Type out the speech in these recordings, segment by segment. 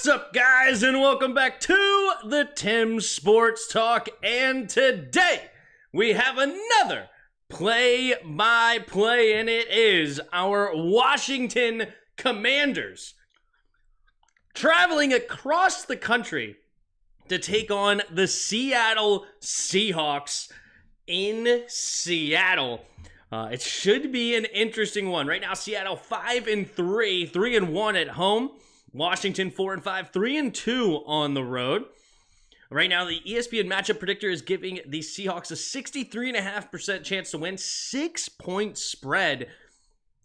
What's up, guys, and welcome back to the Tim's Sports Talk. And today we have another play-by-play, and it is our Washington Commanders traveling across the country to take on the Seattle Seahawks in Seattle. It should be an interesting one. Right now, Seattle 5-3, 3-1 at home. Washington 4-5, 3-2 on the road. Right now, the ESPN matchup predictor is giving the Seahawks a 63.5% chance to win, 6-point spread,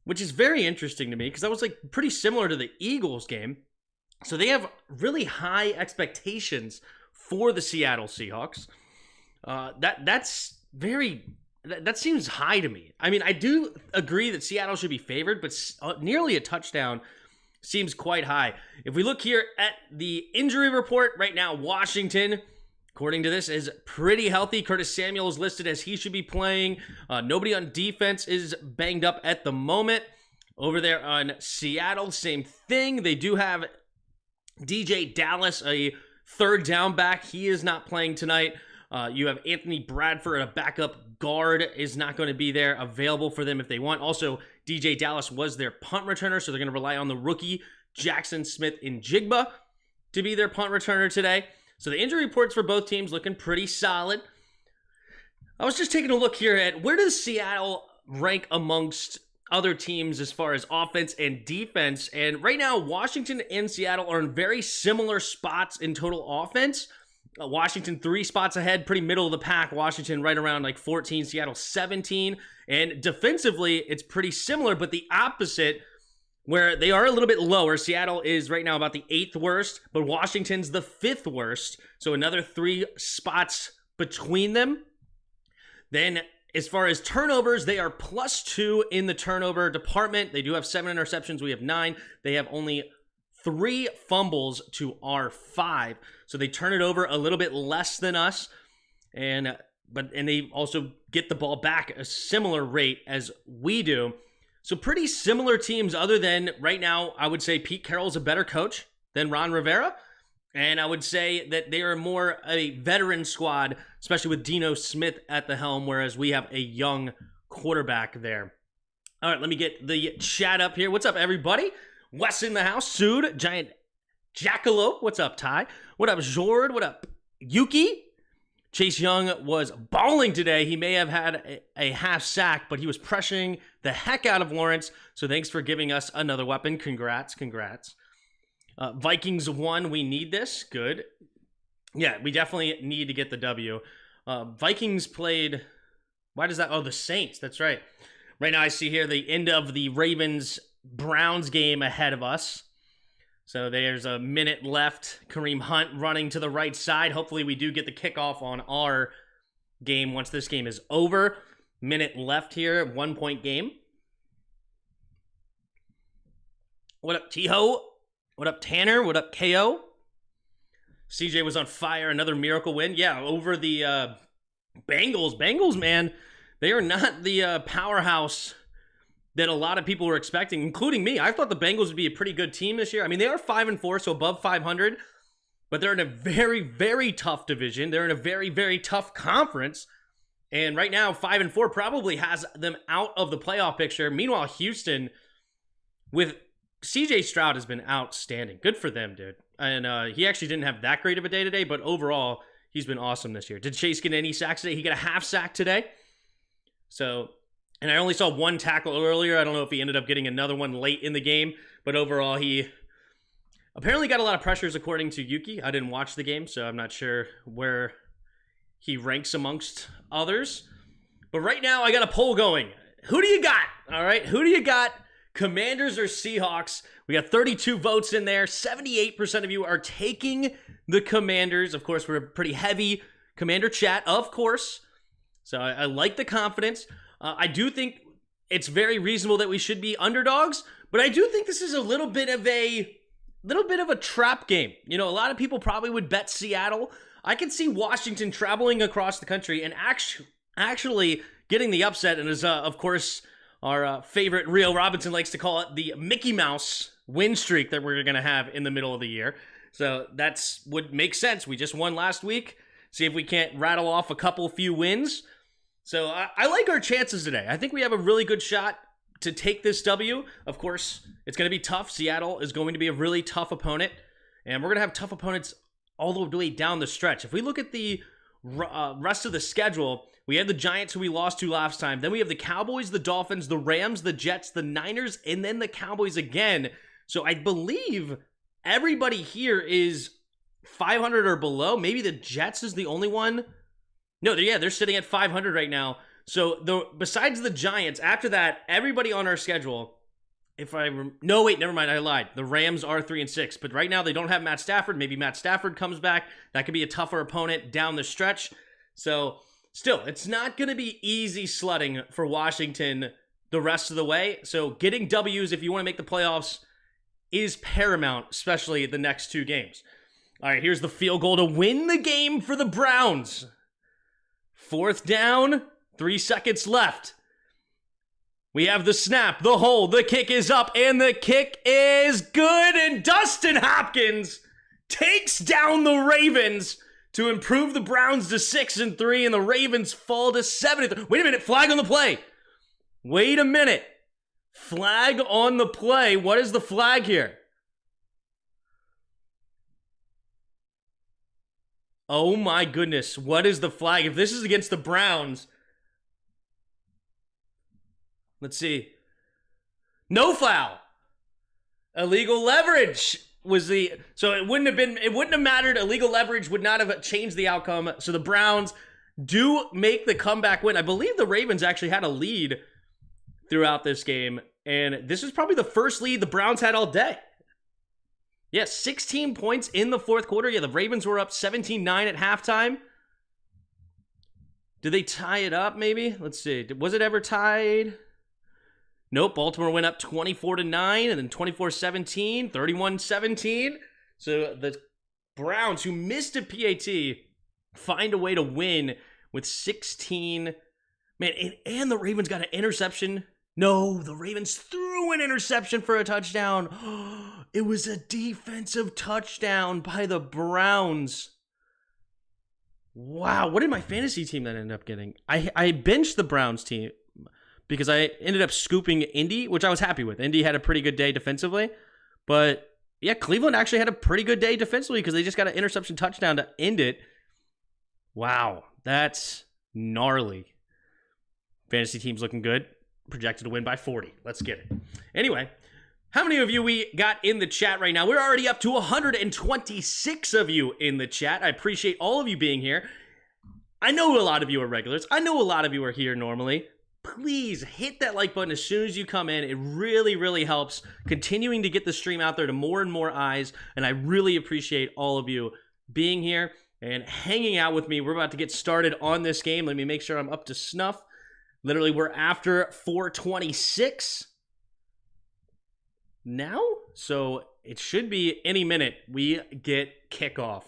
which is very interesting to me because that was like pretty similar to the Eagles game. So they have really high expectations for the Seattle Seahawks. That seems high to me. I mean, I do agree that Seattle should be favored, but nearly a touchdown seems quite high. If we look here at the injury report right now, Washington, according to this, is pretty healthy. Curtis Samuel is listed as he should be playing. Nobody on defense is banged up at the moment. Over there on Seattle, same thing. They do have DJ Dallas, a third down back. He is not playing tonight. You have Anthony Bradford, a backup guard, is not going to be there, available for them if they want. Also, DJ Dallas was their punt returner, so they're going to rely on the rookie Jackson Smith-Njigba to be their punt returner today. So the injury reports for both teams looking pretty solid. I was just taking a look here at where does Seattle rank amongst other teams as far as offense and defense. And right now, Washington and Seattle are in very similar spots in total offense. Washington 3 spots ahead, pretty middle of the pack. Washington right around like 14, Seattle 17. And defensively, it's pretty similar, but the opposite, where they are a little bit lower. Seattle is right now about the 8th worst, but Washington's the 5th worst. So another 3 spots between them. Then as far as turnovers, they are +2 in the turnover department. They do have 7 interceptions. We have 9. They have only 3 fumbles to our 5. So they turn it over a little bit less than us. And they also get the ball back a similar rate as we do. So pretty similar teams, other than right now, I would say Pete Carroll's a better coach than Ron Rivera. And I would say that they are more a veteran squad, especially with Dino Smith at the helm, whereas we have a young quarterback there. All right, let me get the chat up here. What's up, everybody? Wes in the house. Sood, Giant Jackalope. What's up, Ty? What up, Jord? What up, Yuki? Chase Young was balling today. He may have had a half sack, but he was pressuring the heck out of Lawrence. So thanks for giving us another weapon. Congrats. Vikings won. We need this. Good. Yeah, we definitely need to get the W. Vikings played... Why does that... Oh, the Saints. That's right. Right now I see here the end of the Ravens-Browns game ahead of us. So there's a minute left. Kareem Hunt running to the right side. Hopefully we do get the kickoff on our game once this game is over. Minute left here. 1-point game. What up, T-Ho? What up, Tanner? What up, KO? CJ was on fire. Another miracle win. Yeah, over the Bengals. Bengals, man, they are not the powerhouse that a lot of people were expecting, including me. I thought the Bengals would be a pretty good team this year. I mean, they are 5-4, so above 500, but they're in a very, very tough division. They're in a very, very tough conference, and right now, 5-4 probably has them out of the playoff picture. Meanwhile, Houston, with CJ Stroud, has been outstanding. Good for them, dude. And he actually didn't have that great of a day today, but overall, he's been awesome this year. Did Chase get any sacks today? He got a half sack today. So... And I only saw 1 tackle earlier. I don't know if he ended up getting another one late in the game. But overall, he apparently got a lot of pressures according to Yuki. I didn't watch the game, so I'm not sure where he ranks amongst others. But right now, I got a poll going. Who do you got? All right, who do you got? Commanders or Seahawks? We got 32 votes in there. 78% of you are taking the Commanders. Of course, we're a pretty heavy Commander chat, of course. So I like the confidence. I do think it's very reasonable that we should be underdogs, but I do think this is a little bit of a trap game. You know, a lot of people probably would bet Seattle. I can see Washington traveling across the country and actually getting the upset, and as of course our favorite Rio Robinson likes to call it, the Mickey Mouse win streak that we're going to have in the middle of the year. So would make sense. We just won last week. See if we can't rattle off a few wins. So I like our chances today. I think we have a really good shot to take this W. Of course, it's going to be tough. Seattle is going to be a really tough opponent. And we're going to have tough opponents all the way down the stretch. If we look at the rest of the schedule, we have the Giants, who we lost to last time. Then we have the Cowboys, the Dolphins, the Rams, the Jets, the Niners, and then the Cowboys again. So I believe everybody here is 500 or below. Maybe the Jets is the only one. No, they're sitting at 500 right now. So besides the Giants, after that, everybody on our schedule, no, wait, never mind, I lied. The Rams are 3-6, but right now they don't have Matt Stafford. Maybe Matt Stafford comes back. That could be a tougher opponent down the stretch. So still, it's not going to be easy sledding for Washington the rest of the way. So getting W's if you want to make the playoffs is paramount, especially the next two games. All right, here's the field goal to win the game for the Browns. 4th down, 3 seconds left. We have the snap, the hold, the kick is up, and the kick is good. And Dustin Hopkins takes down the Ravens to improve the Browns to 6-3, and the Ravens fall to 7-3. Wait a minute, flag on the play. Wait a minute. Flag on the play. What is the flag here? Oh my goodness. What is the flag? If this is against the Browns, let's see. No foul. Illegal leverage was so it wouldn't have mattered. Illegal leverage would not have changed the outcome. So the Browns do make the comeback win. I believe the Ravens actually had a lead throughout this game, and this was probably the first lead the Browns had all day. Yeah, 16 points in the fourth quarter. Yeah, the Ravens were up 17-9 at halftime. Did they tie it up maybe? Let's see. Was it ever tied? Nope, Baltimore went up 24-9 and then 24-17, 31-17. So the Browns, who missed a PAT, find a way to win with 16. Man, and the Ravens got an interception. No, the Ravens threw an interception for a touchdown. It was a defensive touchdown by the Browns. Wow, what did my fantasy team then end up getting? I benched the Browns team because I ended up scooping Indy, which I was happy with. Indy had a pretty good day defensively. But yeah, Cleveland actually had a pretty good day defensively because they just got an interception touchdown to end it. Wow, that's gnarly. Fantasy team's looking good. Projected to win by 40. Let's get it. Anyway, how many of you we got in the chat right now? We're already up to 126 of you in the chat. I appreciate all of you being here. I know a lot of you are regulars. I know a lot of you are here normally. Please hit that like button as soon as you come in. It really, really helps continuing to get the stream out there to more and more eyes. And I really appreciate all of you being here and hanging out with me. We're about to get started on this game. Let me make sure I'm up to snuff. Literally, we're after 4:26 now, so it should be any minute we get kickoff.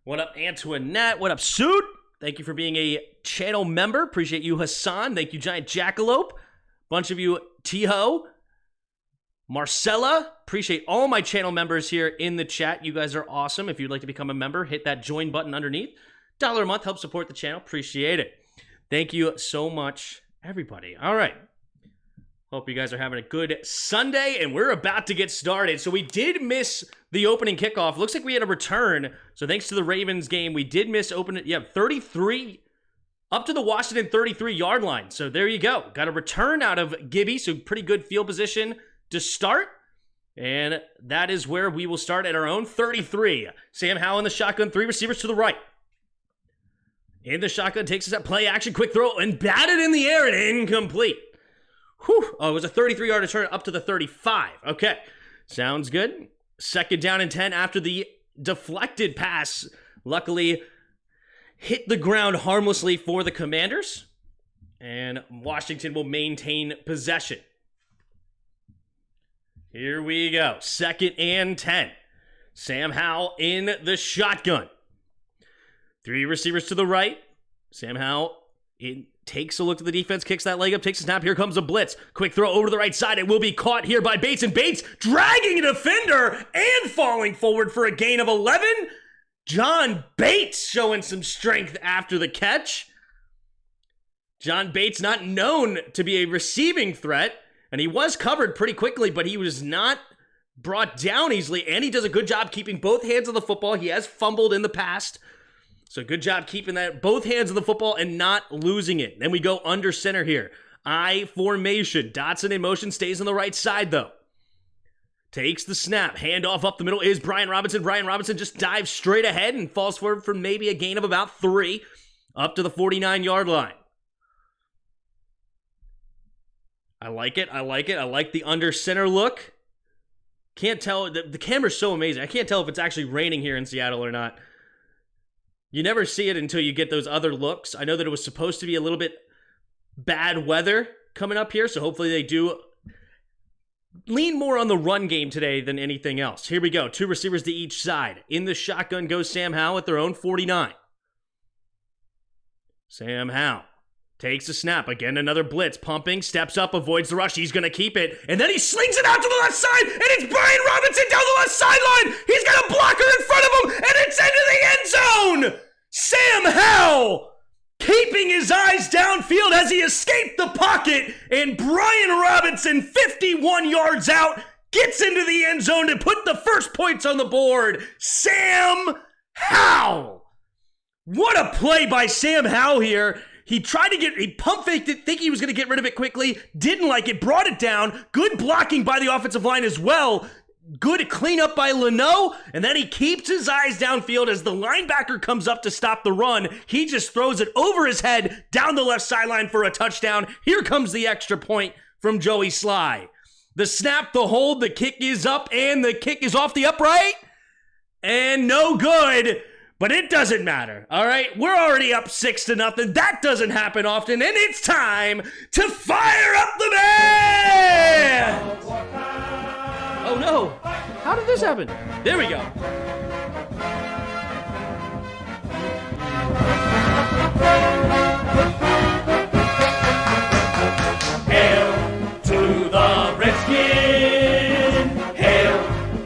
What up, Antoinette? What up, Suit? Thank you for being a channel member. Appreciate you, Hassan. Thank you, Giant Jackalope. Bunch of you, Tiho, Marcella. Appreciate all my channel members here in the chat. You guys are awesome. If you'd like to become a member, hit that join button underneath. $1 a month helps support the channel. Appreciate it. Thank you so much, everybody. All right. Hope you guys are having a good Sunday, and we're about to get started. So we did miss the opening kickoff. Looks like we had a return. So thanks to the Ravens game, we did miss opening. Yeah, 33 up to the Washington 33-yard line. So there you go. Got a return out of Gibby. So pretty good field position to start. And that is where we will start at our own 33. Sam Howell in the shotgun, 3 receivers to the right. In the shotgun, takes us at play action, quick throw, and batted in the air and incomplete. Whew. Oh, it was a 33-yard return up to the 35. Okay, sounds good. 2nd down and 10 after the deflected pass. Luckily, hit the ground harmlessly for the Commanders. And Washington will maintain possession. Here we go. 2nd and 10. Sam Howell in the shotgun. 3 receivers to the right. Sam Howell takes a look at the defense, kicks that leg up, takes a snap. Here comes a blitz. Quick throw over to the right side. It will be caught here by Bates, and Bates dragging a defender and falling forward for a gain of 11. John Bates showing some strength after the catch. John Bates not known to be a receiving threat, and he was covered pretty quickly, but he was not brought down easily, and he does a good job keeping both hands on the football. He has fumbled in the past, so good job keeping that both hands on the football and not losing it. Then we go under center here. I formation. Dotson in motion, stays on the right side though. Takes the snap. Handoff up the middle is Brian Robinson. Brian Robinson just dives straight ahead and falls forward for maybe a gain of about 3 up to the 49-yard line. I like it. I like the under center look. Can't tell. The camera's so amazing. I can't tell if it's actually raining here in Seattle or not. You never see it until you get those other looks. I know that it was supposed to be a little bit bad weather coming up here, so hopefully they do lean more on the run game today than anything else. Here we go. 2 receivers to each side. In the shotgun goes Sam Howell at their own 49. Sam Howell takes a snap. Again, another blitz. Pumping, steps up, avoids the rush. He's going to keep it. And then he slings it out to the left side. And it's Brian Robinson down the left sideline. He's got a blocker in front of him. And it's into the end zone. Sam Howell keeping his eyes downfield as he escaped the pocket. And Brian Robinson, 51 yards out, gets into the end zone to put the first points on the board. Sam Howell. What a play by Sam Howell here. He pump faked it, thinking he was going to get rid of it quickly, didn't like it, brought it down. Good blocking by the offensive line as well. Good cleanup by Leno, and then he keeps his eyes downfield as the linebacker comes up to stop the run. He just throws it over his head down the left sideline for a touchdown. Here comes the extra point from Joey Sly. The snap, the hold, the kick is up, and the kick is off the upright. And no good. But it doesn't matter, all right? We're already up 6-0. That doesn't happen often, and it's time to fire up the band! Oh, no. How did this happen? There we go. Hail to the Redskin! Hail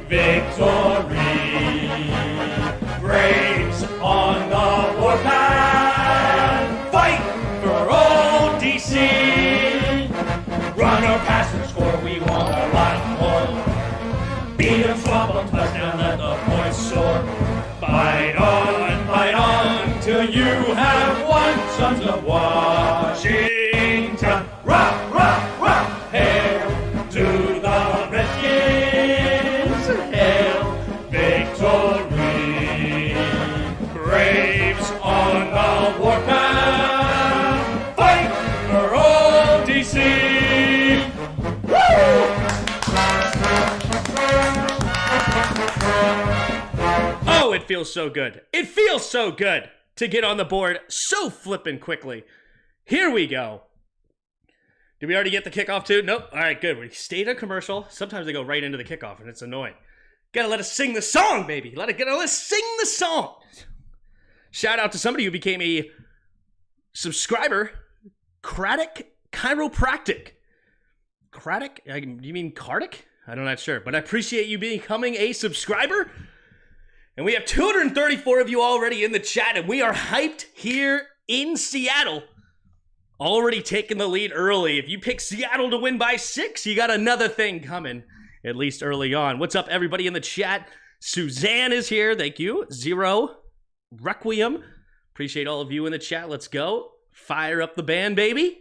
victory! Braves on the warpath, fight for old DC. Run or pass and score, we want a lot more. Beat 'em, swap 'em, touchdown, let the points soar. Fight on, till you have won. Sons of Washington, rock, rock, rock. Hail to the Redskins, hail victory. Braves on the warpath, fight for old DC. Woo! Oh, it feels so good. It feels so good to get on the board so flippin' quickly. Here we go. Did we already get the kickoff too? Nope. All right, good. We stayed a commercial. Sometimes they go right into the kickoff, and it's annoying. Gotta let us sing the song, baby. Let us sing the song. Shout out to somebody who became a subscriber, Craddock Chiropractic. Craddock? You mean Cardick? I'm not sure, but I appreciate you becoming a subscriber. And we have 234 of you already in the chat, and we are hyped here in Seattle. Already taking the lead early. If you pick Seattle to win by 6, you got another thing coming, at least early on. What's up, everybody in the chat? Suzanne is here. Thank you. Zero. Requiem. Appreciate all of you in the chat. Let's go. Fire up the band, baby.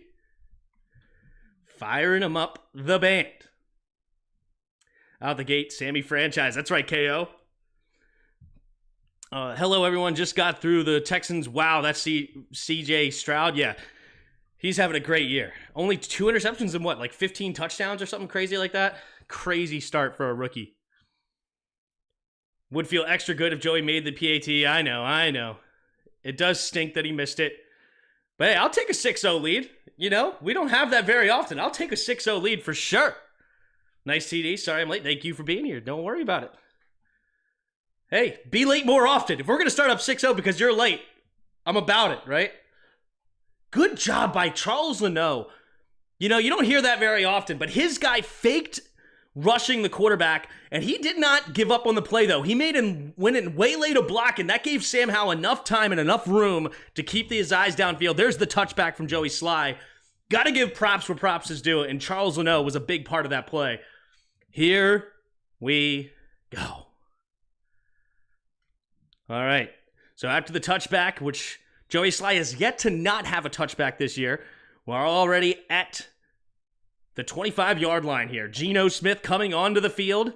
Firing them up the band. Out the gate, Sammy Franchise. That's right, KO. Hello, everyone. Just got through the Texans. Wow, that's CJ Stroud. Yeah, he's having a great year. Only 2 interceptions and what, like 15 touchdowns or something crazy like that? Crazy start for a rookie. Would feel extra good if Joey made the PAT. I know. It does stink that he missed it. But hey, I'll take a 6-0 lead. You know, we don't have that very often. I'll take a 6-0 lead for sure. Nice TD. Sorry I'm late. Thank you for being here. Don't worry about it. Hey, be late more often. If we're going to start up 6-0 because you're late, I'm about it, right? Good job by Charles Leno. You know, you don't hear that very often, but his guy faked rushing the quarterback, and he did not give up on the play, though. He went in way late a block, and that gave Sam Howell enough time and enough room to keep his eyes downfield. There's the touchback from Joey Sly. Got to give props where props is due, and Charles Leno was a big part of that play. Here we go. All right. So after the touchback, which Joey Sly has yet to not have a touchback this year, we're already at the 25-yard line here. Geno Smith coming onto the field.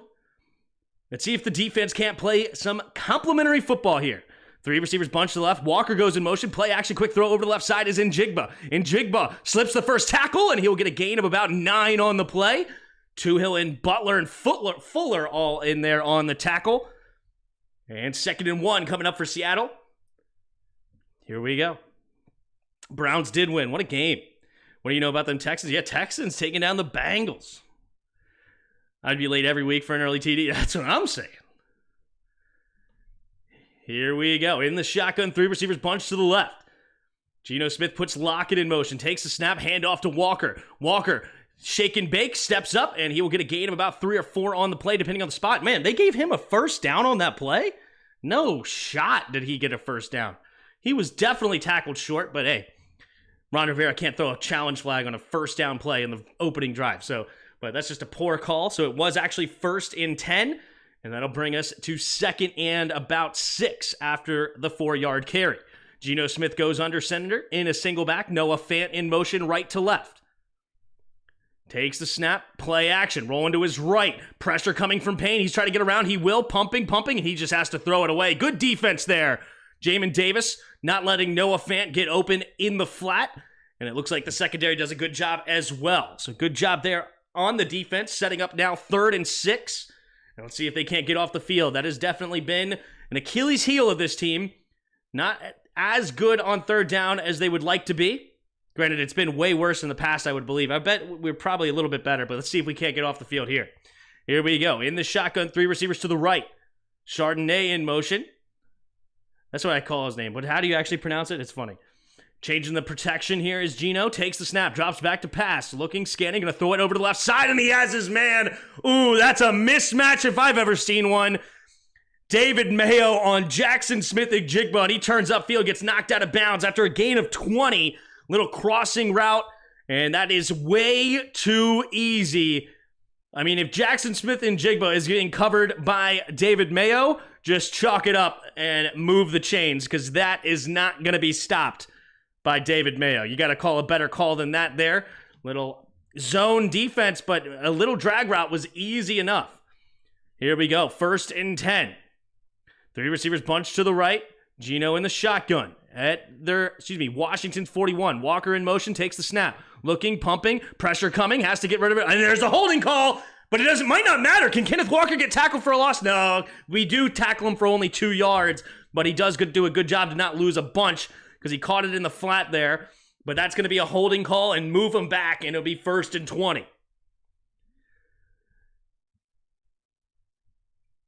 Let's see if the defense can't play some complimentary football here. 3 receivers bunch to the left. Walker goes in motion. Play action. Quick throw over to the left side is Njigba. Njigba slips the first tackle, and he'll get a gain of about 9 on the play. Toohill and Butler and Fuller all in there on the tackle. And 2nd and 1 coming up for Seattle. Here we go. Browns did win. What a game. What do you know about them Texans? Yeah, Texans taking down the Bengals. I'd be late every week for an early TD. That's what I'm saying. Here we go. In the shotgun, 3 receivers bunch to the left. Geno Smith puts Lockett in motion, takes the snap, handoff to Walker. Walker, shake and bake, steps up, and he will get a gain of about 3 or 4 on the play, depending on the spot. Man, they gave him a first down on that play? No shot did he get a first down. He was definitely tackled short, but hey, Ron Rivera can't throw a challenge flag on a first down play in the opening drive. But that's just a poor call. So it was actually 1st and 10, and that'll bring us to 2nd and about 6 after the 4-yard carry. Geno Smith goes under center in a single back. Noah Fant in motion right to left. Takes the snap, play action, rolling to his right. Pressure coming from Payne. He's trying to get around. He will, pumping, and he just has to throw it away. Good defense there. Jamin Davis not letting Noah Fant get open in the flat. And it looks like the secondary does a good job as well. So good job there on the defense, setting up now 3rd and 6. And let's see if they can't get off the field. That has definitely been an Achilles heel of this team. Not as good on 3rd down as they would like to be. Granted, it's been way worse in the past, I would believe. I bet we're probably a little bit better, but let's see if we can't get off the field here. Here we go. In the shotgun, 3 receivers to the right. Chardonnay in motion. That's what I call his name, but how do you actually pronounce it? It's funny. Changing the protection here is Geno. Takes the snap, drops back to pass. Looking, scanning, going to throw it over to the left side, and he has his man. Ooh, that's a mismatch if I've ever seen one. David Mayo on Jackson Smith-Njigba, and he turns upfield, gets knocked out of bounds after a gain of 20. Little crossing route, and that is way too easy. I mean, if Jackson Smith-Njigba is getting covered by David Mayo, just chalk it up and move the chains, because that is not going to be stopped by David Mayo. You got to call a better call than that there. Little zone defense, but a little drag route was easy enough. Here we go. 1st and 10. 3 receivers bunched to the right. Geno in the shotgun. Washington's 41. Walker in motion, takes the snap. Looking, pumping, pressure coming, has to get rid of it. And there's a holding call, but might not matter. Can Kenneth Walker get tackled for a loss? No, we do tackle him for only 2 yards, but he does do a good job to not lose a bunch because he caught it in the flat there. But that's going to be a holding call and move him back, and it'll be 1st and 20.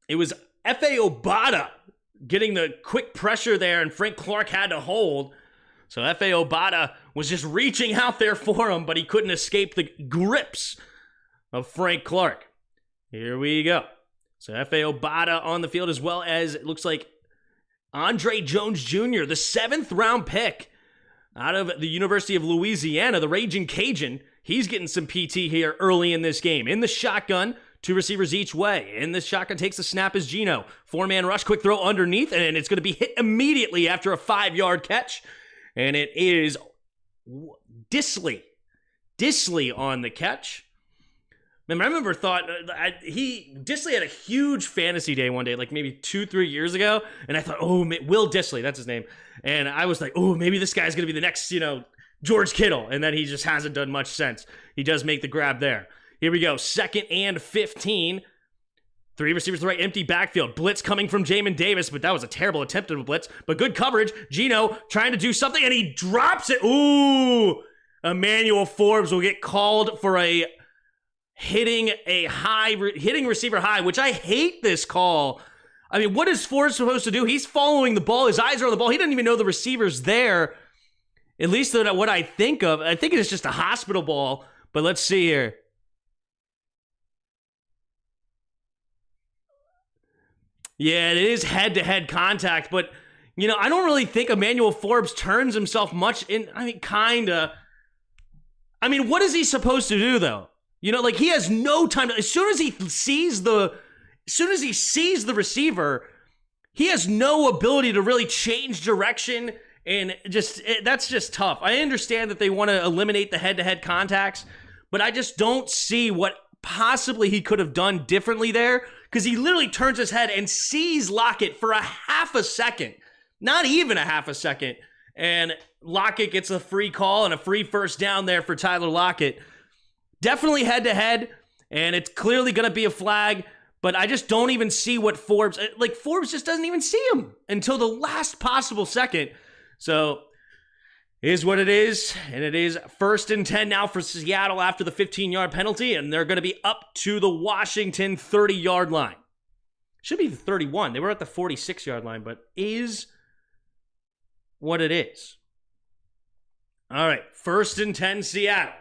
It was F.A. Obata getting the quick pressure there, and Frank Clark had to hold. So F.A. Obata was just reaching out there for him, but he couldn't escape the grips of Frank Clark. Here we go. So F.A. Obata on the field, as well as it looks like Andre Jones Jr., the 7th round pick out of the University of Louisiana, the Raging Cajun. He's getting some PT here early in this game. In the shotgun, 2 receivers each way. In the shotgun, takes the snap is Geno. 4-man rush, quick throw underneath, and it's going to be hit immediately after a 5-yard catch. And it is Disley on the catch. I remember Disley had a huge fantasy day one day, like maybe 2-3 years ago, and I thought, Will Disley, that's his name. And I was like, maybe this guy's going to be the next, George Kittle. And then he just hasn't done much since. He does make the grab there. Here we go, 2nd and 15. 3 receivers to the right, empty backfield. Blitz coming from Jamin Davis, but that was a terrible attempt at a blitz. But good coverage. Geno trying to do something, and he drops it. Ooh! Emmanuel Forbes will get called for a hitting receiver high, which I hate this call. I mean, what is Forbes supposed to do? He's following the ball. His eyes are on the ball. He doesn't even know the receiver's there. At least what I think of. I think it's just a hospital ball, but let's see here. Yeah, it is head-to-head contact, but, I don't really think Emmanuel Forbes turns himself much in. I mean, kinda. I mean, what is he supposed to do, though? He has no time. As soon as he sees the receiver, he has no ability to really change direction, and that's just tough. I understand that they want to eliminate the head-to-head contacts, but I just don't see what possibly he could have done differently there, because he literally turns his head and sees Lockett for a half a second, not even a half a second, and Lockett gets a free call and a free first down there for Tyler Lockett. Definitely head-to-head, and it's clearly going to be a flag, but I just don't even see what Forbes just doesn't even see him until the last possible second. So, it is what it is, and it is 1st and 10 now for Seattle after the 15-yard penalty, and they're going to be up to the Washington 30-yard line. Should be the 31. They were at the 46-yard line, but is what it is. All right, 1st and 10 Seattle.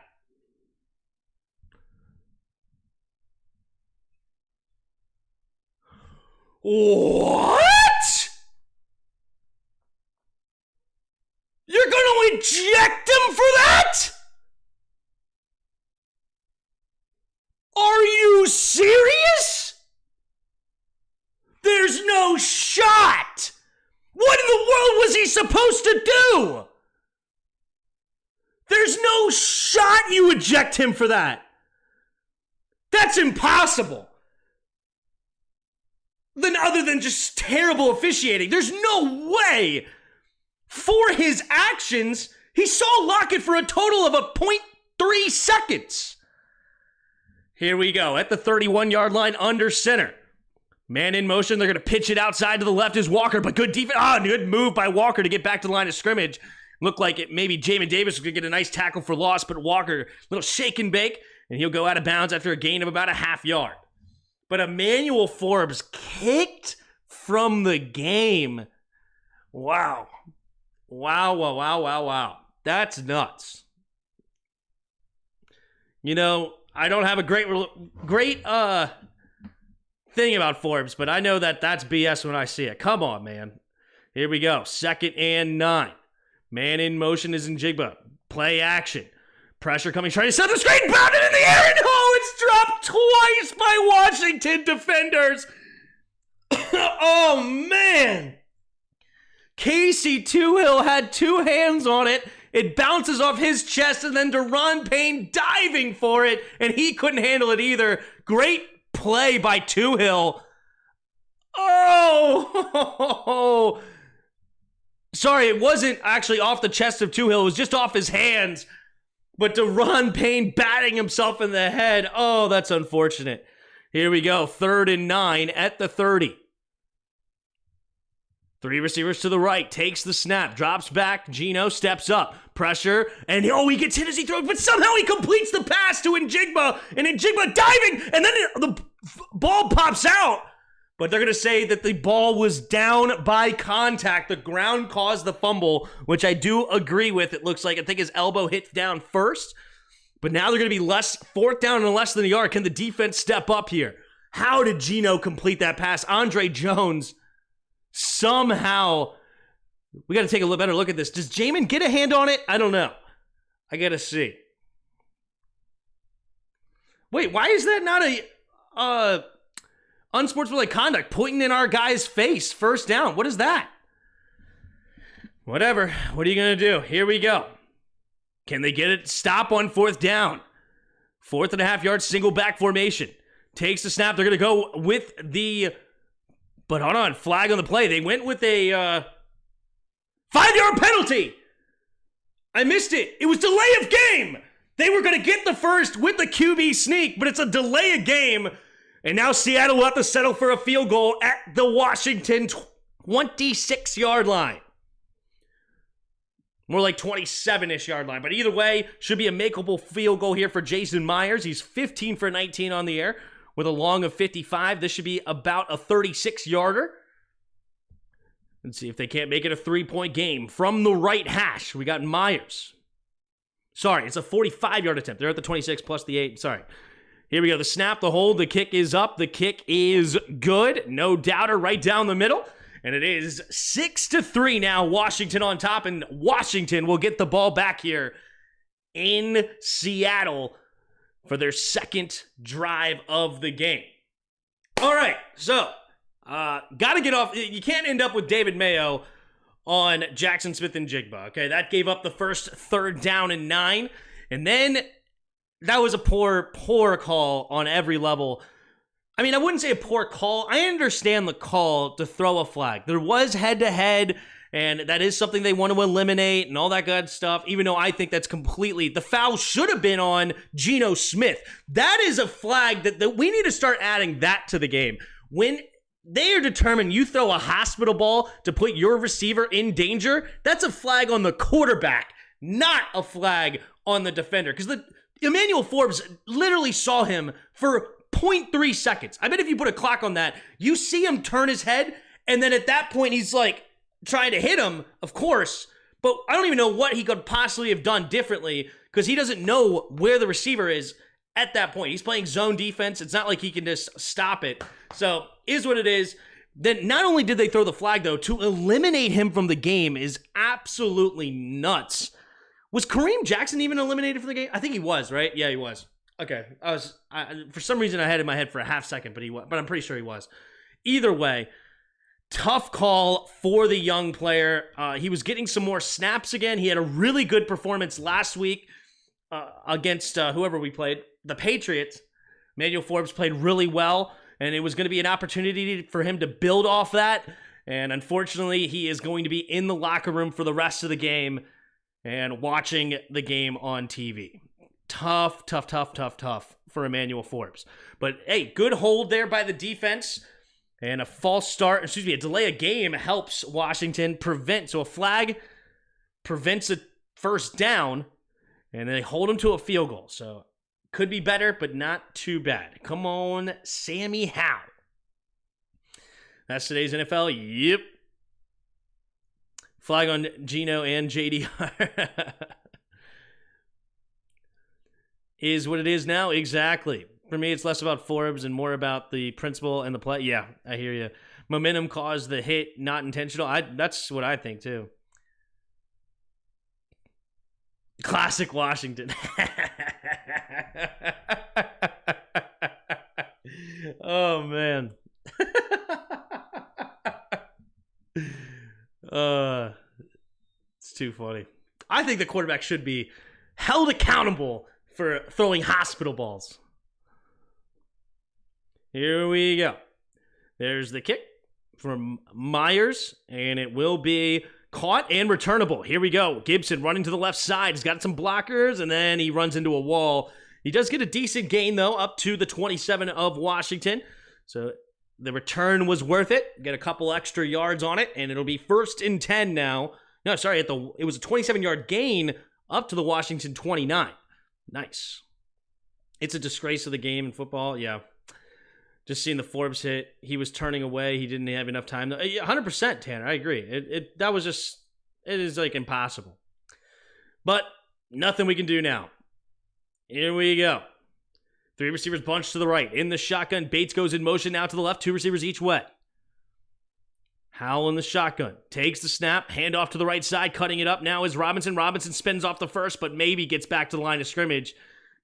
What? You're going to eject him for that? Are you serious? There's no shot. What in the world was he supposed to do? There's no shot you eject him for that. That's impossible. Other than just terrible officiating, there's no way. For his actions, he saw Lockett for a total of 0.3 seconds. Here we go. At the 31-yard line, under center. Man in motion. They're going to pitch it outside to the left is Walker, but good defense. Good move by Walker to get back to the line of scrimmage. Looked like maybe Jamin Davis was going to get a nice tackle for loss, but Walker, little shake and bake, and he'll go out of bounds after a gain of about a half yard. But Emmanuel Forbes kicked from the game. Wow. Wow. That's nuts. I don't have a great thing about Forbes, but I know that's BS when I see it. Come on, man. Here we go. 2nd and 9. Man in motion is Njigba. Play action. Pressure coming, trying to set the screen, bounded in the air, and it's dropped twice by Washington defenders. Oh, man. Casey Toohill had 2 hands on it. It bounces off his chest, and then Deron Payne diving for it, and he couldn't handle it either. Great play by Toohill. Oh! Sorry, it wasn't actually off the chest of Toohill. It was just off his hands. But Deron Payne batting himself in the head. Oh, that's unfortunate. Here we go. 3rd and 9 at the 30. 3 receivers to the right. Takes the snap. Drops back. Geno steps up. Pressure. And he gets hit as he throws. But somehow he completes the pass to Njigba. And Njigba diving. And then the ball pops out. But they're going to say that the ball was down by contact. The ground caused the fumble, which I do agree with. It looks like, I think his elbow hits down first. But now they're going to be 4th down and less than a yard. Can the defense step up here? How did Geno complete that pass? Andre Jones somehow. We got to take a better look at this. Does Jamin get a hand on it? I don't know. I got to see. Wait, why is that not a unsportsmanlike conduct, pointing in our guy's face, 1st down? What is that? Whatever. What are you going to do? Here we go. Can they get it? Stop on 4th down. 4th and a half yard single back formation. Takes the snap. They're going to go with but hold on. Flag on the play. They went with a 5-yard penalty. I missed it. It was delay of game. They were going to get the first with the QB sneak, but it's a delay of game. And now Seattle will have to settle for a field goal at the Washington 26-yard line. More like 27-ish yard line. But either way, should be a makeable field goal here for Jason Myers. He's 15 for 19 on the air with a long of 55. This should be about a 36-yarder. Let's see if they can't make it a 3-point game. From the right hash, we got Myers. Sorry, it's a 45-yard attempt. They're at the 26 plus the 8. Sorry. Here we go. The snap, the hold, the kick is up. The kick is good. No doubter right down the middle. And it is 6-3 now. Washington on top, and Washington will get the ball back here in Seattle for their second drive of the game. All right, so got to get off. You can't end up with David Mayo on Jackson Smith and Jigba. Okay, that gave up the first 3rd down and 9, and then that was a poor call on every level. I mean, I wouldn't say a poor call. I understand the call to throw a flag. There was head-to-head, and that is something they want to eliminate and all that good stuff, even though I think that's completely... The foul should have been on Geno Smith. That is a flag that we need to start adding that to the game. When they are determined you throw a hospital ball to put your receiver in danger, that's a flag on the quarterback, not a flag on the defender. Because Emmanuel Forbes literally saw him for 0.3 seconds. I bet if you put a clock on that, you see him turn his head, and then at that point, he's like trying to hit him, of course, but I don't even know what he could possibly have done differently because he doesn't know where the receiver is at that point. He's playing zone defense. It's not like he can just stop it. So, is what it is. Then not only did they throw the flag, though, to eliminate him from the game is absolutely nuts. Was Kareem Jackson even eliminated from the game? I think he was, right? Yeah, he was. Okay. For some reason I had it in my head for a half second, but I'm pretty sure he was. Either way, tough call for the young player. He was getting some more snaps again. He had a really good performance last week against whoever we played, the Patriots. Emmanuel Forbes played really well, and it was going to be an opportunity for him to build off that. And unfortunately, he is going to be in the locker room for the rest of the game and watching the game on TV. Tough for Emmanuel Forbes. But hey, good hold there by the defense. And a delay of game helps Washington prevent. So a flag prevents a first down, and they hold him to a field goal. So could be better, but not too bad. Come on, Sammy Howe. That's today's NFL. Yep. Flag on Geno and JDR. Is what it is now? Exactly. For me, it's less about Forbes and more about the principle and the play. Yeah, I hear you. Momentum caused the hit, not intentional. That's what I think, too. Classic Washington. Oh, man. It's too funny. I think the quarterback should be held accountable for throwing hospital balls. Here we go. There's the kick from Myers, and it will be caught and returnable. Here we go. Gibson running to the left side. He's got some blockers, and then he runs into a wall. He does get a decent gain, though, up to the 27 of Washington. So the return was worth it. Get a couple extra yards on it, and it'll be 1st and 10 now. No, sorry, it was a 27-yard gain up to the Washington 29. Nice. It's a disgrace of the game in football. Yeah. Just seeing the Forbes hit. He was turning away. He didn't have enough time. 100%, Tanner. I agree. It is like impossible. But nothing we can do now. Here we go. 3 receivers bunched to the right. In the shotgun. Bates goes in motion now to the left. 2 receivers each way. Howell in the shotgun. Takes the snap. Handoff to the right side. Cutting it up now is Robinson. Robinson spins off the first, but maybe gets back to the line of scrimmage.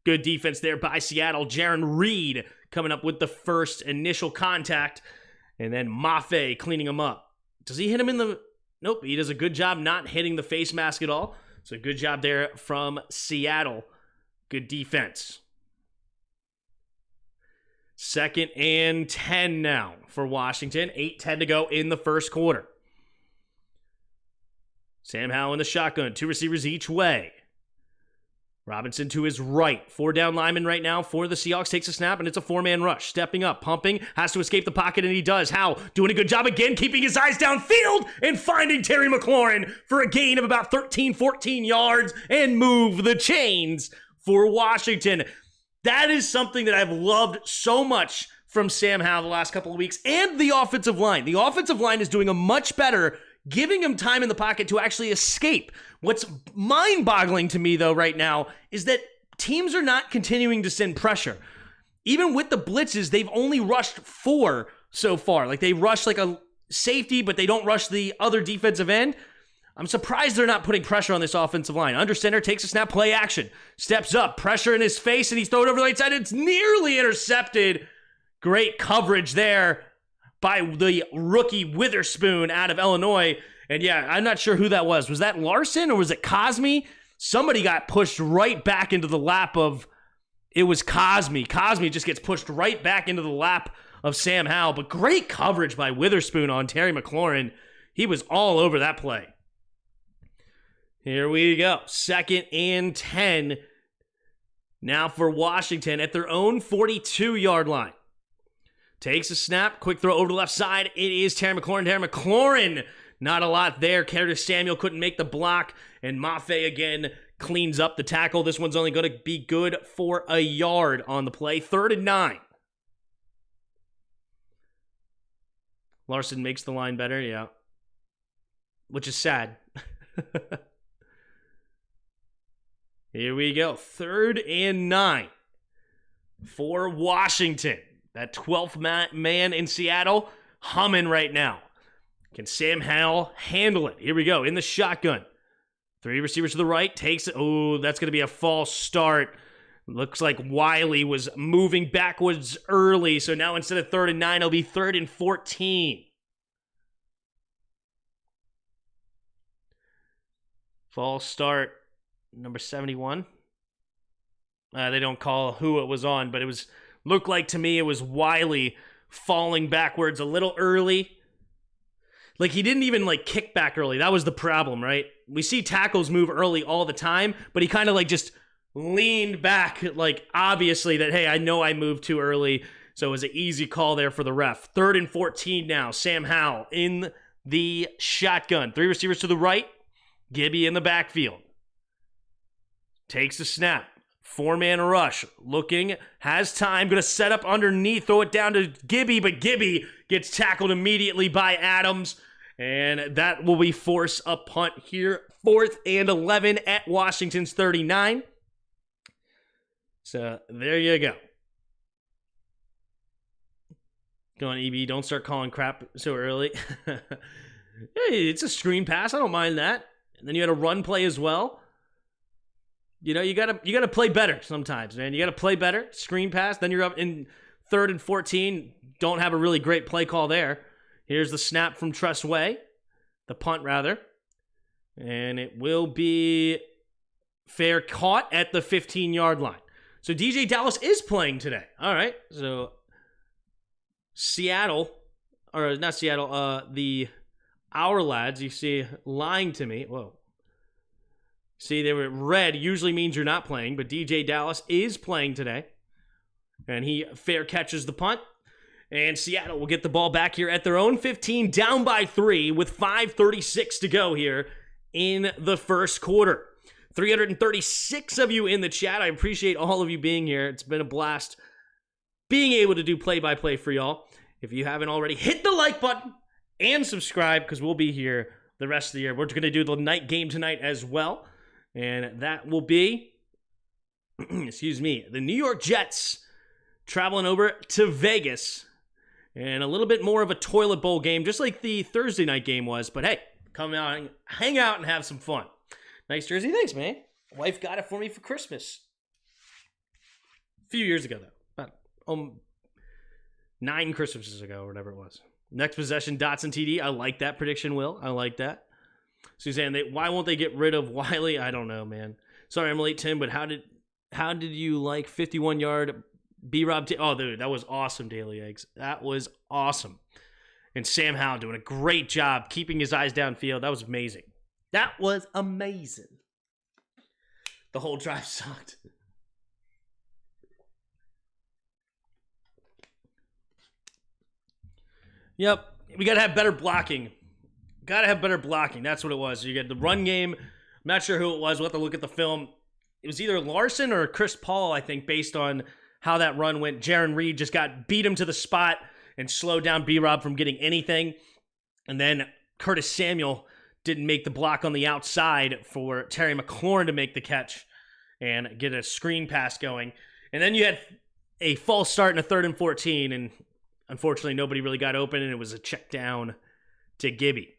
Good defense there by Seattle. Jaron Reed coming up with the first initial contact. And then Mafe cleaning him up. Does he hit him in the... Nope, he does a good job not hitting the face mask at all. So good job there from Seattle. Good defense. 2nd and 10 now for Washington. 8:10 to go in the first quarter. Sam Howell in the shotgun. 2 receivers each way. Robinson to his right. 4 down linemen right now for the Seahawks. Takes a snap, and it's a 4-man rush. Stepping up, pumping, has to escape the pocket, and he does. Howell doing a good job again, keeping his eyes downfield and finding Terry McLaurin for a gain of about 13, 14 yards and move the chains for Washington. That is something that I've loved so much from Sam Howell the last couple of weeks, and the offensive line. The offensive line is doing a much better giving him time in the pocket to actually escape. What's mind-boggling to me, though, right now is that teams are not continuing to send pressure. Even with the blitzes, they've only rushed 4 so far. Like, they rush like a safety, but they don't rush the other defensive end. I'm surprised they're not putting pressure on this offensive line. Under center, takes a snap, play action. Steps up, pressure in his face, and he's thrown over the right side. It's nearly intercepted. Great coverage there by the rookie Witherspoon out of Illinois. And yeah, I'm not sure who that was. Was that Larson or was it Cosme? Somebody got pushed right back into the lap of, it was Cosme. Cosme just gets pushed right back into the lap of Sam Howell. But great coverage by Witherspoon on Terry McLaurin. He was all over that play. Here we go. 2nd and 10. Now for Washington at their own 42-yard line. Takes a snap. Quick throw over to the left side. It is Terry McLaurin. Terry McLaurin. Not a lot there. Curtis Samuel couldn't make the block. And Mafe again cleans up the tackle. This one's only going to be good for a yard on the play. 3rd and 9. Larson makes the line better, yeah. Which is sad. Here we go. 3rd and 9 for Washington. That 12th man in Seattle humming right now. Can Sam Howell handle it? Here we go. In the shotgun. 3 receivers to the right. Takes it. Oh, that's going to be a false start. Looks like Wiley was moving backwards early. So now instead of 3rd and 9, it'll be 3rd and 14. False start. Number 71. They don't call who it was on, but it was looked like to me it was Wiley falling backwards a little early. Like he didn't even like kick back early. That was the problem, right? We see tackles move early all the time, but he kind of like just leaned back, like obviously that, hey, I know I moved too early. So it was an easy call there for the ref. 3rd and 14 now. Sam Howell in the shotgun. 3 receivers to the right. Gibby in the backfield. Takes the snap. 4-man rush. Looking. Has time. Going to set up underneath. Throw it down to Gibby. But Gibby gets tackled immediately by Adams. And that will be force a punt here. 4th and 11 at Washington's 39. So there you go. Go on, EB. Don't start calling crap so early. Hey, it's a screen pass. I don't mind that. And then you had a run play as well. You know, you gotta play better sometimes, man. You gotta play better. Screen pass. Then you're up in 3rd and 14. Don't have a really great play call there. Here's the snap from Tress Way. The punt, rather. And it will be fair caught at the 15-yard line. So DJ Dallas is playing today. All right. So Seattle, or not Seattle, our lads, you see, lying to me. Whoa. See, they were red. Usually means you're not playing, but DJ Dallas is playing today. And he fair catches the punt. And Seattle will get the ball back here at their own 15, down by 3 with 5:36 to go here in the first quarter. 336 of you in the chat. I appreciate all of you being here. It's been a blast being able to do play-by-play for y'all. If you haven't already, hit the like button and subscribe because we'll be here the rest of the year. We're going to do the night game tonight as well. And that will be, excuse me, the New York Jets traveling over to Vegas. And a little bit more of a toilet bowl game, just like the Thursday night game was. But hey, come out and hang out and have some fun. Nice jersey. Thanks, man. Wife got it for me for Christmas. A few years ago, though. About 9 Christmases ago or whatever it was. Next possession, Dotson TD. I like that prediction, Will. I like that. Suzanne, why won't they get rid of Wiley? I don't know, man. Sorry, I'm late, Tim, but how did you like 51-yard B-Rob? Oh, dude, that was awesome, Daily Eggs. That was awesome. And Sam Howell doing a great job keeping his eyes downfield. That was amazing. That was amazing. The whole drive sucked. Yep, we got to have better blocking. Got to have better blocking. That's what it was. You get the run game. I'm not sure who it was. We'll have to look at the film. It was either Larson or Chris Paul, I think, based on how that run went. Jaron Reed just beat him to the spot and slowed down B-Rob from getting anything. And then Curtis Samuel didn't make the block on the outside for Terry McLaurin to make the catch and get a screen pass going. And then you had a false start in a 3rd and 14, and unfortunately nobody really got open, and it was a check down to Gibby.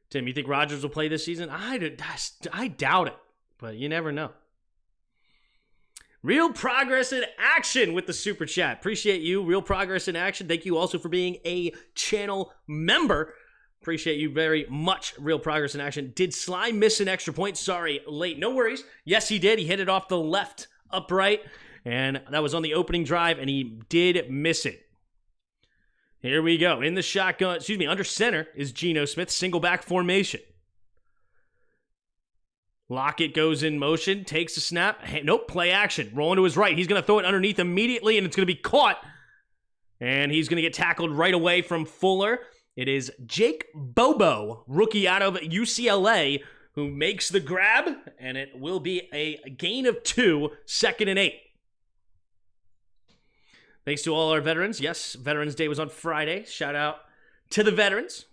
Tim, you think Rodgers will play this season? I doubt it, but you never know. Real Progress in Action with the Super Chat. Appreciate you, Real Progress in Action. Thank you also for being a channel member. Appreciate you very much, Real Progress in Action. Did Sly miss an extra point? Sorry, late. No worries. Yes, he did. He hit it off the left upright, and that was on the opening drive, and he did miss it. Here we go. In the shotgun, under center is Geno Smith, single back formation. Lockett goes in motion, takes a snap. Nope, play action. Rolling to his right. He's going to throw it underneath immediately, and it's going to be caught. And he's going to get tackled right away from Fuller. It is Jake Bobo, rookie out of UCLA, who makes the grab, and it will be a gain of 2, 2nd and 8. Thanks to all our veterans. Yes, Veterans Day was on Friday. Shout out to the veterans.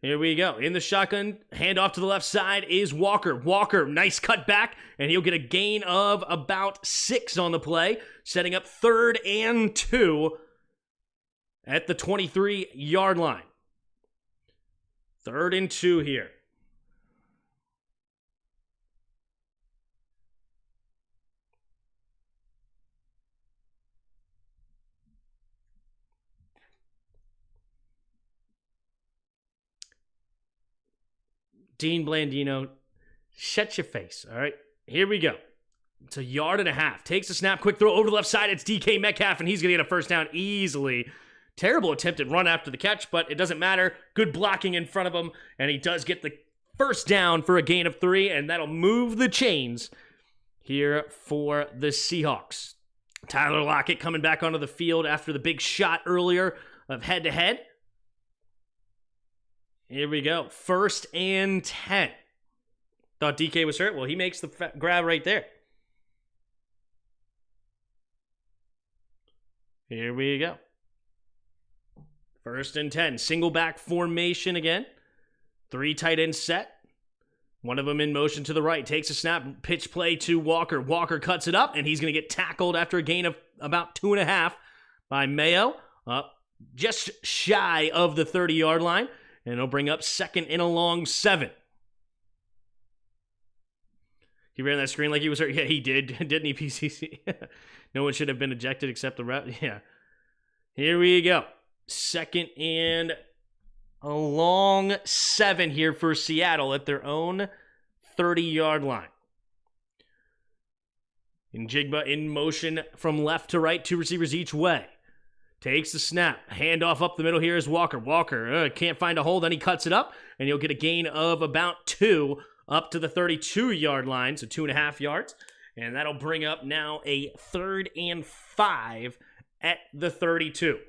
Here we go. In the shotgun, handoff to the left side is Walker. Walker, nice cut back, and he'll get a gain of about 6 on the play, setting up 3rd and 2 at the 23-yard line. 3rd and 2 here. Dean Blandino, shut your face, all right? Here we go. It's 1.5 yards. Takes a snap, quick throw over the left side. It's DK Metcalf, and he's going to get a first down easily. Terrible attempted run after the catch, but it doesn't matter. Good blocking in front of him, and he does get the first down for a gain of 3, and that'll move the chains here for the Seahawks. Tyler Lockett coming back onto the field after the big shot earlier of head-to-head. Here we go. 1st and 10. Thought DK was hurt. Well, he makes the grab right there. Here we go. 1st and 10. Single back formation again. 3 tight ends set. One of them in motion to the right. Takes a snap. Pitch play to Walker. Walker cuts it up, and he's going to get tackled after a gain of about 2.5 by Mayo. Just shy of the 30-yard line. And it'll bring up 2nd and a long 7. He ran that screen like he was hurt. Yeah, he did. Didn't he, PCC? No one should have been ejected except the ref. Yeah. Here we go. 2nd and a long 7 here for Seattle at their own 30-yard line. Njigba in motion from left to right. 2 receivers each way. Takes the snap. Handoff up the middle here is Walker. Walker can't find a hole. Then he cuts it up, and he'll get a gain of about 2 up to the 32-yard line, so 2.5 yards. And that'll bring up now a 3rd and 5 at the 32.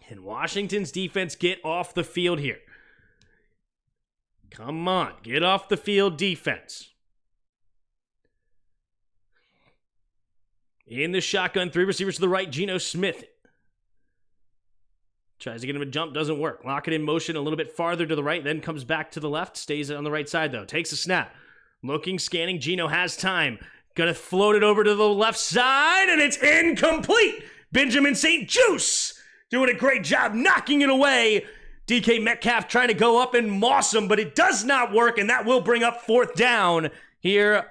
And Washington's defense get off the field here. Come on, get off the field, defense. In the shotgun, 3 receivers to the right, Geno Smith. Tries to get him a jump, doesn't work. Lockett in motion a little bit farther to the right, then comes back to the left, stays on the right side though. Takes a snap. Looking, scanning, Geno has time. Gonna float it over to the left side, and it's incomplete! Benjamin St. Juice doing a great job knocking it away. DK Metcalf trying to go up and moss him, but it does not work, and that will bring up 4th down here.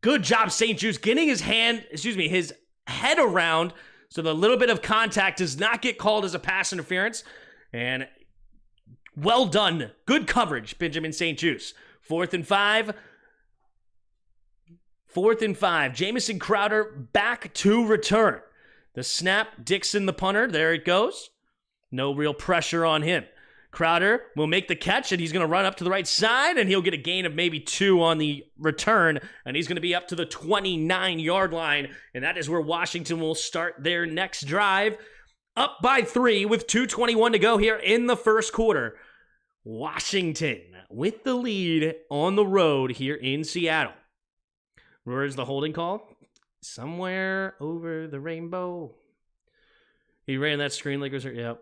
Good job, St. Juice, getting his head around so the little bit of contact does not get called as a pass interference. And well done. Good coverage, Benjamin St. Juice. 4th and 5. 4th and 5. Jamison Crowder back to return. The snap, Dixon the punter. There it goes. No real pressure on him. Crowder will make the catch, and he's going to run up to the right side, and he'll get a gain of maybe 2 on the return, and he's going to be up to the 29-yard line, and that is where Washington will start their next drive. Up by 3 with 2:21 to go here in the first quarter. Washington with the lead on the road here in Seattle. Where's the holding call? Somewhere over the rainbow. He ran that screen like it was. Yep.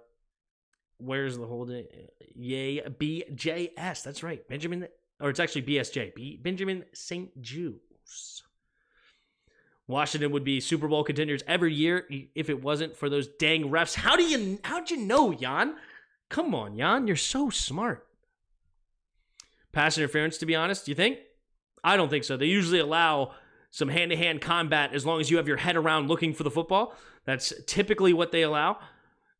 Where's the holding? Yay, BJS. That's right. Benjamin, or it's actually BSJ. Benjamin St. Juice. Washington would be Super Bowl contenders every year if it wasn't for those dang refs. How'd you know, Jan? Come on, Jan. You're so smart. Pass interference, to be honest, do you think? I don't think so. They usually allow some hand-to-hand combat as long as you have your head around looking for the football. That's typically what they allow.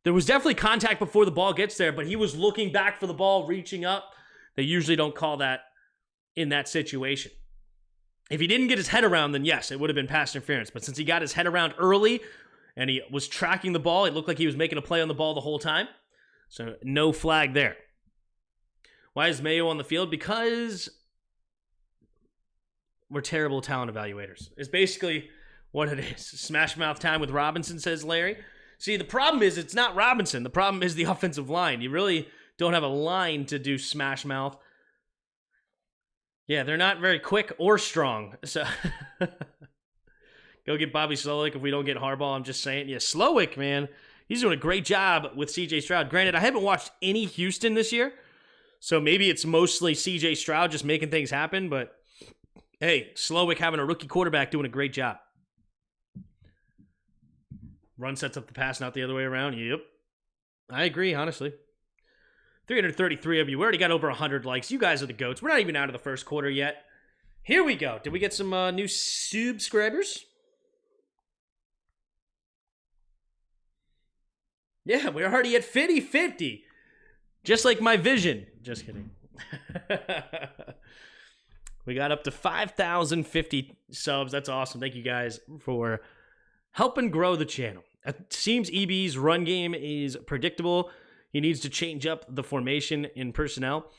There was definitely contact before the ball gets there, but he was looking back for the ball, reaching up. They usually don't call that in that situation. If he didn't get his head around, then yes, it would have been pass interference. But since he got his head around early and he was tracking the ball, it looked like he was making a play on the ball the whole time. So no flag there. Why is Mayo on the field? Because we're terrible talent evaluators. It's basically what it is. Smash mouth time with Robinson, says Larry. See, the problem is it's not Robinson. The problem is the offensive line. You really don't have a line to do smash mouth. Yeah, they're not very quick or strong. So go get Bobby Slowick if we don't get Harbaugh. I'm just saying. Yeah, Slowick, man. He's doing a great job with CJ Stroud. Granted, I haven't watched any Houston this year. So maybe it's mostly CJ Stroud just making things happen. But hey, Slowick having a rookie quarterback doing a great job. Run sets up the pass, not the other way around. Yep. I agree, honestly. 333 of you. We already got over 100 likes. You guys are the GOATs. We're not even out of the first quarter yet. Here we go. Did we get some new subscribers? Yeah, we're already at 50-50. Just like my vision. Just kidding. We got up to 5,050 subs. That's awesome. Thank you guys for helping grow the channel. It seems EB's run game is predictable. He needs to change up the formation in personnel.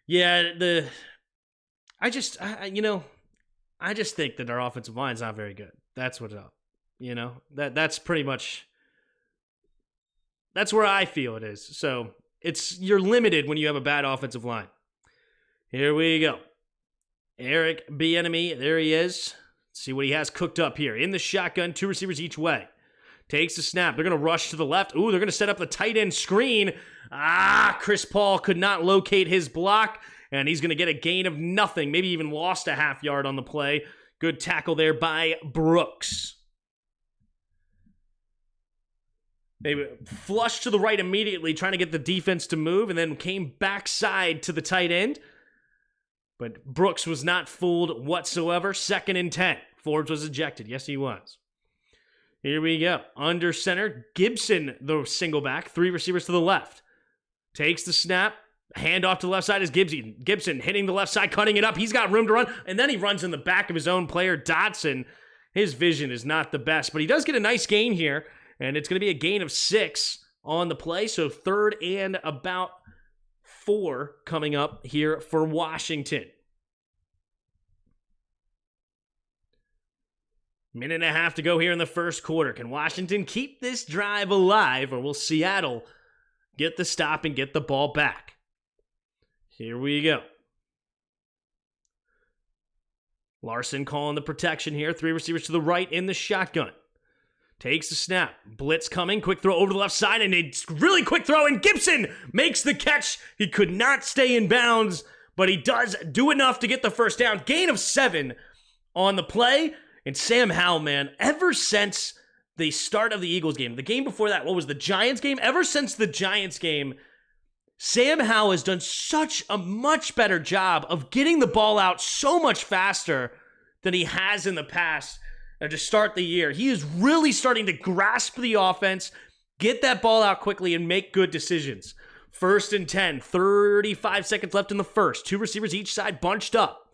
Yeah, I just think that our offensive line is not very good. That's what's up. That's pretty much, that's where I feel it is. So you're limited when you have a bad offensive line. Here we go. Eric Bieniemy, there he is. Let's see what he has cooked up here. In the shotgun, 2 receivers each way. Takes the snap. They're going to rush to the left. Ooh, they're going to set up the tight end screen. Chris Paul could not locate his block, and he's going to get a gain of nothing. Maybe even lost a half yard on the play. Good tackle there by Brooks. They flushed to the right immediately, trying to get the defense to move, and then came backside to the tight end. But Brooks was not fooled whatsoever. 2nd and 10. Forbes was ejected. Yes, he was. Here we go. Under center, Gibson, the single back. 3 receivers to the left. Takes the snap. Handoff to the left side is Gibson. Gibson hitting the left side, cutting it up. He's got room to run. And then he runs in the back of his own player, Dotson. His vision is not the best, but he does get a nice gain here. And it's going to be a gain of 6 on the play. So 3rd and about 4 coming up here for Washington. Minute and a half to go here in the first quarter. Can Washington keep this drive alive, or will Seattle get the stop and get the ball back? Here we go. Larson calling the protection here. 3 receivers to the right in the shotgun. Takes the snap. Blitz coming. Quick throw over the left side, and a really quick throw, and Gibson makes the catch. He could not stay in bounds, but he does do enough to get the first down. Gain of 7 on the play. And Sam Howell, man, ever since the start of the Eagles game, the game before that, what was the Giants game? Ever since the Giants game, Sam Howell has done such a much better job of getting the ball out so much faster than he has in the past to start the year. He is really starting to grasp the offense, get that ball out quickly, and make good decisions. 1st and 10, 35 seconds left in the first. 2 receivers each side bunched up.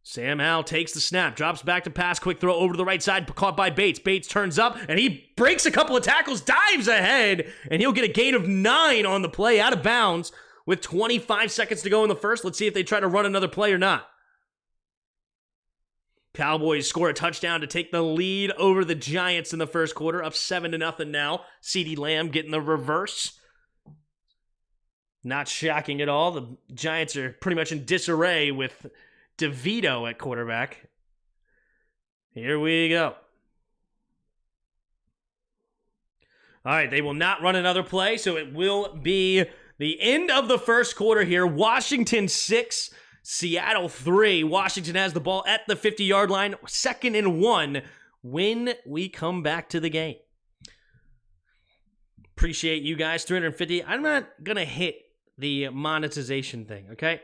Sam Howell takes the snap, drops back to pass, quick throw over to the right side, caught by Bates. Bates turns up, and he breaks a couple of tackles, dives ahead, and he'll get a gain of 9 on the play, out of bounds, with 25 seconds to go in the first. Let's see if they try to run another play or not. Cowboys score a touchdown to take the lead over the Giants in the first quarter, up 7-0 now. CeeDee Lamb getting the reverse. Not shocking at all. The Giants are pretty much in disarray with DeVito at quarterback. Here we go. All right, they will not run another play, so it will be the end of the first quarter here. Washington 6, Seattle 3. Washington has the ball at the 50-yard line, 2nd and 1 when we come back to the game. Appreciate you guys, 350. I'm not going to hit the monetization thing, okay?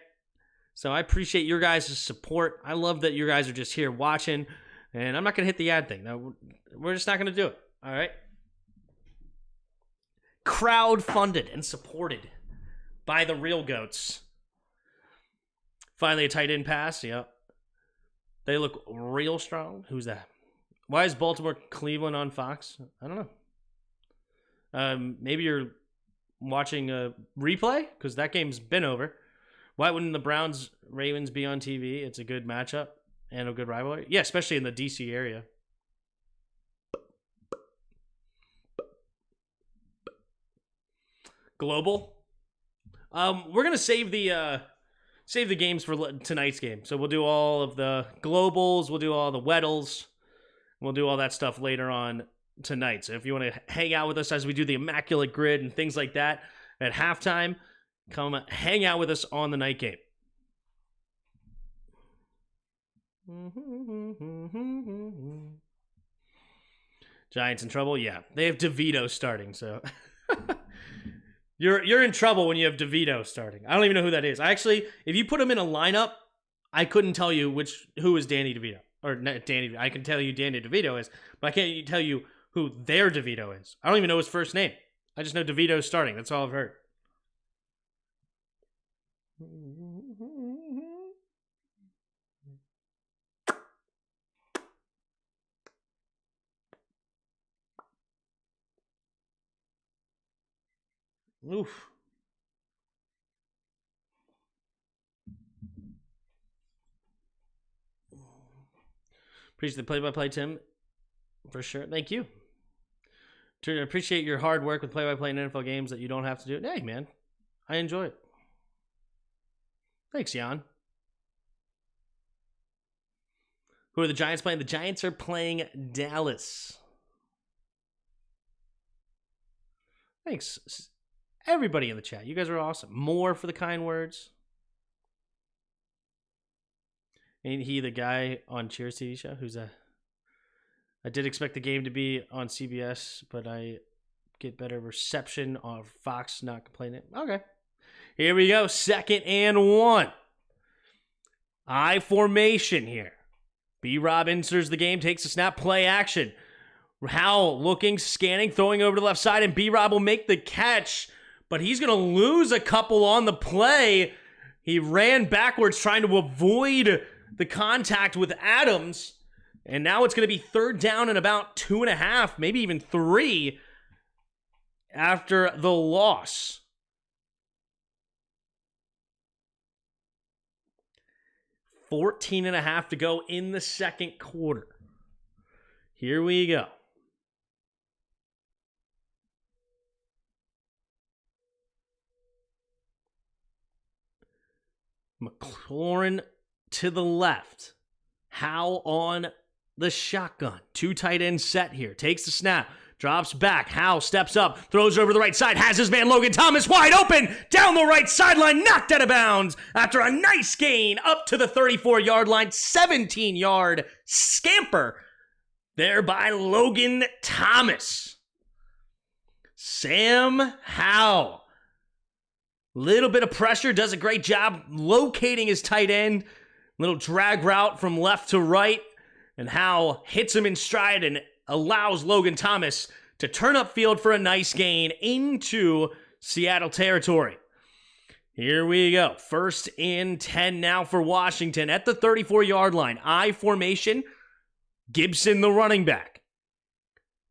So I appreciate your guys' support. I love that you guys are just here watching, and I'm not going to hit the ad thing. No, we're just not going to do it, all right? Crowd-funded and supported by the real goats. Finally, a tight end pass. Yep. They look real strong. Who's that? Why is Baltimore Cleveland on Fox? I don't know. Maybe you're watching a replay because that game's been over. Why wouldn't the Browns Ravens be on TV? It's a good matchup and a good rivalry. Yeah, especially in the DC area. Global. We're gonna save the games for tonight's game. So we'll do all of the globals. We'll do all the Weddles. We'll do all that stuff later on tonight. So if you want to hang out with us as we do the Immaculate Grid and things like that at halftime, come hang out with us on the night game. Giants in trouble? Yeah. They have DeVito starting, so You're in trouble when you have DeVito starting. I don't even know who that is. Actually, if you put him in a lineup, I couldn't tell you who is Danny DeVito. Or not Danny. I can tell you Danny DeVito is, but I can't tell you who their DeVito is. I don't even know his first name. I just know DeVito's starting. That's all I've heard. Oof. Appreciate the play-by-play, Tim. For sure. Thank you. Appreciate your hard work with play-by-play in NFL games that you don't have to do. Hey, man. I enjoy it. Thanks, Jan. Who are the Giants playing? The Giants are playing Dallas. Thanks, everybody in the chat. You guys are awesome. More for the kind words. Ain't he the guy on Cheers TV show? Who's that? I did expect the game to be on CBS, but I get better reception on Fox, not complaining. Okay. Here we go. 2nd and 1. I formation here. B-Rob enters the game, takes a snap, play action. Howell looking, scanning, throwing over to the left side, and B-Rob will make the catch, but he's going to lose a couple on the play. He ran backwards trying to avoid the contact with Adams, and now it's going to be 3rd down and about 2.5, maybe even 3 after the loss. 14.5 to go in the second quarter. Here we go. McLaurin to the left. Howe on the shotgun. 2 tight ends set here. Takes the snap. Drops back. Howe steps up. Throws over the right side. Has his man Logan Thomas wide open. Down the right sideline. Knocked out of bounds after a nice gain up to the 34-yard line. 17-yard scamper there by Logan Thomas. Sam Howe. Little bit of pressure. Does a great job locating his tight end. Little drag route from left to right. And Howe hits him in stride and allows Logan Thomas to turn upfield for a nice gain into Seattle territory. Here we go. 1st and 10 now for Washington at the 34-yard line. I formation. Gibson, the running back.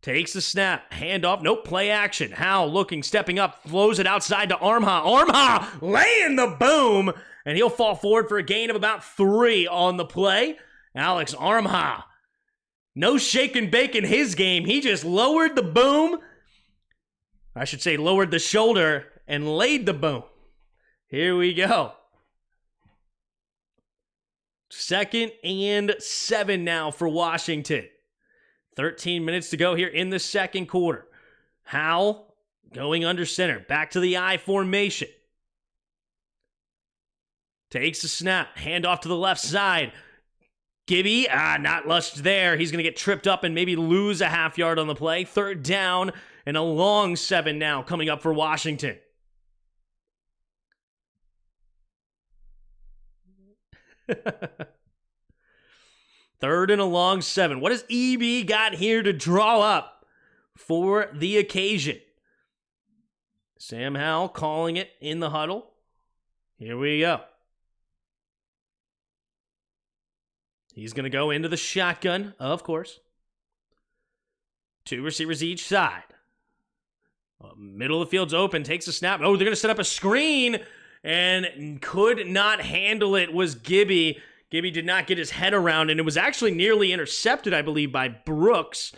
Takes the snap. Handoff. Nope. Play action. Howe looking, stepping up. Throws it outside to Armha. Armha laying the boom. And he'll fall forward for a gain of about 3 on the play. Alex Armha. No shake and bake in his game. He just lowered the boom. I should say lowered the shoulder and laid the boom. Here we go. 2nd and 7 now for Washington. 13 minutes to go here in the second quarter. Howell going under center. Back to the I formation. Takes the snap. Hand off to the left side. Gibby, not lush there. He's going to get tripped up and maybe lose a half yard on the play. 3rd down and a long 7 now coming up for Washington. Third and a long 7. What has EB got here to draw up for the occasion? Sam Howell calling it in the huddle. Here we go. He's going to go into the shotgun, of course. 2 receivers each side. Middle of the field's open, takes a snap. Oh, they're going to set up a screen and could not handle it was Gibby. Gibby did not get his head around, and it was actually nearly intercepted, I believe, by Brooks.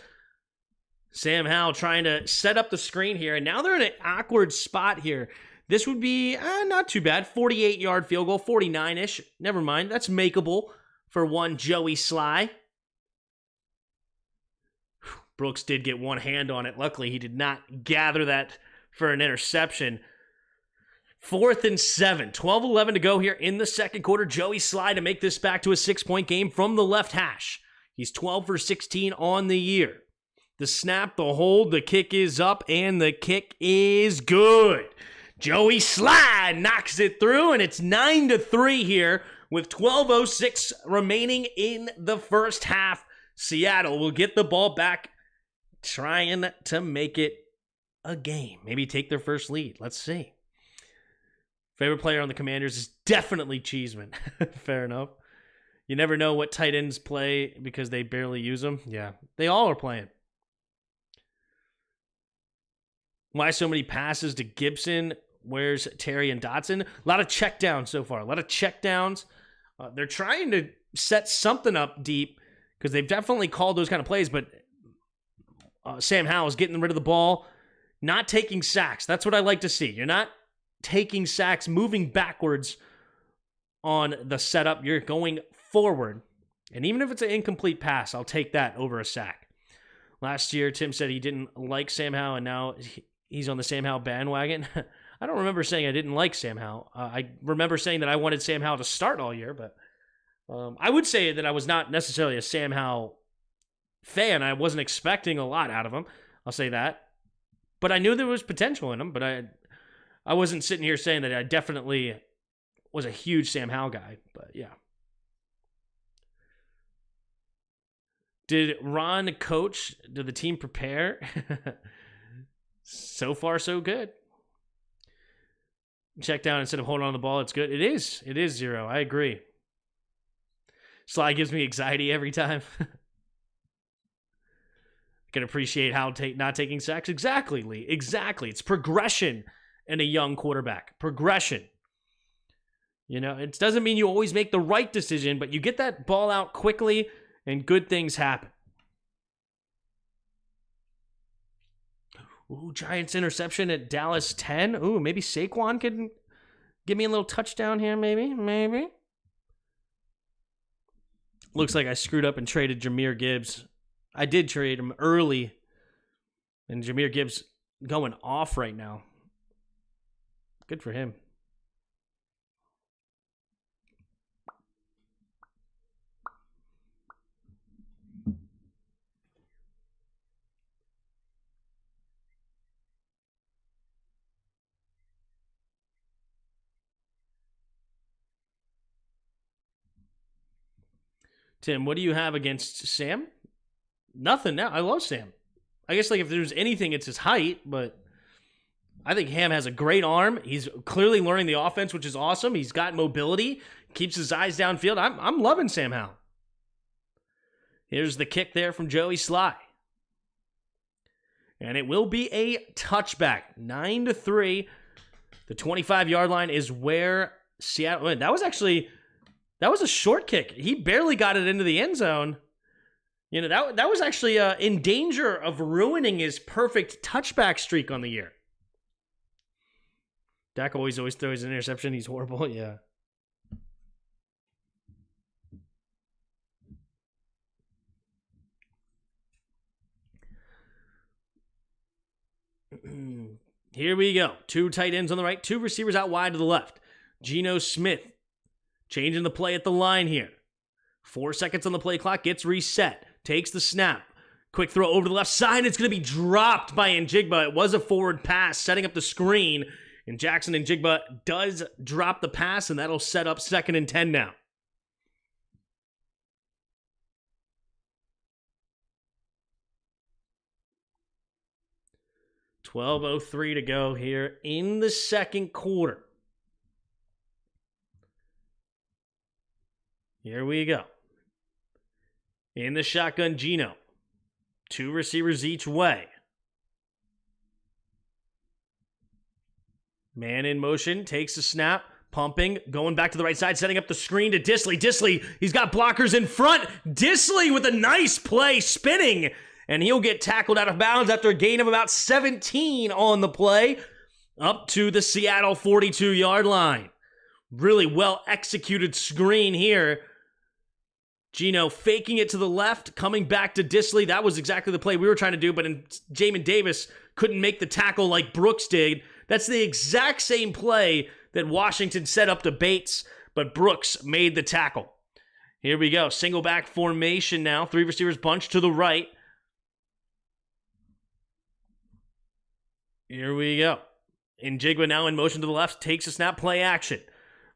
Sam Howell trying to set up the screen here, and now they're in an awkward spot here. This would be not too bad. 48-yard field goal, 49-ish. Never mind, that's makeable for one Joey Sly. Brooks did get one hand on it. Luckily, he did not gather that for an interception. 4th and 7. 12-11 to go here in the second quarter. Joey Sly to make this back to a 6-point game from the left hash. He's 12 for 16 on the year. The snap, the hold, the kick is up, and the kick is good. Joey Sly knocks it through, and it's 9-3 here with 12:06 remaining in the first half. Seattle will get the ball back, trying to make it a game. Maybe take their first lead. Let's see. Favorite player on the Commanders is definitely Cheeseman. Fair enough. You never know what tight ends play because they barely use them. Yeah, they all are playing. Why so many passes to Gibson? Where's Terry and Dotson? A lot of checkdowns so far. A lot of checkdowns. They're trying to set something up deep because they've definitely called those kind of plays, but Sam Howell is getting rid of the ball, not taking sacks. That's what I like to see. You're not taking sacks, moving backwards on the setup. You're going forward. And even if it's an incomplete pass, I'll take that over a sack. Last year, Tim said he didn't like Sam Howell, and now he's on the Sam Howell bandwagon. I don't remember saying I didn't like Sam Howell. I remember saying that I wanted Sam Howell to start all year, but I would say that I was not necessarily a Sam Howell fan. I wasn't expecting a lot out of him. I'll say that. But I knew there was potential in him, but I wasn't sitting here saying that I definitely was a huge Sam Howell guy, but yeah. Did Ron coach? Did the team prepare? So far, so good. Check down instead of holding on the ball. It's good. It is 0. I agree. Sly gives me anxiety every time. I can appreciate how not taking sacks. Exactly, Lee. Exactly. It's progression in a young quarterback. Progression. You know, it doesn't mean you always make the right decision, but you get that ball out quickly and good things happen. Ooh, Giants interception at Dallas 10. Ooh, maybe Saquon could give me a little touchdown here, maybe. Looks like I screwed up and traded Jahmyr Gibbs. I did trade him early, and Jahmyr Gibbs going off right now. Good for him. Tim, what do you have against Sam? Nothing now. I love Sam. I guess like if there's anything, it's his height, but I think Ham has a great arm. He's clearly learning the offense, which is awesome. He's got mobility, keeps his eyes downfield. I'm loving Sam Howell. Here's the kick there from Joey Sly. And it will be a touchback. 9-3. The 25-yard line is where Seattle went. That was a short kick. He barely got it into the end zone. You know, that was actually in danger of ruining his perfect touchback streak on the year. Dak always throws an interception. He's horrible. Yeah. Here we go. 2 tight ends on the right, 2 receivers out wide to the left. Geno Smith changing the play at the line here. 4 seconds on the play clock, gets reset, takes the snap. Quick throw over to the left side. It's going to be dropped by Njigba. It was a forward pass, setting up the screen. And Jackson Njigba does drop the pass, and that'll set up 2nd and 10 now. .12:03 to go here in the second quarter. Here we go. In the shotgun, Geno. 2 receivers each way. Man in motion, takes the snap, pumping, going back to the right side, setting up the screen to Disley. Disley, he's got blockers in front. Disley with a nice play, spinning, and he'll get tackled out of bounds after a gain of about 17 on the play, up to the Seattle 42-yard line. Really well executed screen here. Geno faking it to the left, coming back to Disley. That was exactly the play we were trying to do, but Jamin Davis couldn't make the tackle like Brooks did. That's the exact same play that Washington set up to Bates, but Brooks made the tackle. Here we go. Single back formation now. 3 receivers bunched to the right. Here we go. Njigba now in motion to the left, takes a snap, play action.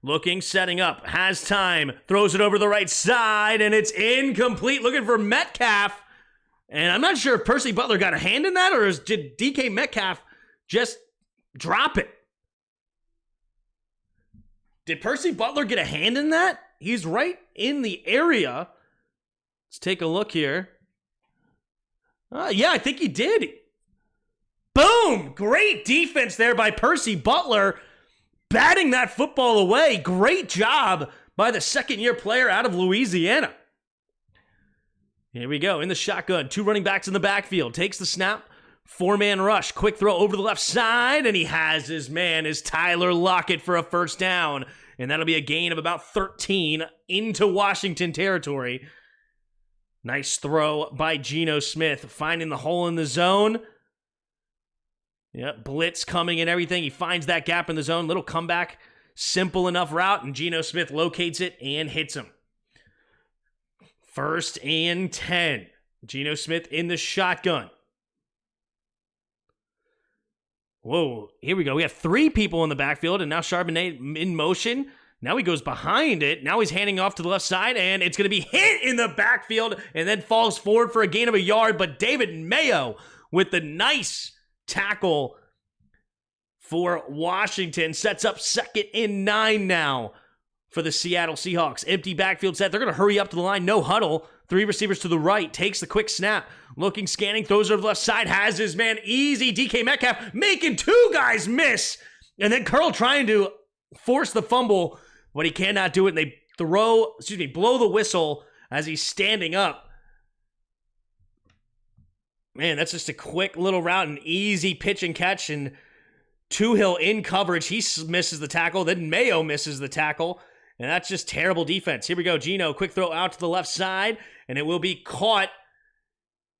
Looking, setting up, has time, throws it over the right side, and it's incomplete. Looking for Metcalf. And I'm not sure if Percy Butler got a hand in that, or did DK Metcalf just drop it? Did Percy Butler get a hand in that? He's right in the area. Let's take a look here. Yeah, I think he did. Boom! Great defense there by Percy Butler, batting that football away. Great job by the second-year player out of Louisiana. Here we go, in the shotgun. 2 running backs in the backfield. Takes the snap. 4-man rush. Quick throw over the left side, and he has his man, is Tyler Lockett, for a first down. And that'll be a gain of about 13 into Washington territory. Nice throw by Geno Smith, finding the hole in the zone. Yep, blitz coming and everything. He finds that gap in the zone. Little comeback, simple enough route, and Geno Smith locates it and hits him. 1st and 10. Geno Smith in the shotgun. Whoa, here we go. We have 3 people in the backfield, and now Charbonnet in motion. Now he goes behind it. Now he's handing off to the left side, and it's going to be hit in the backfield and then falls forward for a gain of a yard. But David Mayo with the nice tackle for Washington sets up 2nd and 9 now for the Seattle Seahawks. Empty backfield set. They're going to hurry up to the line. No huddle. 3 receivers to the right. Takes the quick snap. Looking, scanning, throws it over the left side. Has his man easy. DK Metcalf making 2 guys miss. And then Curl trying to force the fumble, but he cannot do it. And they blow the whistle as he's standing up. Man, that's just a quick little route, an easy pitch and catch, and Toohill in coverage. He misses the tackle. Then Mayo misses the tackle, and that's just terrible defense. Here we go. Geno, quick throw out to the left side, and it will be caught.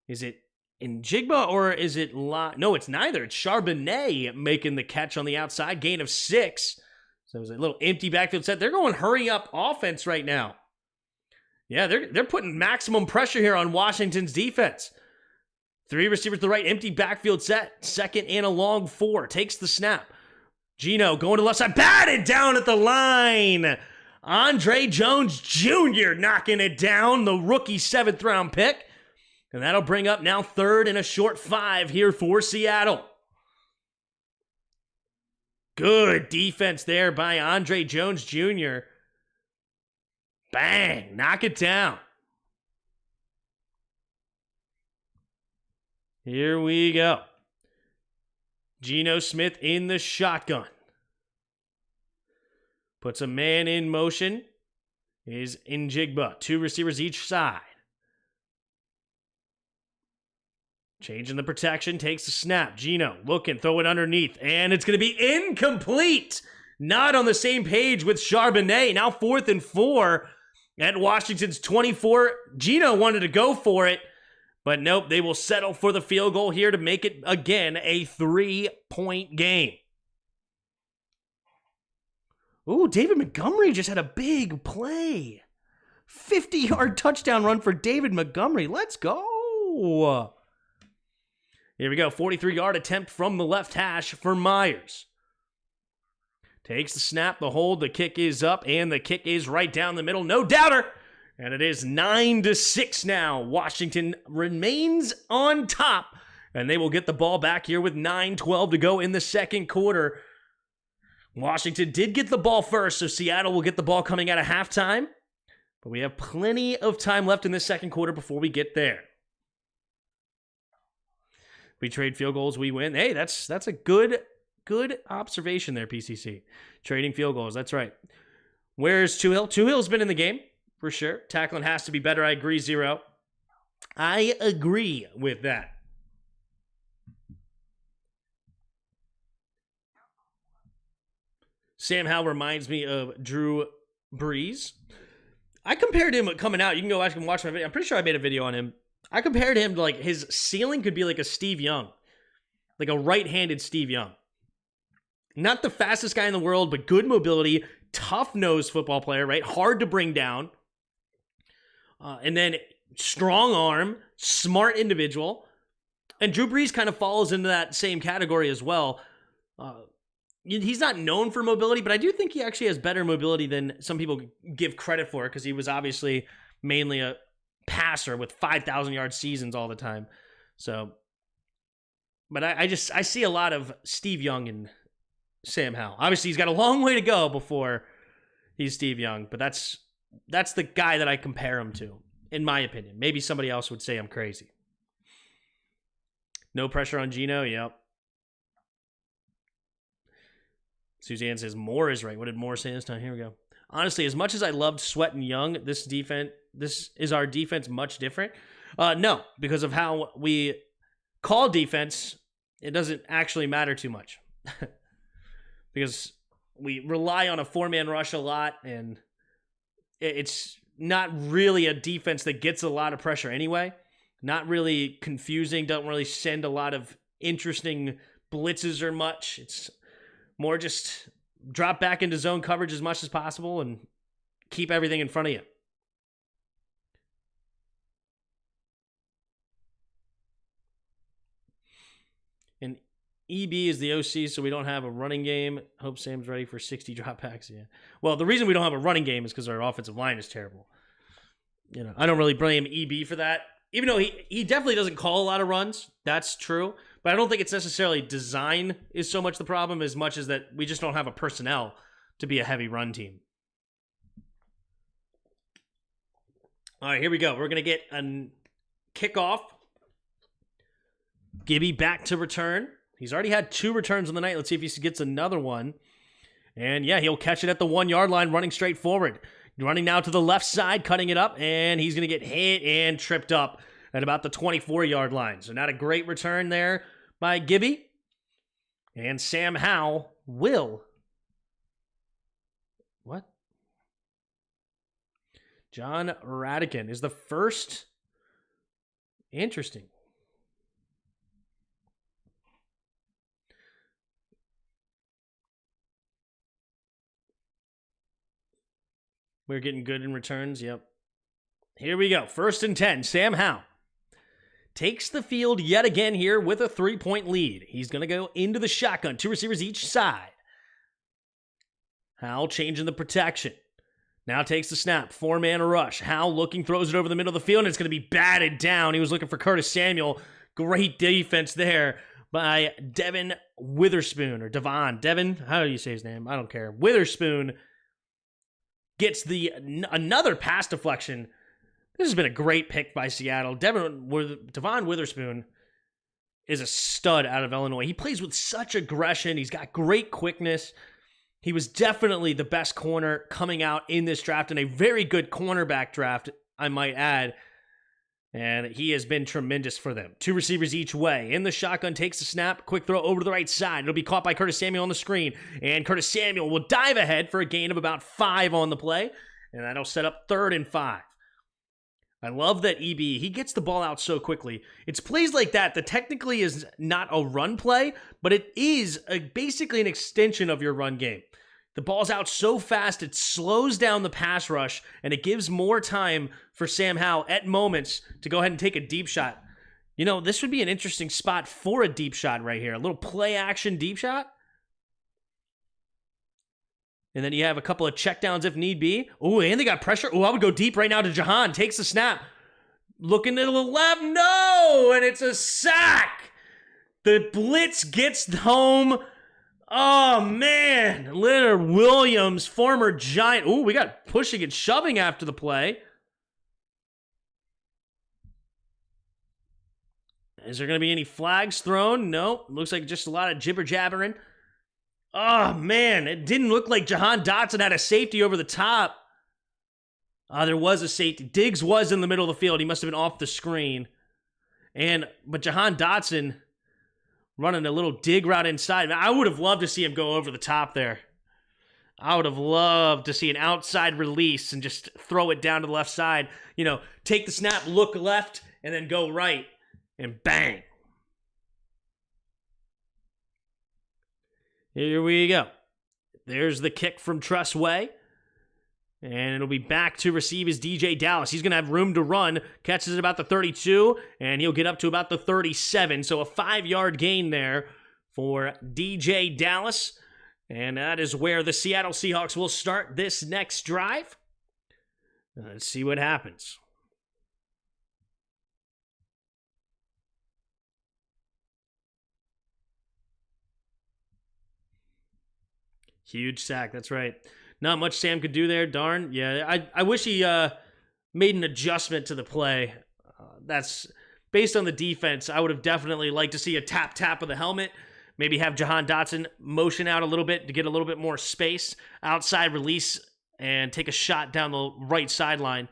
Is it Njigba or is it No, it's neither. It's Charbonnet making the catch on the outside. Gain of 6. So it was a little empty backfield set. They're going hurry up offense right now. Yeah, they're putting maximum pressure here on Washington's defense. 3 receivers to the right, empty backfield set. 2nd and a long 4. Takes the snap. Geno going to the left side, batted down at the line. Andre Jones Jr. knocking it down, the rookie 7th round pick. And that'll bring up now 3rd and a short 5 here for Seattle. Good defense there by Andre Jones Jr. Bang, knock it down. Here we go. Geno Smith in the shotgun. Puts a man in motion. Is Njigba. 2 receivers each side. Changing the protection. Takes the snap. Geno looking. Throw it underneath. And it's going to be incomplete. Not on the same page with Charbonnet. Now 4th and 4 at Washington's 24. Geno wanted to go for it, But nope, they will settle for the field goal here to make it, again, a 3-point game. Ooh, David Montgomery just had a big play. 50-yard touchdown run for David Montgomery. Let's go. Here we go. 43-yard attempt from the left hash for Myers. Takes the snap, the hold, the kick is up, and the kick is right down the middle. No doubter. And it is 9-6 now. Washington remains on top, and they will get the ball back here with 9:12 to go in the second quarter. Washington did get the ball first, so Seattle will get the ball coming out of halftime. But we have plenty of time left in this second quarter before we get there. We trade field goals, we win. Hey, that's a good observation there, PCC. Trading field goals, that's right. Where's Tuhill? Tuhill's been in the game, for sure. Tackling has to be better. I agree, 0. I agree with that. Sam Howell reminds me of Drew Brees. I compared him coming out. You can go back and watch my video. I'm pretty sure I made a video on him. I compared him to, like, his ceiling could be like a Steve Young. Like a right-handed Steve Young. Not the fastest guy in the world, but good mobility, tough-nosed football player, right? Hard to bring down. And then strong arm, smart individual. And Drew Brees kind of falls into that same category as well. He's not known for mobility, but I do think he actually has better mobility than some people give credit for, because he was obviously mainly a passer with 5,000-yard seasons all the time. So, but I see a lot of Steve Young and Sam Howell. Obviously, he's got a long way to go before he's Steve Young, but that's the guy that I compare him to, in my opinion. Maybe somebody else would say I'm crazy. No pressure on Geno, yep. Suzanne says Moore is right. What did Moore say this time? Here we go. Honestly, as much as I loved Sweat and Young, this is our defense much different? No, because of how we call defense, it doesn't actually matter too much. Because we rely on a 4-man rush a lot, and it's not really a defense that gets a lot of pressure anyway. Not really confusing, don't really send a lot of interesting blitzes or much. It's more just drop back into zone coverage as much as possible and keep everything in front of you. And EB is the OC, so we don't have a running game. Hope Sam's ready for 60 dropbacks. Yeah. Well, the reason we don't have a running game is because our offensive line is terrible. You know, I don't really blame EB for that. Even though he definitely doesn't call a lot of runs. That's true. But I don't think it's necessarily design is so much the problem as much as that we just don't have a personnel to be a heavy run team. All right, here we go. We're going to get a kickoff. Gibby back to return. He's already had 2 returns on the night. Let's see if he gets another one. And yeah, he'll catch it at the 1-yard line, running straight forward. Running now to the left side, cutting it up, and he's going to get hit and tripped up at about the 24-yard line. So not a great return there by Gibby. And Sam Howell will. What? John Radican is the first. Interesting. We're getting good in returns. Yep. Here we go. 1st and 10. Sam Howell takes the field yet again here with a 3-point lead. He's going to go into the shotgun. 2 receivers each side. Howell changing the protection. Now takes the snap. 4-man rush. Howell looking, throws it over the middle of the field, and it's going to be batted down. He was looking for Curtis Samuel. Great defense there by Devin Witherspoon, or Devin, how do you say his name? I don't care. Witherspoon gets another pass deflection. This has been a great pick by Seattle. Devon Witherspoon is a stud out of Illinois. He plays with such aggression. He's got great quickness. He was definitely the best corner coming out in this draft, and a very good cornerback draft, I might add. And he has been tremendous for them. 2 receivers each way. In the shotgun, takes the snap. Quick throw over to the right side. It'll be caught by Curtis Samuel on the screen. And Curtis Samuel will dive ahead for a gain of about 5 on the play. And that'll set up 3rd and 5. I love that EB. He gets the ball out so quickly. It's plays like that technically is not a run play, but it is basically an extension of your run game. The ball's out so fast, it slows down the pass rush, and it gives more time for Sam Howell at moments to go ahead and take a deep shot. You know, this would be an interesting spot for a deep shot right here. A little play action deep shot. And then you have a couple of checkdowns if need be. Oh, and they got pressure. Oh, I would go deep right now to Jahan. Takes the snap. Looking to the left. No! And it's a sack. The blitz gets home. Oh, man. Leonard Williams, former Giant. Oh, we got pushing and shoving after the play. Is there going to be any flags thrown? No. Looks like just a lot of jibber-jabbering. Oh, man. It didn't look like Jahan Dotson had a safety over the top. There was a safety. Diggs was in the middle of the field. He must have been off the screen. But Jahan Dotson running a little dig route inside. I would have loved to see him go over the top there. I would have loved to see an outside release and just throw it down to the left side. You know, take the snap, look left, and then go right. And bang. Here we go. There's the kick from Truss Way. And it'll be back to receive his DJ Dallas. He's going to have room to run. Catches it about the 32, and he'll get up to about the 37. So a 5-yard gain there for DJ Dallas. And that is where the Seattle Seahawks will start this next drive. Let's see what happens. Huge sack, that's right. Not much Sam could do there, darn. Yeah, I wish he made an adjustment to the play. That's based on the defense. I would have definitely liked to see a tap of the helmet. Maybe have Jahan Dotson motion out a little bit to get a little bit more space. Outside release and take a shot down the right sideline.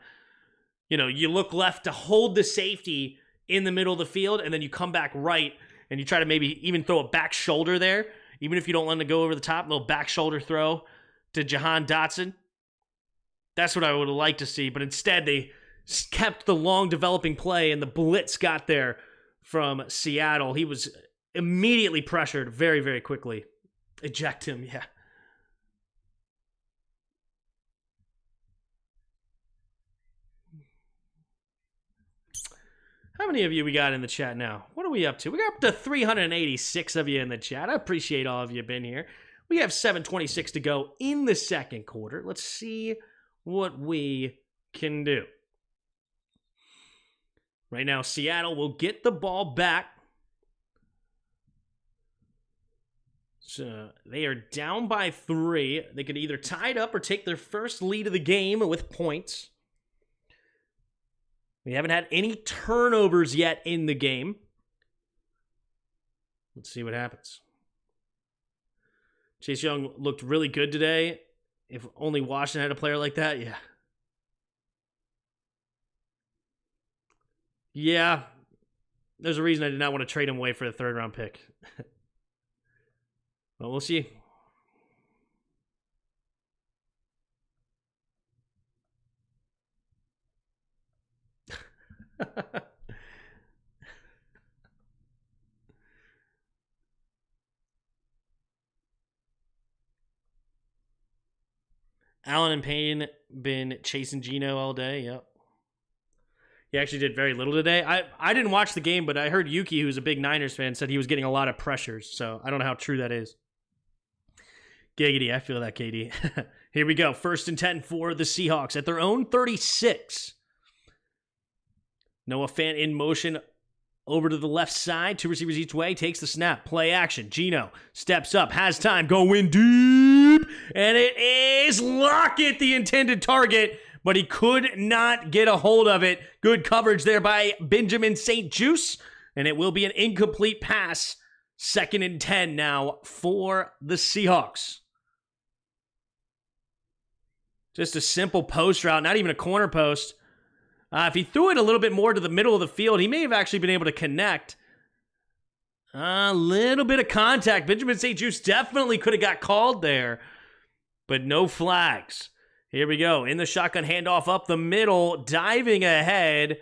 You know, you look left to hold the safety in the middle of the field, and then you come back right, and you try to maybe even throw a back shoulder there. Even if you don't want to go over the top, little back shoulder throw to Jahan Dotson. That's what I would have liked to see, but instead they kept the long developing play, and the blitz got there from Seattle. He was immediately pressured very, very quickly. Eject him, yeah. How many of you we got in the chat now? What are we up to? We got up to 386 of you in the chat. I appreciate all of you being here. We have 7:26 to go in the second quarter. Let's see what we can do. Right now, Seattle will get the ball back. So they are down by 3. They could either tie it up or take their first lead of the game with points. We haven't had any turnovers yet in the game. Let's see what happens. Chase Young looked really good today. If only Washington had a player like that, yeah. Yeah, there's a reason I did not want to trade him away for a 3rd-round pick. Well, we'll see. Allen and Payne been chasing Geno all day. Yep. He actually did very little today. I didn't watch the game, but I heard Yuki, who's a big Niners fan, said he was getting a lot of pressures. So I don't know how true that is. Giggity, I feel that, KD. Here we go. 1st and 10 for the Seahawks at their own 36. Noah Fant in motion over to the left side. 2 receivers each way. Takes the snap. Play action. Geno steps up. Has time. Going deep. And it is Lockett, the intended target. But he could not get a hold of it. Good coverage there by Benjamin St-Juste. And it will be an incomplete pass. 2nd and 10 now for the Seahawks. Just a simple post route. Not even a corner post. If he threw it a little bit more to the middle of the field, he may have actually been able to connect. A little bit of contact. Benjamin St-Juste definitely could have got called there, but no flags. Here we go. In the shotgun handoff up the middle, diving ahead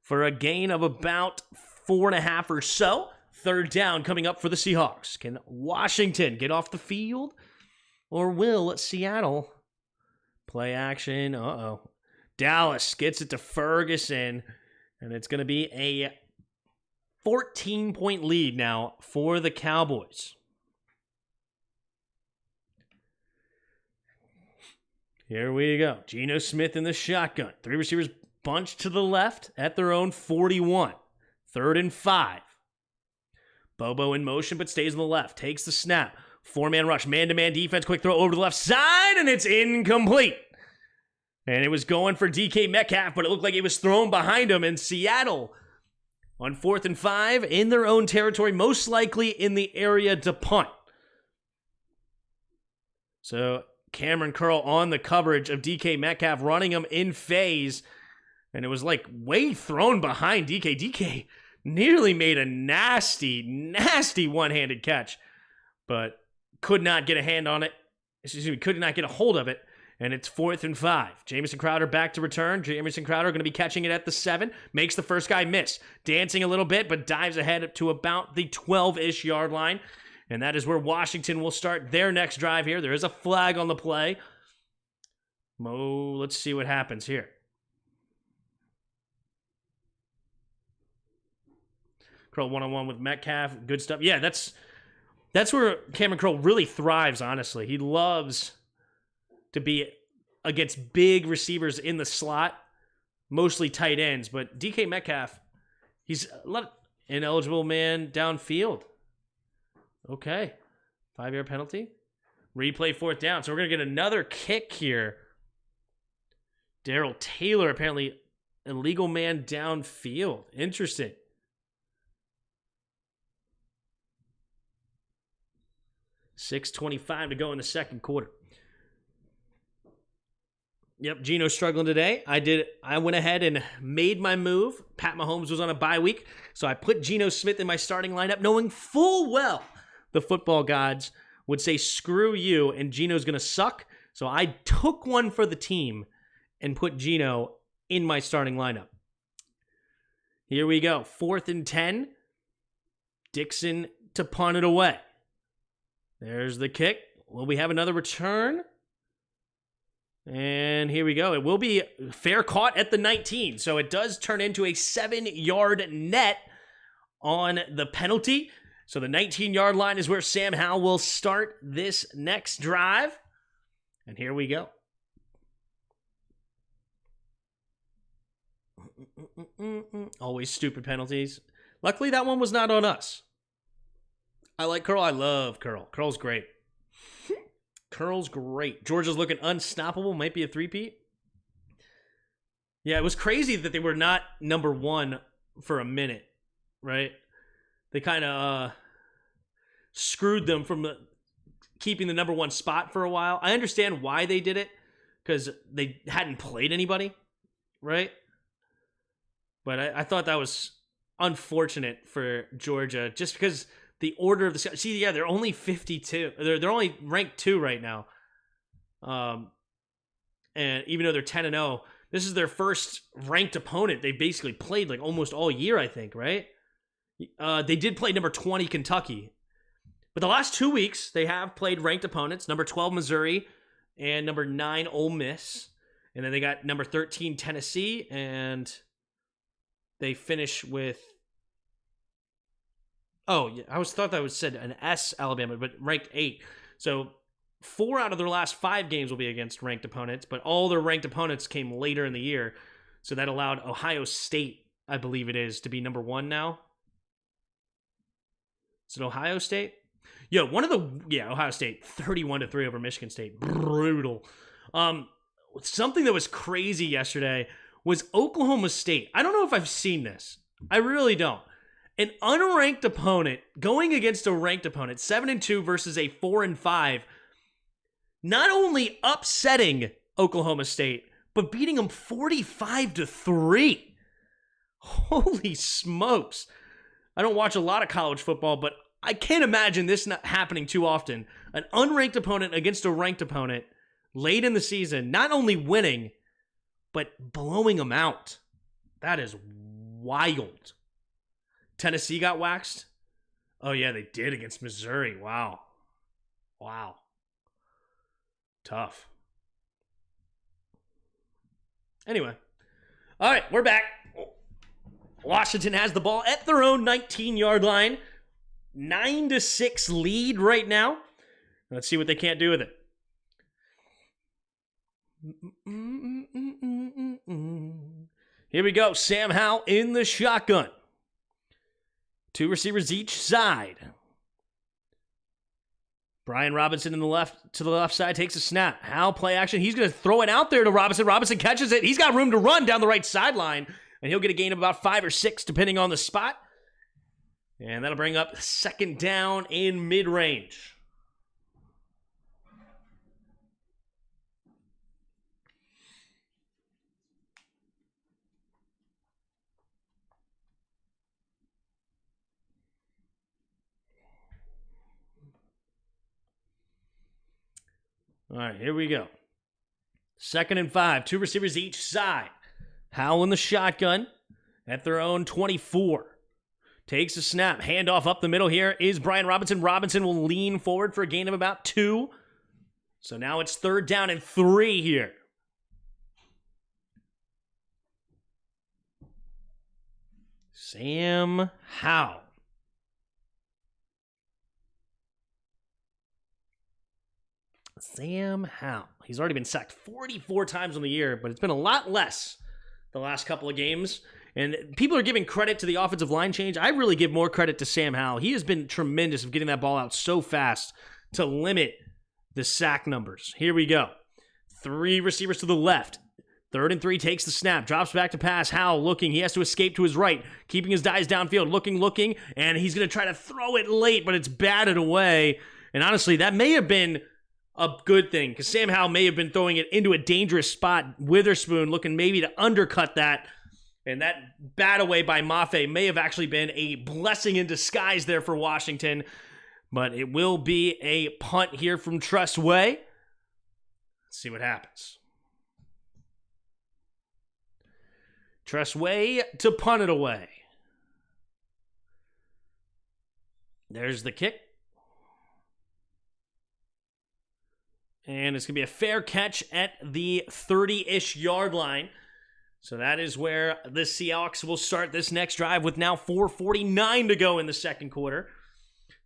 for a gain of about 4.5 or so. Third down coming up for the Seahawks. Can Washington get off the field? Or will Seattle play action? Uh-oh. Dallas gets it to Ferguson. And it's going to be a 14-point lead now for the Cowboys. Here we go. Geno Smith in the shotgun. 3 receivers bunched to the left at their own 41. 3rd and 5. Bobo in motion but stays on the left. Takes the snap. 4-man rush. Man-to-man defense. Quick throw over to the left side, and it's incomplete. And it was going for DK Metcalf, but it looked like it was thrown behind him. And Seattle on 4th and 5 in their own territory, most likely in the area to punt. So Cameron Curl on the coverage of DK Metcalf, running him in phase. And it was like way thrown behind DK. DK nearly made a nasty, nasty one-handed catch, but could not get a hand on it. Could not get a hold of it. And it's 4th and 5. Jamison Crowder back to return. Jamison Crowder going to be catching it at the 7. Makes the first guy miss. Dancing a little bit, but dives ahead to about the 12-ish yard line. And that is where Washington will start their next drive here. There is a flag on the play. Let's see what happens here. Curl one-on-one with Metcalf. Good stuff. Yeah, that's where Cameron Curl really thrives, honestly. He loves to be against big receivers in the slot, mostly tight ends. But DK Metcalf, he's a lot ineligible man downfield. Okay. 5-yard penalty. Replay 4th down. So we're going to get another kick here. Darrell Taylor, apparently illegal man downfield. Interesting. .6:25 to go in the second quarter. Yep, Geno's struggling today. I went ahead and made my move. Pat Mahomes was on a bye week, so I put Geno Smith in my starting lineup, knowing full well the football gods would say, screw you, and Geno's going to suck. So I took one for the team and put Geno in my starting lineup. Here we go. 4th and 10. Dixon to punt it away. There's the kick. Will we have another return? And here we go. It will be fair caught at the 19. So it does turn into a 7-yard net on the penalty. So the 19-yard line is where Sam Howell will start this next drive. And here we go. Always stupid penalties. Luckily, that one was not on us. I like Curl. I love Curl. Curl's great. Curl's great. Georgia's looking unstoppable. Might be a three-peat. Yeah, it was crazy that they were not number 1 for a minute, right? They kind of screwed them from keeping the number 1 spot for a while. I understand why they did it, because they hadn't played anybody, right? But I thought that was unfortunate for Georgia, just because the order of the... See, yeah, they're only 52. They're only ranked 2 right now. And even though they're 10-0, this is their first ranked opponent they basically played like almost all year, I think, right? They did play number 20 Kentucky. But the last 2 weeks, they have played ranked opponents. Number 12 Missouri and number 9 Ole Miss. And then they got number 13 Tennessee. And they finish with... Oh, yeah, I thought that was said an S Alabama, but ranked 8. So 4 out of their last 5 games will be against ranked opponents, but all their ranked opponents came later in the year. So that allowed Ohio State, I believe it is, to be number 1 now. Is it Ohio State? Ohio State, 31-3 over Michigan State. Brutal. Something that was crazy yesterday was Oklahoma State. I don't know if I've seen this. I really don't. An unranked opponent going against a ranked opponent, 7-2 versus a 4-5, not only upsetting Oklahoma State, but beating them 45-3. Holy smokes. I don't watch a lot of college football, but I can't imagine this not happening too often. An unranked opponent against a ranked opponent late in the season, not only winning, but blowing them out. That is wild. Tennessee got waxed? Oh, yeah, they did against Missouri. Wow. Tough. Anyway. All right, we're back. Washington has the ball at their own 19-yard line. 9-6 lead right now. Let's see what they can't do with it. Here we go. Sam Howell in the shotgun. 2 receivers each side. Brian Robinson to the left side takes a snap. Howell play action. He's going to throw it out there to Robinson. Robinson catches it. He's got room to run down the right sideline, and he'll get a gain of about 5 or 6 depending on the spot. And that'll bring up 2nd down in mid-range. All right, here we go. 2nd and 5, 2 receivers each side. Howell in the shotgun at their own 24. Takes a snap. Handoff up the middle here is Brian Robinson. Robinson will lean forward for a gain of about 2. So now it's 3rd down and 3 here. Sam Howell. Sam Howell. He's already been sacked 44 times on the year, but it's been a lot less the last couple of games. And people are giving credit to the offensive line change. I really give more credit to Sam Howell. He has been tremendous of getting that ball out so fast to limit the sack numbers. Here we go. 3 receivers to the left. 3rd and 3 takes the snap. Drops back to pass. Howell looking. He has to escape to his right. Keeping his guys downfield. Looking. And he's going to try to throw it late, but it's batted away. And honestly, that may have been a good thing because Sam Howell may have been throwing it into a dangerous spot. Witherspoon looking maybe to undercut that. And that bat away by Mafe may have actually been a blessing in disguise there for Washington. But it will be a punt here from Tressway. Let's see what happens. Tressway to punt it away. There's the kick. And it's going to be a fair catch at the 30-ish yard line. So that is where the Seahawks will start this next drive with now 4:49 to go in the second quarter.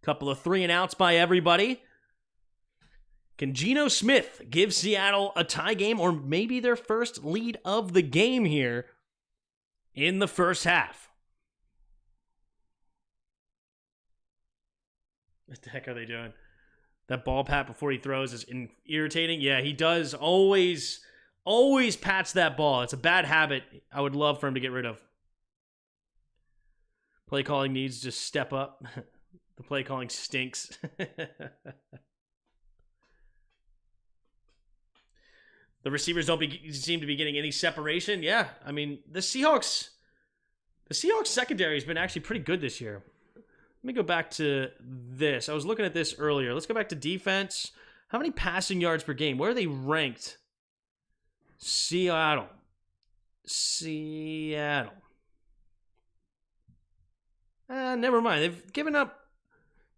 Couple of 3-and-outs by everybody. Can Geno Smith give Seattle a tie game or maybe their first lead of the game here in the first half? What the heck are they doing? That ball pat before he throws is irritating. Yeah, he does always pats that ball. It's a bad habit I would love for him to get rid of. Play calling needs to step up. The play calling stinks. The receivers don't seem to be getting any separation. Yeah, I mean, the Seahawks secondary has been actually pretty good this year. Let me go back to this. I was looking at this earlier. Let's go back to defense. How many passing yards per game? Where are they ranked? Seattle. Never mind. They've given up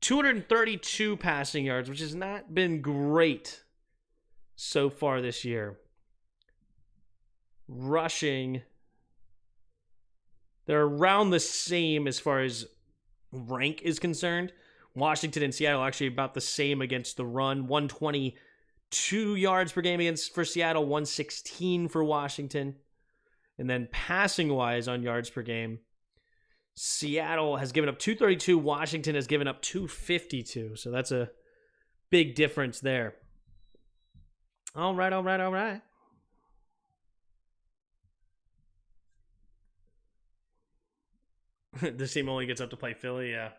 232 passing yards, which has not been great so far this year. Rushing, they're around the same as far as rank is concerned. Washington and Seattle actually about the same against the run. 122 yards per game for Seattle, 116 for Washington. And then passing-wise on yards per game, Seattle has given up 232. Washington has given up 252. So that's a big difference there. All right. This team only gets up to play Philly, yeah.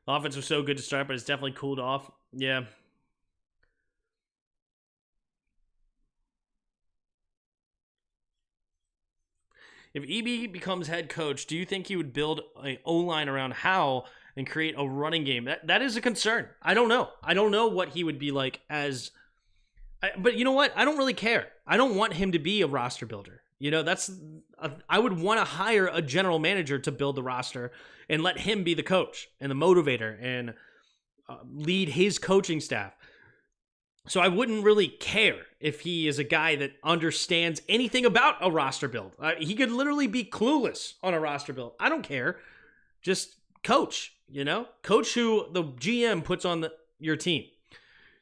Offense was so good to start, but it's definitely cooled off. Yeah. If EB becomes head coach, do you think he would build an O-line around Howell and create a running game. That is a concern. I don't know. I don't know what he would be like as... But you know what? I don't really care. I don't want him to be a roster builder. You know, I would want to hire a general manager to build the roster and let him be the coach and the motivator and lead his coaching staff. So I wouldn't really care if he is a guy that understands anything about a roster build. He could literally be clueless on a roster build. I don't care. Just coach, you know? Coach who the GM puts on your team.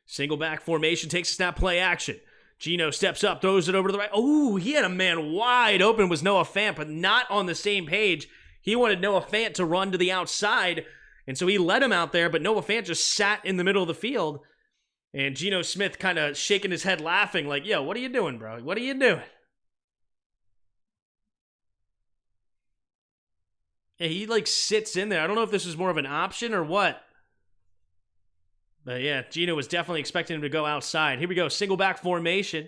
Single back formation, takes a snap, play action. Geno steps up, throws it over to the right. Oh, he had a man wide open, was Noah Fant, but not on the same page. He wanted Noah Fant to run to the outside, and so he let him out there, but Noah Fant just sat in the middle of the field. And Geno Smith kind of shaking his head laughing like, yo, what are you doing, bro? What are you doing? And he like sits in there. I don't know if this was more of an option or what. But yeah, Geno was definitely expecting him to go outside. Here we go, single back formation.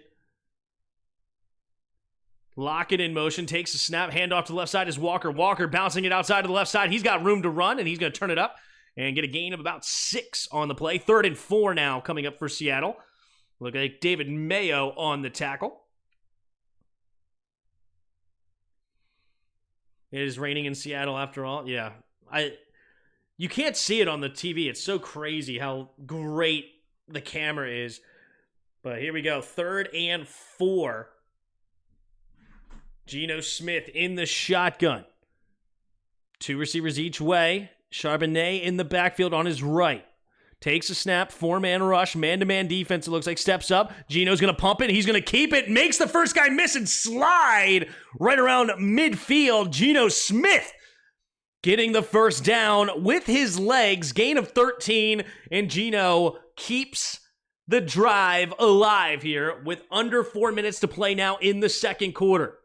Lockett in motion, takes a snap, handoff to the left side is Walker. Walker bouncing it outside to the left side. He's got room to run, and he's going to turn it up and get a gain of about 6 on the play. 3rd and 4 now coming up for Seattle. Look like David Mayo on the tackle. It is raining in Seattle after all. Yeah, you can't see it on the TV. It's so crazy how great the camera is. But here we go. 3rd and 4. Geno Smith in the shotgun. 2 receivers each way. Charbonnet in the backfield on his right. Takes a snap, 4-man rush, man-to-man defense, it looks like, steps up. Geno's going to pump it, he's going to keep it, makes the first guy miss and slide right around midfield. Geno Smith getting the first down with his legs, gain of 13, and Geno keeps the drive alive here with under 4 minutes to play now in the second quarter.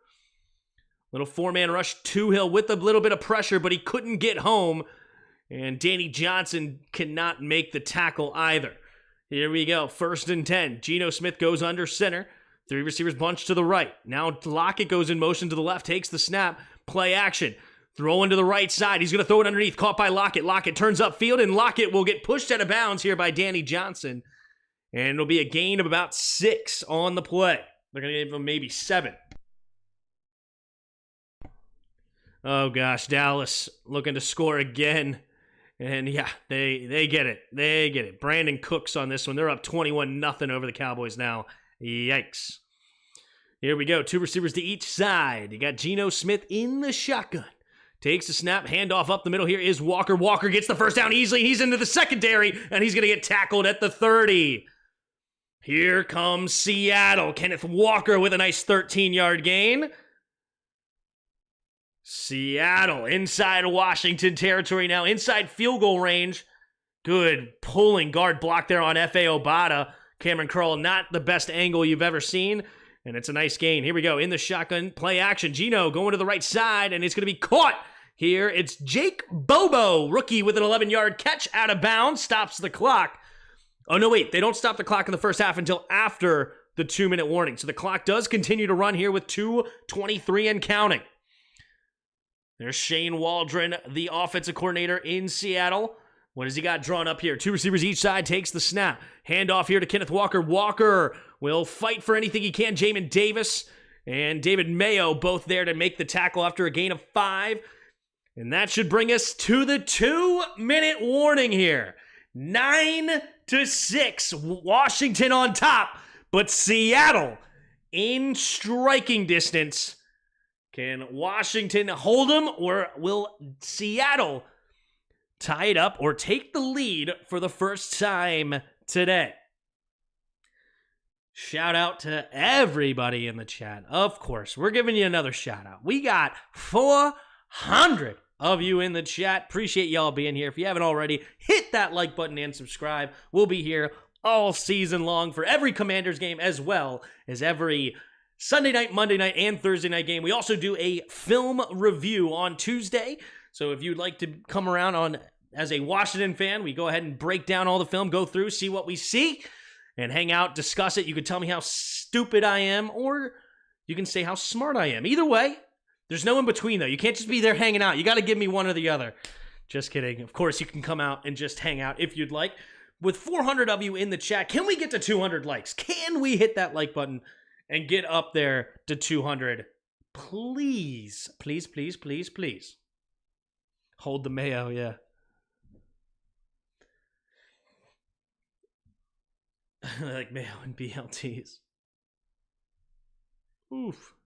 Little 4-man rush, Hill with a little bit of pressure, but he couldn't get home. And Danny Johnson cannot make the tackle either. Here we go. 1st and 10. Geno Smith goes under center. 3 receivers bunch to the right. Now Lockett goes in motion to the left. Takes the snap. Play action. Throwing to the right side. He's going to throw it underneath. Caught by Lockett. Lockett turns upfield, and Lockett will get pushed out of bounds here by Danny Johnson. And it'll be a gain of about 6 on the play. They're going to give him maybe 7. Oh, gosh. Dallas looking to score again. And yeah, they get it. They get it. Brandon Cooks on this one. They're up 21-0 over the Cowboys now. Yikes. Here we go. 2 receivers to each side. You got Geno Smith in the shotgun. Takes a snap. Handoff up the middle. Here is Walker. Walker gets the first down easily. He's into the secondary, and he's going to get tackled at the 30. Here comes Seattle. Kenneth Walker with a nice 13-yard gain. Seattle inside Washington territory now, inside field goal range. Good pulling guard block there on F.A. Obata. Cameron Curl, not the best angle you've ever seen, and it's a nice gain. Here we go, in the shotgun, play action. Geno going to the right side, and it's going to be caught. Here, it's Jake Bobo, rookie with an 11-yard catch out of bounds, stops the clock. Oh, no, wait, they don't stop the clock in the first half until after the 2-minute warning. So the clock does continue to run here with 2:23 and counting. There's Shane Waldron, the offensive coordinator in Seattle. What has he got drawn up here? 2 receivers each side, takes the snap. Handoff here to Kenneth Walker. Walker will fight for anything he can. Jamin Davis and David Mayo both there to make the tackle after a gain of 5. And that should bring us to the 2-minute warning here. 9-6, Washington on top, but Seattle in striking distance. Can Washington hold them, or will Seattle tie it up or take the lead for the first time today? Shout out to everybody in the chat. Of course, we're giving you another shout out. We got 400 of you in the chat. Appreciate y'all being here. If you haven't already, hit that like button and subscribe. We'll be here all season long for every Commanders game, as well as every Sunday night, Monday night, and Thursday night game. We also do a film review on Tuesday. So if you'd like to come around on as a Washington fan, we go ahead and break down all the film, go through, see what we see, and hang out, discuss it. You can tell me how stupid I am, or you can say how smart I am. Either way, there's no in between, though. You can't just be there hanging out. You got to give me one or the other. Just kidding. Of course, you can come out and just hang out if you'd like. With 400 of you in the chat, can we get to 200 likes? Can we hit that like button and get up there to 200? Please. Please, please, please, please. Hold the mayo, yeah. I like mayo and BLTs. Oof.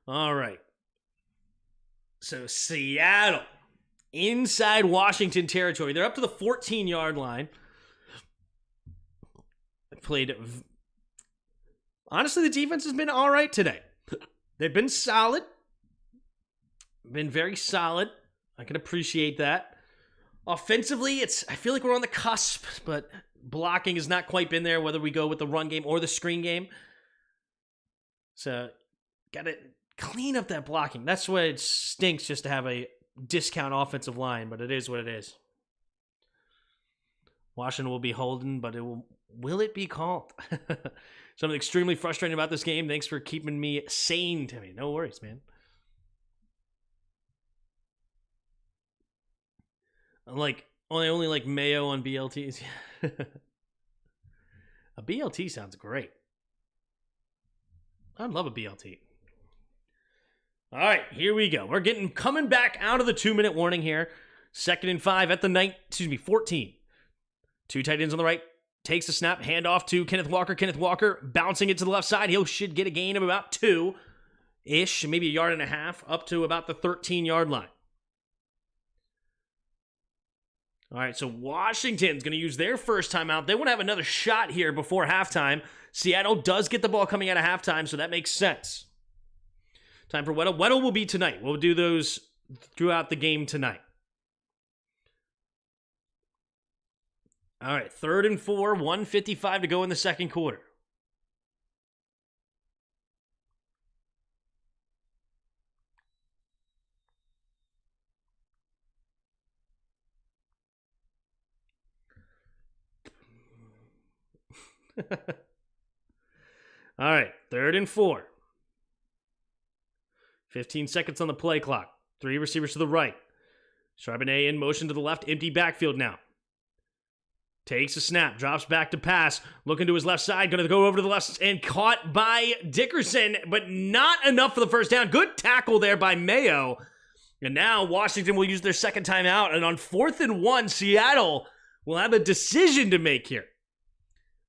All right. So Seattle, inside Washington territory. They're up to the 14-yard line. Played. Honestly, the defense has been all right today. They've been solid. Been very solid. I can appreciate that. Offensively, I feel like we're on the cusp, but blocking has not quite been there, whether we go with the run game or the screen game. So, got to clean up that blocking. That's why it stinks just to have a discount offensive line, but it is what it is. Washington will be holding, but will it be called? Something extremely frustrating about this game. Thanks for keeping me sane, Timmy. No worries, man. I only like mayo on BLTs. A BLT sounds great. I'd love a BLT. All right, here we go. We're coming back out of the 2-minute warning here. 2nd and 5 at the 14. Two tight ends on the right. Takes a snap, handoff to Kenneth Walker. Kenneth Walker bouncing it to the left side. He should get a gain of about 2-ish, maybe 1.5 yards, up to about the 13-yard line. All right, so Washington's going to use their first timeout. They want to have another shot here before halftime. Seattle does get the ball coming out of halftime, so that makes sense. Time for Weddle. Weddle will be tonight. We'll do those throughout the game tonight. All right, 3rd and 4, 1:55 to go in the second quarter. All right, 3rd and 4. 15 seconds on the play clock. 3 receivers to the right. Charbonnet in motion to the left. Empty backfield now. Takes a snap. Drops back to pass. Looking to his left side. Going to go over to the left and caught by Dickerson, but not enough for the first down. Good tackle there by Mayo. And now Washington will use their second timeout. And on 4th and 1, Seattle will have a decision to make here.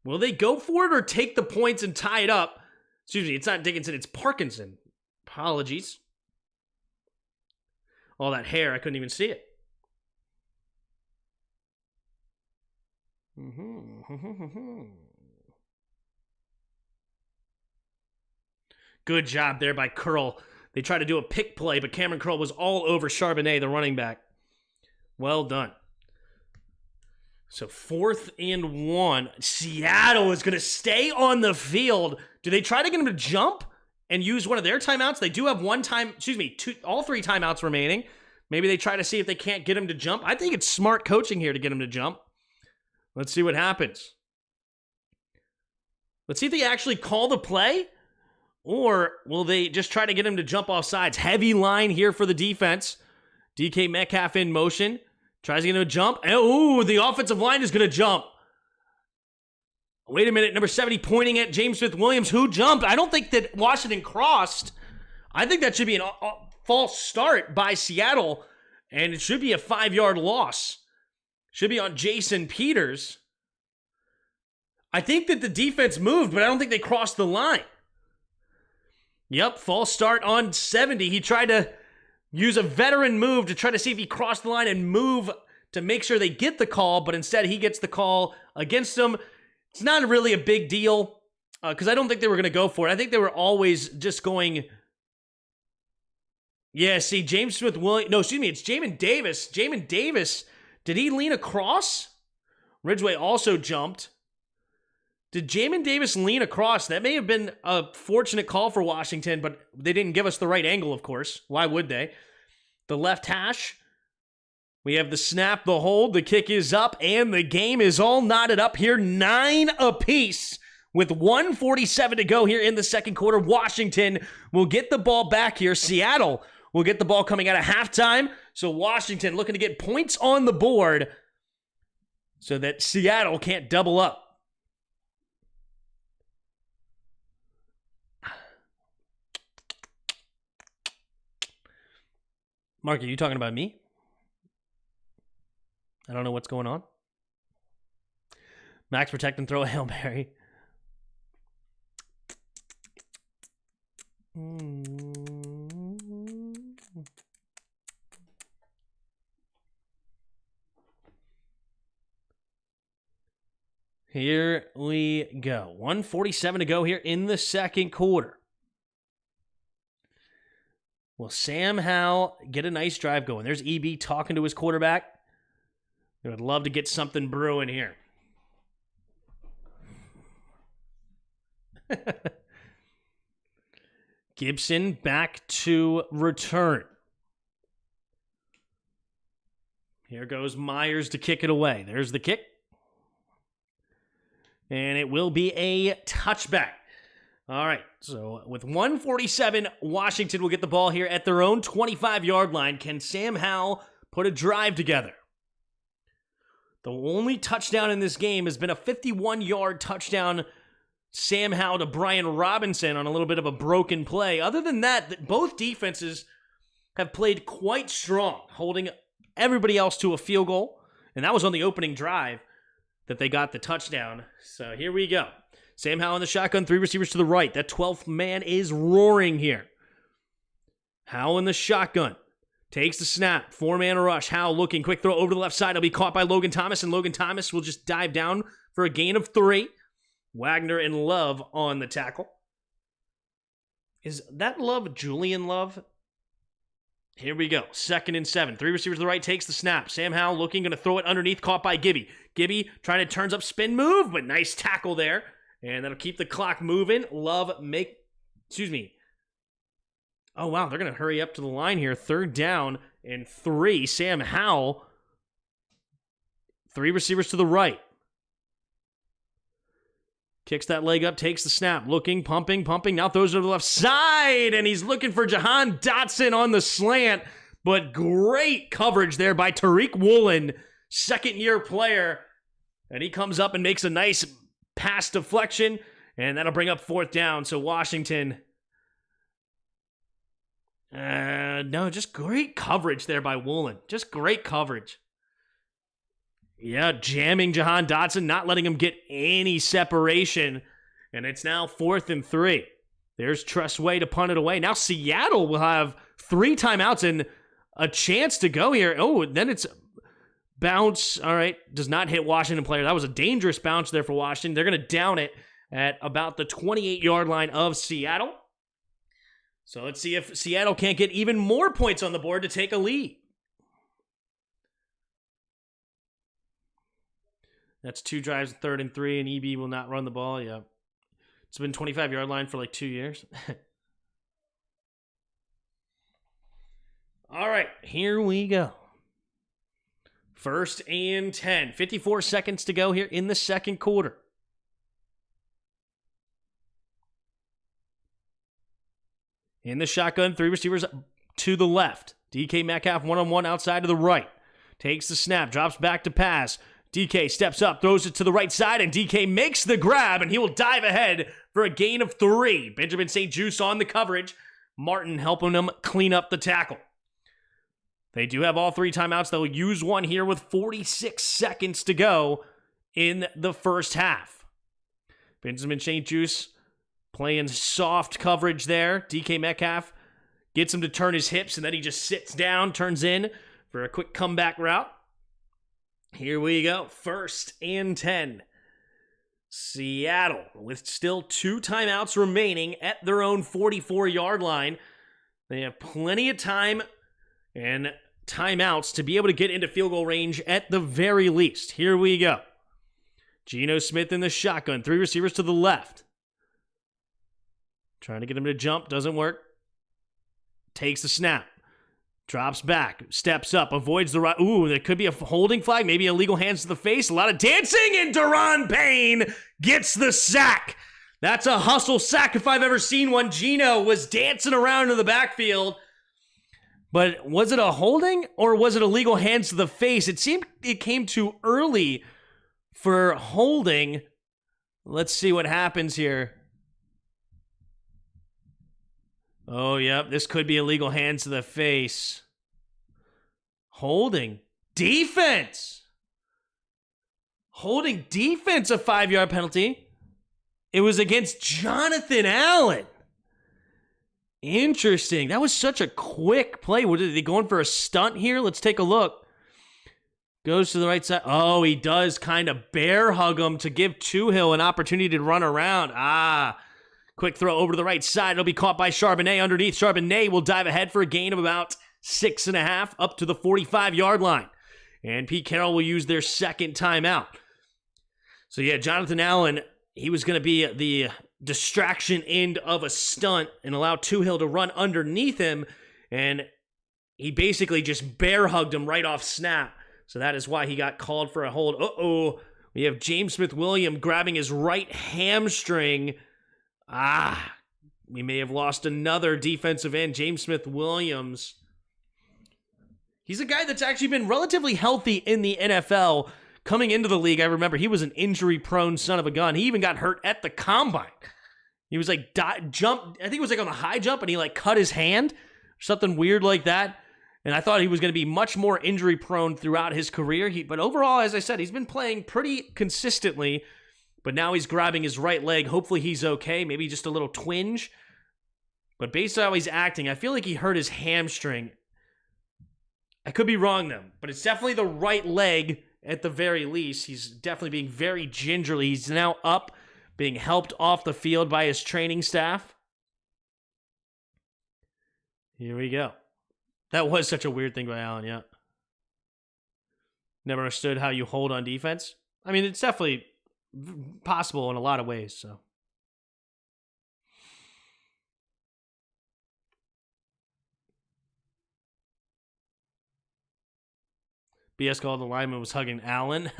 Will they go for it or take the points and tie it up? Excuse me, it's not Dickinson, it's Parkinson. Apologies. All that hair, I couldn't even see it. Good job there by Curl. They tried to do a pick play, but Cameron Curl was all over Charbonnet, the running back. Well done. So 4th and 1. Seattle is going to stay on the field. Do they try to get him to jump and use one of their timeouts? They do have all 3 timeouts remaining. Maybe they try to see if they can't get him to jump. I think it's smart coaching here to get him to jump. Let's see what happens. Let's see if they actually call the play, or will they just try to get him to jump off sides? Heavy line here for the defense. DK Metcalf in motion. Tries to get him to jump. Oh, the offensive line is going to jump. Wait a minute. Number 70 pointing at James Smith-Williams. Who jumped? I don't think that Washington crossed. I think that should be a false start by Seattle, and it should be a 5-yard loss. Should be on Jason Peters. I think that the defense moved, but I don't think they crossed the line. Yep, false start on 70. He tried to use a veteran move to try to see if he crossed the line and move to make sure they get the call, but instead he gets the call against them. It's not really a big deal because I don't think they were going to go for it. I think they were always just going... Yeah, see, James Smith-Williams... No, excuse me, it's Jamin Davis. Jamin Davis, did he lean across? Ridgeway also jumped. Did Jamin Davis lean across? That may have been a fortunate call for Washington, but they didn't give us the right angle, of course. Why would they? The left hash. We have the snap, the hold, the kick is up, and the game is all knotted up here. 9 apiece with 1:47 to go here in the second quarter. Washington will get the ball back here. Seattle will get the ball coming out of halftime. So Washington looking to get points on the board so that Seattle can't double up. Mark, are you talking about me? I don't know what's going on. Max protect and throw a Hail Mary. Here we go. 1:47 to go here in the second quarter. Will Sam Howell get a nice drive going? There's EB talking to his quarterback. They would love to get something brewing here. Gibson back to return. Here goes Myers to kick it away. There's the kick. And it will be a touchback. All right, so with 1:47, Washington will get the ball here at their own 25-yard line. Can Sam Howell put a drive together? The only touchdown in this game has been a 51-yard touchdown, Sam Howell to Brian Robinson on a little bit of a broken play. Other than that, both defenses have played quite strong, holding everybody else to a field goal. And that was on the opening drive that they got the touchdown. So here we go. Sam Howell in the shotgun, 3 receivers to the right. That 12th man is roaring here. Howell in the shotgun. Takes the snap. 4-man rush. Howell looking. Quick throw over to the left side. He'll be caught by Logan Thomas, and Logan Thomas will just dive down for a gain of 3. Wagner and Love on the tackle. Is that Love Julian Love? Here we go. 2nd and 7. 3 receivers to the right. Takes the snap. Sam Howell looking. Going to throw it underneath. Caught by Gibby. Gibby trying to turns up spin move, but nice tackle there. And that'll keep the clock moving. Oh, wow. They're going to hurry up to the line here. 3rd down and 3. Sam Howell. 3 receivers to the right. Kicks that leg up, takes the snap. Looking, pumping. Now throws it to the left side. And he's looking for Jahan Dotson on the slant. But great coverage there by Tariq Woolen, second-year player. And he comes up and makes a nice pass deflection. And that'll bring up 4th down. So Washington... no, just great coverage there by Woolen. Just great coverage. Yeah, jamming Jahan Dotson, not letting him get any separation. And it's now 4th and 3. There's Tressway to punt it away. Now Seattle will have 3 timeouts and a chance to go here. Oh, then it's bounce. All right, does not hit Washington player. That was a dangerous bounce there for Washington. They're going to down it at about the 28-yard line of Seattle. So let's see if Seattle can't get even more points on the board to take a lead. That's 2 drives, 3rd and 3, and EB will not run the ball. Yeah. It's been 25-yard line for like 2 years. All right, here we go. 1st and 10. 54 seconds to go here in the second quarter. In the shotgun, 3 receivers to the left. DK Metcalf one-on-one outside to the right. Takes the snap, drops back to pass. DK steps up, throws it to the right side, and DK makes the grab, and he will dive ahead for a gain of 3. Benjamin St-Juste on the coverage. Martin helping him clean up the tackle. They do have all 3 timeouts. They'll use one here with 46 seconds to go in the first half. Benjamin St-Juste playing soft coverage there. DK Metcalf gets him to turn his hips, and then he just sits down, turns in for a quick comeback route. Here we go. 1st and 10. Seattle with still 2 timeouts remaining at their own 44-yard line. They have plenty of time and timeouts to be able to get into field goal range at the very least. Here we go. Geno Smith in the shotgun. 3 receivers to the left. Trying to get him to jump. Doesn't work. Takes the snap. Drops back, steps up, avoids the right. Ooh, there could be a holding flag, maybe illegal hands to the face. A lot of dancing, and Daron Payne gets the sack. That's a hustle sack if I've ever seen one. Gino was dancing around in the backfield. But was it a holding or was it illegal hands to the face? It seemed it came too early for holding. Let's see what happens here. Oh, yep, this could be illegal hands to the face. Holding. Defense. Holding defense, a 5-yard penalty. It was against Jonathan Allen. Interesting. That was such a quick play. Were they going for a stunt here? Let's take a look. Goes to the right side. Oh, he does kind of bear hug him to give Tuhill an opportunity to run around. Quick throw over to the right side. It'll be caught by Charbonnet underneath. Charbonnet will dive ahead for a gain of about 6.5 up to the 45-yard line. And Pete Carroll will use their second timeout. So yeah, Jonathan Allen, he was going to be the distraction end of a stunt and allow Tuhill to run underneath him. And he basically just bear hugged him right off snap. So that is why he got called for a hold. We have James Smith-Williams grabbing his right hamstring. We may have lost another defensive end, James Smith-Williams. He's a guy that's actually been relatively healthy in the NFL. Coming into the league, I remember he was an injury-prone son of a gun. He even got hurt at the combine. He was like, I think it was like on the high jump, and he like cut his hand, something weird like that. And I thought he was going to be much more injury-prone throughout his career. But overall, as I said, he's been playing pretty consistently. But now he's grabbing his right leg. Hopefully he's okay. Maybe just a little twinge. But based on how he's acting, I feel like he hurt his hamstring. I could be wrong, though. But it's definitely the right leg at the very least. He's definitely being very gingerly. He's now up, being helped off the field by his training staff. Here we go. That was such a weird thing by Allen, yeah. Never understood how you hold on defense. I mean, it's definitely possible in a lot of ways, so. BS called the lineman was hugging Allen.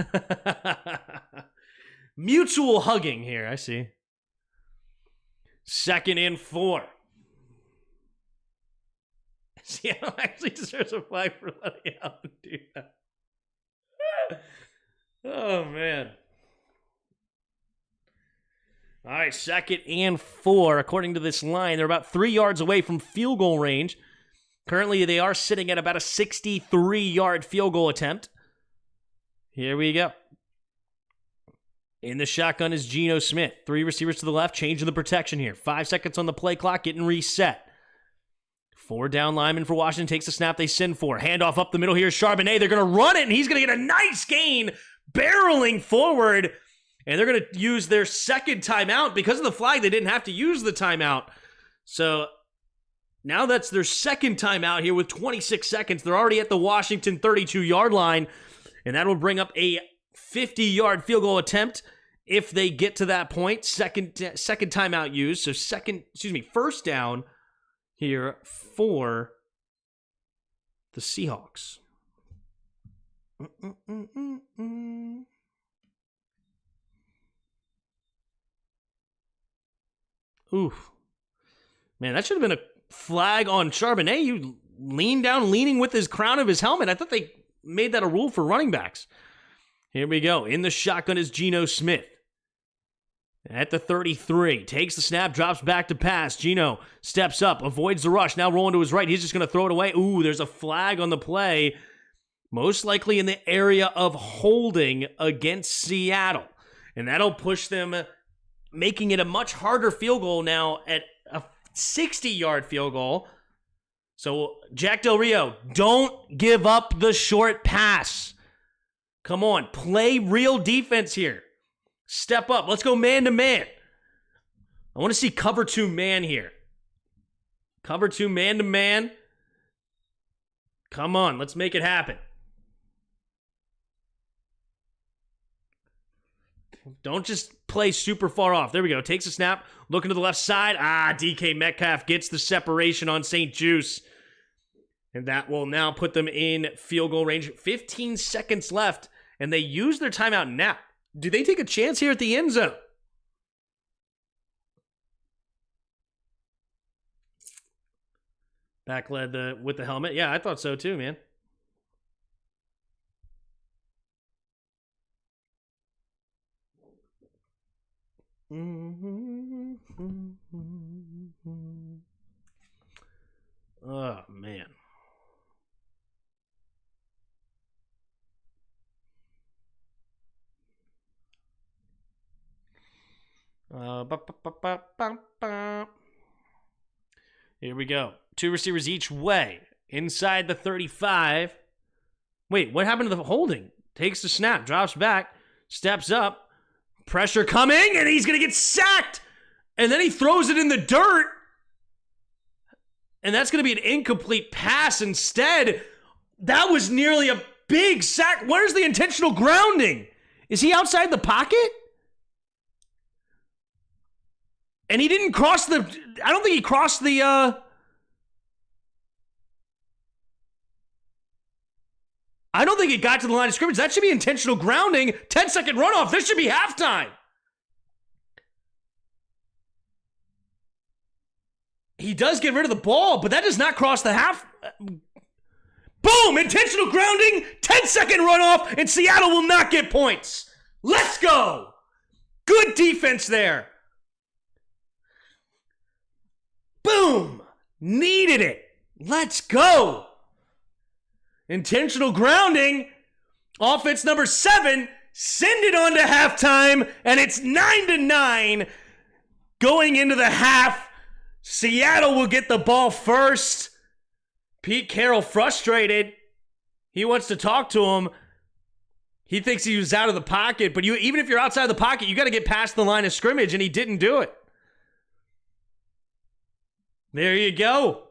Mutual hugging here, I see. 2nd and 4. Seattle actually deserves a flag for letting Allen do that. Oh, man. All right, 2nd and 4. According to this line, they're about 3 yards away from field goal range. Currently, they are sitting at about a 63-yard field goal attempt. Here we go. In the shotgun is Geno Smith. 3 receivers to the left, changing the protection here. 5 seconds on the play clock, getting reset. 4 down linemen for Washington. Takes the snap they send for. Handoff up the middle here is Charbonnet. They're going to run it, and he's going to get a nice gain, barreling forward. And they're going to use their second timeout. Because of the flag, they didn't have to use the timeout. So now that's their second timeout here with 26 seconds. They're already at the Washington 32-yard line. And that will bring up a 50-yard field goal attempt if they get to that point. Second timeout used. So first down here for the Seahawks. Oof. Man, that should have been a flag on Charbonnet. You leaned down, leaning with his crown of his helmet. I thought they made that a rule for running backs. Here we go. In the shotgun is Geno Smith. At the 33, takes the snap, drops back to pass. Geno steps up, avoids the rush, now rolling to his right. He's just going to throw it away. Ooh, there's a flag on the play. Most likely in the area of holding against Seattle. And that'll push them, making it a much harder field goal now at a 60-yard field goal. So, Jack Del Rio, don't give up the short pass. Come on, play real defense here. Step up. Let's go man-to-man. I want to see cover 2 man here. Cover 2 man-to-man. Come on, let's make it happen. Don't just play super far off. There we go. Takes a snap. Looking to the left side. DK Metcalf gets the separation on St. Juice. And that will now put them in field goal range. 15 seconds left, and they use their timeout now. Do they take a chance here at the end zone? Back led with the helmet. Yeah, I thought so too, man. Oh, man. Here we go. 2 receivers each way. Inside the 35. Wait, what happened to the holding? Takes the snap, drops back, steps up. Pressure coming, and he's going to get sacked. And then he throws it in the dirt. And that's going to be an incomplete pass instead. That was nearly a big sack. Where's the intentional grounding? Is he outside the pocket? And he didn't cross the... I don't think he crossed the... I don't think it got to the line of scrimmage. That should be intentional grounding. 10-second runoff. This should be halftime. He does get rid of the ball, but that does not cross the half. Boom! Intentional grounding. 10-second runoff, and Seattle will not get points. Let's go. Good defense there. Boom! Needed it. Let's go. Intentional grounding. Offense number 7. Send it on to halftime, and it's 9-9 going into the half. Seattle will get the ball first. Pete Carroll frustrated. He wants to talk to him. He thinks he was out of the pocket, but even if you're outside the pocket, you got to get past the line of scrimmage, and he didn't do it. There you go.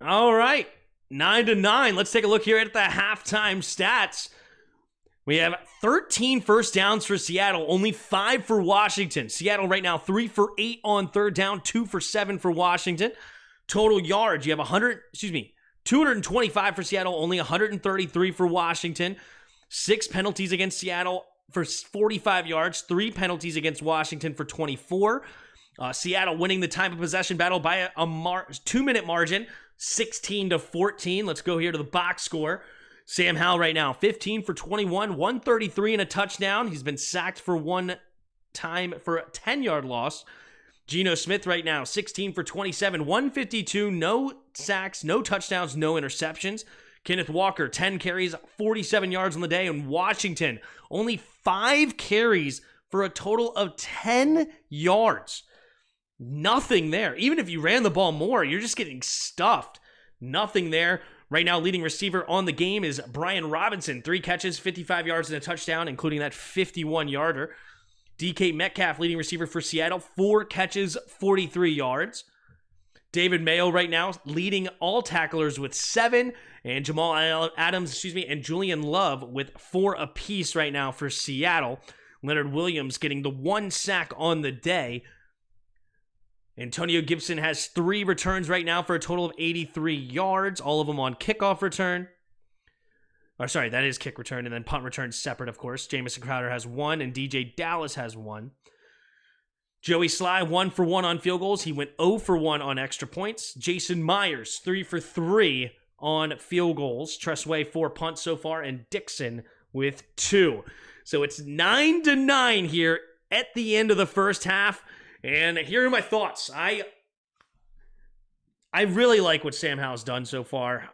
All right. 9-9. Let's take a look here at the halftime stats. We have 13 first downs for Seattle, only 5 for Washington. Seattle right now 3 for 8 on third down, 2 for 7 for Washington. Total yards, you have 225 for Seattle, only 133 for Washington. 6 penalties against Seattle for 45 yards, 3 penalties against Washington for 24. Seattle winning the time of possession battle by a 2-minute margin, 16-14. Let's go here to the box score. Sam Howell right now, 15 for 21, 133 and a touchdown. He's been sacked for one time for a 10-yard loss. Geno Smith right now, 16 for 27, 152, no sacks, no touchdowns, no interceptions. Kenneth Walker, 10 carries, 47 yards on the day. And Washington, only 5 carries for a total of 10 yards. Nothing there. Even if you ran the ball more, you're just getting stuffed. Nothing there. Right now, leading receiver on the game is Brian Robinson. 3 catches, 55 yards and a touchdown, including that 51-yarder. DK Metcalf, leading receiver for Seattle. 4 catches, 43 yards. David Mayo right now leading all tacklers with 7. And Jamal Adams, and Julian Love with 4 apiece right now for Seattle. Leonard Williams getting the 1 sack on the day. Antonio Gibson has 3 returns right now for a total of 83 yards, all of them on kickoff return. That is kick return, and then punt return separate, of course. Jamison Crowder has 1, and DJ Dallas has 1. Joey Sly, 1 for 1 on field goals. He went 0 for 1 on extra points. Jason Myers, 3 for 3 on field goals. Tressway, 4 punts so far, and Dixon with 2. So it's 9-9 here at the end of the first half. And here are my thoughts. I really like what Sam Howell's done so far.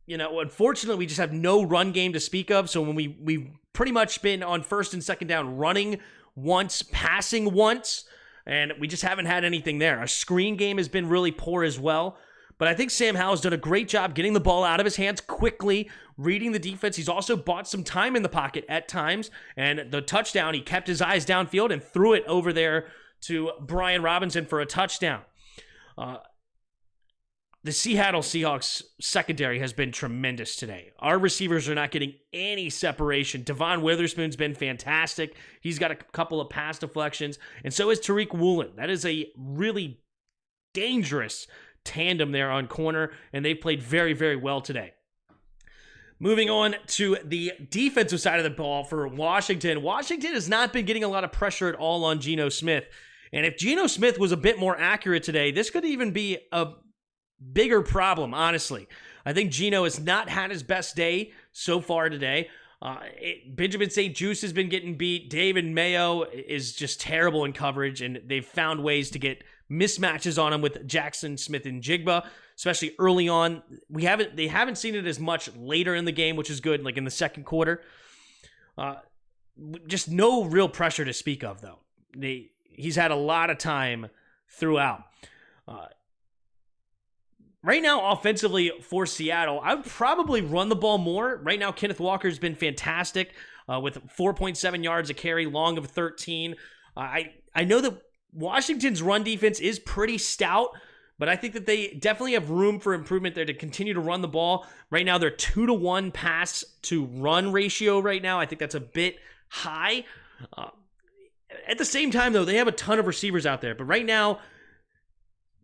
Unfortunately, we just have no run game to speak of. So when we've pretty much been on first and second down running once, passing once, and we just haven't had anything there. Our screen game has been really poor as well. But I think Sam Howell's done a great job getting the ball out of his hands quickly, reading the defense. He's also bought some time in the pocket at times. And the touchdown, he kept his eyes downfield and threw it over there to Brian Robinson for a touchdown. The Seattle Seahawks secondary has been tremendous today. Our receivers are not getting any separation. Devon Witherspoon's been fantastic. He's got a couple of pass deflections, and so is Tariq Woolen. That is a really dangerous tandem there on corner, and they played very, very well today. Moving on to the defensive side of the ball for Washington. Washington has not been getting a lot of pressure at all on Geno Smith. And if Geno Smith was a bit more accurate today, this could even be a bigger problem, honestly. I think Geno has not had his best day so far today. Benjamin St. Juste has been getting beat. David Mayo is just terrible in coverage, and they've found ways to get mismatches on him with Jackson Smith and Jigba, especially early on. They haven't seen it as much later in the game, which is good, like in the second quarter. Just no real pressure to speak of, though. He's had a lot of time throughout. Right now, offensively for Seattle, I would probably run the ball more. Right now, Kenneth Walker's been fantastic with 4.7 yards a carry, long of 13. I know that Washington's run defense is pretty stout, but I think that they definitely have room for improvement there to continue to run the ball. Right now, they're 2-to-1 pass to run ratio right now. I think that's a bit high. At the same time, though, they have a ton of receivers out there. But right now,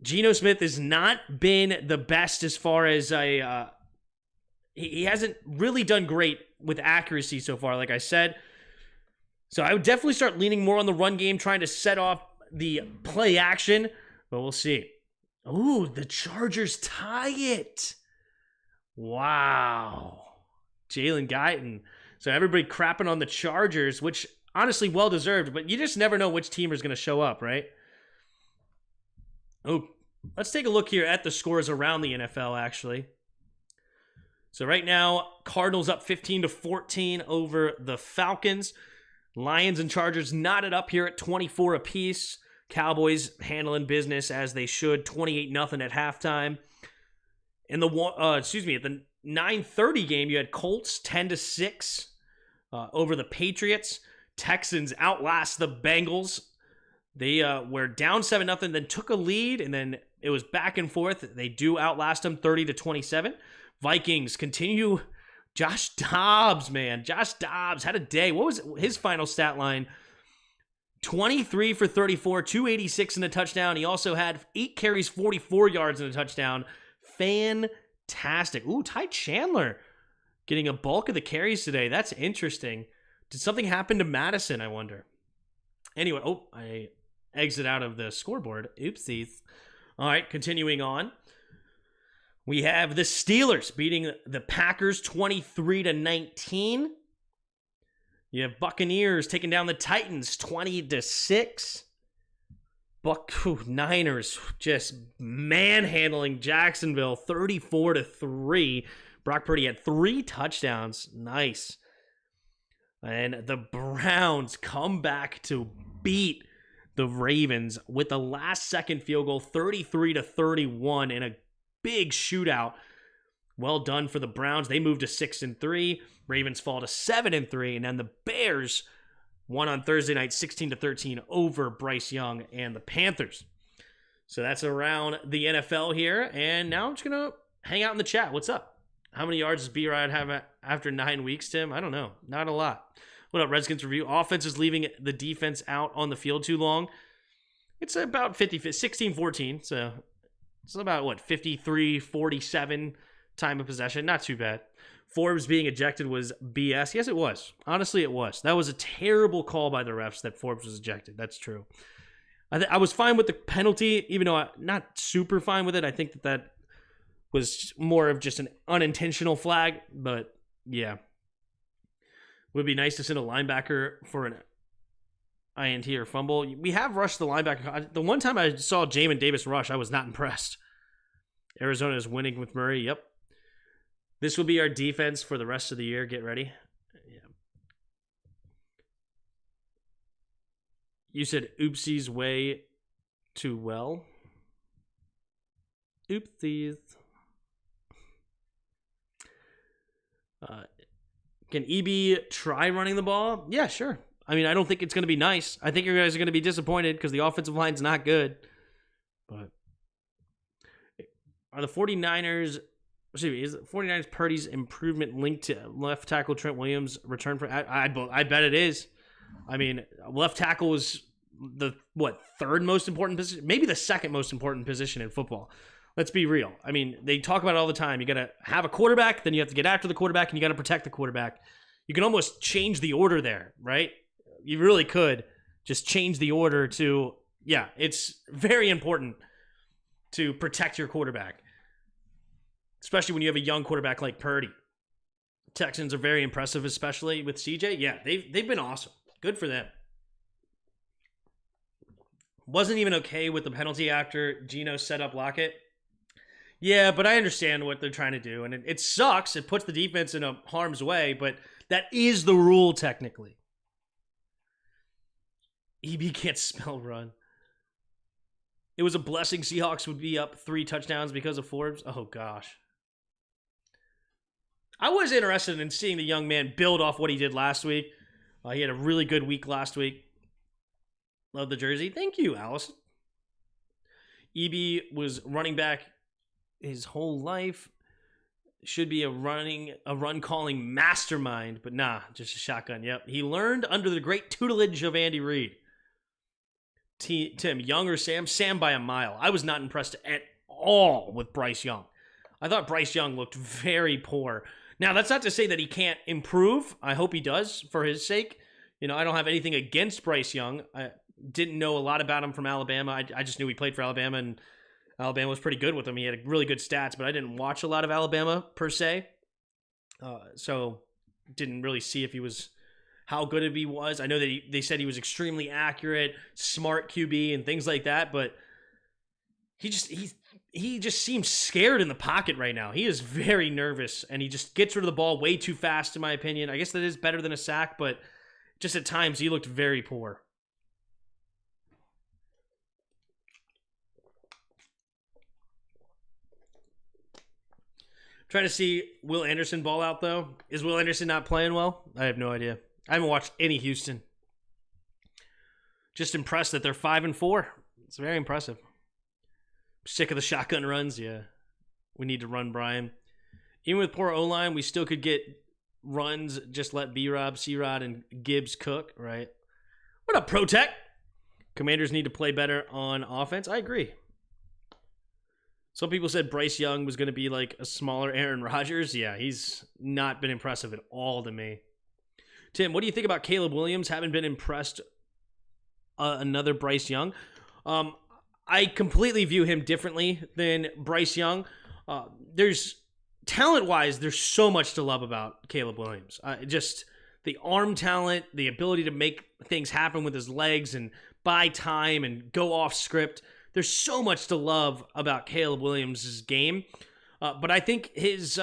Geno Smith has not been the best as far as he hasn't really done great with accuracy so far, like I said. So I would definitely start leaning more on the run game, trying to set off the play action. But we'll see. Ooh, the Chargers tie it. Wow. Jalen Guyton. So everybody crapping on the Chargers, which honestly well-deserved, but you just never know which team is going to show up, right? Oh, let's take a look here at the scores around the NFL, actually. So right now, Cardinals up 15-14 over the Falcons. Lions and Chargers knotted up here at 24 apiece. Cowboys handling business as they should, 28-0 at halftime. In the at the 9:30 game, you had Colts 10-6 over the Patriots. Texans outlast the Bengals. They were down 7-0, then took a lead, and then it was back and forth. They do outlast them 30-27. Vikings continue. Josh Dobbs, man. Josh Dobbs had a day. What was his final stat line? 23 for 34, 286 and a touchdown. He also had 8 carries, 44 yards and a touchdown. Fantastic. Ooh, Ty Chandler getting a bulk of the carries today. That's interesting. Did something happen to Madison, I wonder? Anyway, I exit out of the scoreboard. Oopsies. All right, continuing on. We have the Steelers beating the Packers 23-19. You have Buccaneers taking down the Titans 20-6. Niners just manhandling Jacksonville 34-3. Brock Purdy had 3 touchdowns. Nice. And the Browns come back to beat the Ravens with the last-second field goal, 33-31 in a big shootout. Well done for the Browns. They moved to 6-3. Ravens fall to 7-3. And then the Bears won on Thursday night 16-13 over Bryce Young and the Panthers. So that's around the NFL here. And now I'm just going to hang out in the chat. What's up? How many yards does B-Rod have after 9 weeks, Tim? I don't know. Not a lot. What up, Redskins Review? Offense is leaving the defense out on the field too long. It's about 16-14. So it's about, 53-47 time of possession. Not too bad. Forbes being ejected was BS. Yes, it was. Honestly, it was. That was a terrible call by the refs that Forbes was ejected. That's true. I was fine with the penalty, even though I'm not super fine with it. I think that was more of just an unintentional flag. But, yeah. Would be nice to send a linebacker for an INT or fumble. We have rushed the linebacker. The one time I saw Jamin Davis rush, I was not impressed. Arizona is winning with Murray. Yep. This will be our defense for the rest of the year. Get ready. Yeah. You said oopsies way too well. Oopsies. Can EB try running the ball? Yeah, sure. I mean, I don't think it's going to be nice. I think you guys are going to be disappointed because the offensive line's not good. But are the 49ers... Is the 49ers Purdy's improvement linked to left tackle Trent Williams' return for... I bet it is. I mean, left tackle was the, third most important position? Maybe the second most important position in football. Let's be real. I mean, they talk about it all the time. You got to have a quarterback, then you have to get after the quarterback, and you got to protect the quarterback. You can almost change the order there, right? You really could just change the order to, yeah, it's very important to protect your quarterback, especially when you have a young quarterback like Purdy. Texans are very impressive, especially with CJ. Yeah, they've been awesome. Good for them. Wasn't even okay with the penalty after Geno set up Lockett. Yeah, but I understand what they're trying to do, and it sucks. It puts the defense in a harm's way, but that is the rule technically. EB can't spell run. It was a blessing Seahawks would be up 3 touchdowns because of Forbes. Oh, gosh. I was interested in seeing the young man build off what he did last week. He had a really good week last week. Love the jersey. Thank you, Allison. EB was running back his whole life. Should be a run-calling mastermind, but nah, just a shotgun. Yep. He learned under the great tutelage of Andy Reid. Tim, Young or Sam? Sam by a mile. I was not impressed at all with Bryce Young. I thought Bryce Young looked very poor. Now, that's not to say that he can't improve. I hope he does for his sake. You know, I don't have anything against Bryce Young. I didn't know a lot about him from Alabama. I just knew he played for Alabama, and Alabama was pretty good with him. He had really good stats, but I didn't watch a lot of Alabama per se. So didn't really see if he was how good he was. I know that they said he was extremely accurate, smart QB, and things like that, but he just seems scared in the pocket right now. He is very nervous, and he just gets rid of the ball way too fast, in my opinion. I guess that is better than a sack, but just at times he looked very poor. Trying to see Will Anderson ball out, though. Is Will Anderson not playing well? I have no idea. I haven't watched any Houston. Just impressed that they're 5-4. It's very impressive. Sick of the shotgun runs. Yeah, we need to run Brian. Even with poor O-line, we still could get runs. Just let B-Rob, C-Rod, and Gibbs cook, right? What up, ProTech? Commanders need to play better on offense. I agree. Some people said Bryce Young was going to be like a smaller Aaron Rodgers. Yeah, he's not been impressive at all to me. Tim, what do you think about Caleb Williams? Haven't been impressed. Another Bryce Young. I completely view him differently than Bryce Young. There's talent-wise, there's so much to love about Caleb Williams. Just the arm talent, the ability to make things happen with his legs and buy time and go off script. There's so much to love about Caleb Williams' game. But I think his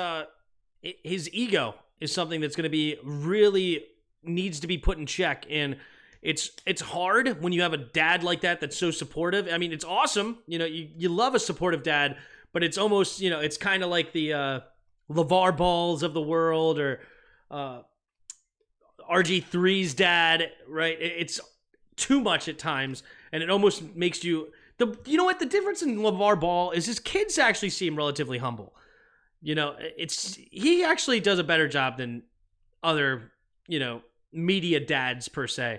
ego is something that's going to be really needs to be put in check. And it's hard when you have a dad like that that's so supportive. I mean, it's awesome. You know, you love a supportive dad, but it's almost, you know, it's kind of like the LeVar Balls of the world or RG3's dad, right? It's too much at times, and it almost makes you... You know what? The difference in LeVar Ball is his kids actually seem relatively humble. You know, he actually does a better job than other, you know, media dads per se.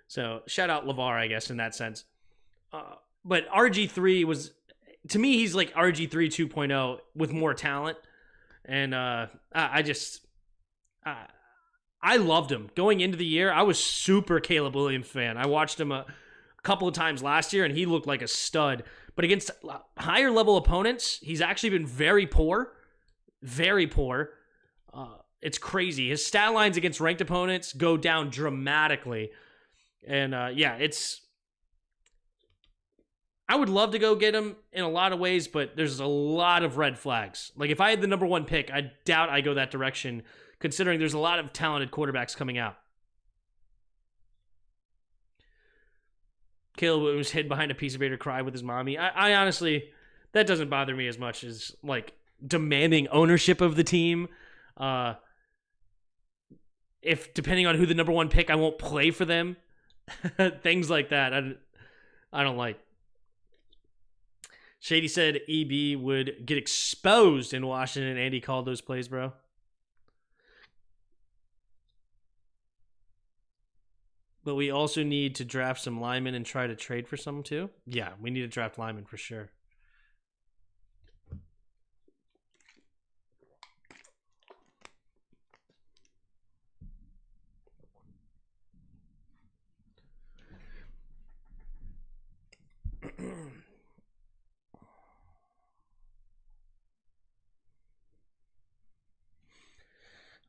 So shout out LeVar, I guess, in that sense. But RG3 was, to me, he's like RG3 2.0 with more talent. And I loved him. Going into the year, I was super Caleb Williams fan. I watched him a couple of times last year, and he looked like a stud. But against higher level opponents, he's actually been very poor. Very poor. It's crazy. His stat lines against ranked opponents go down dramatically. And yeah, I would love to go get him in a lot of ways, but there's a lot of red flags. Like, if I had the number 1 pick, I doubt I go that direction, considering there's a lot of talented quarterbacks coming out. Caleb was hid behind a piece of paper to cry with his mommy. I honestly, that doesn't bother me as much as, like, demanding ownership of the team. If, depending on who the number 1 pick, I won't play for them. Things like that, I don't like. Shady said EB would get exposed in Washington. Andy called those plays, bro. But we also need to draft some linemen and try to trade for some too. Yeah, we need to draft linemen for sure.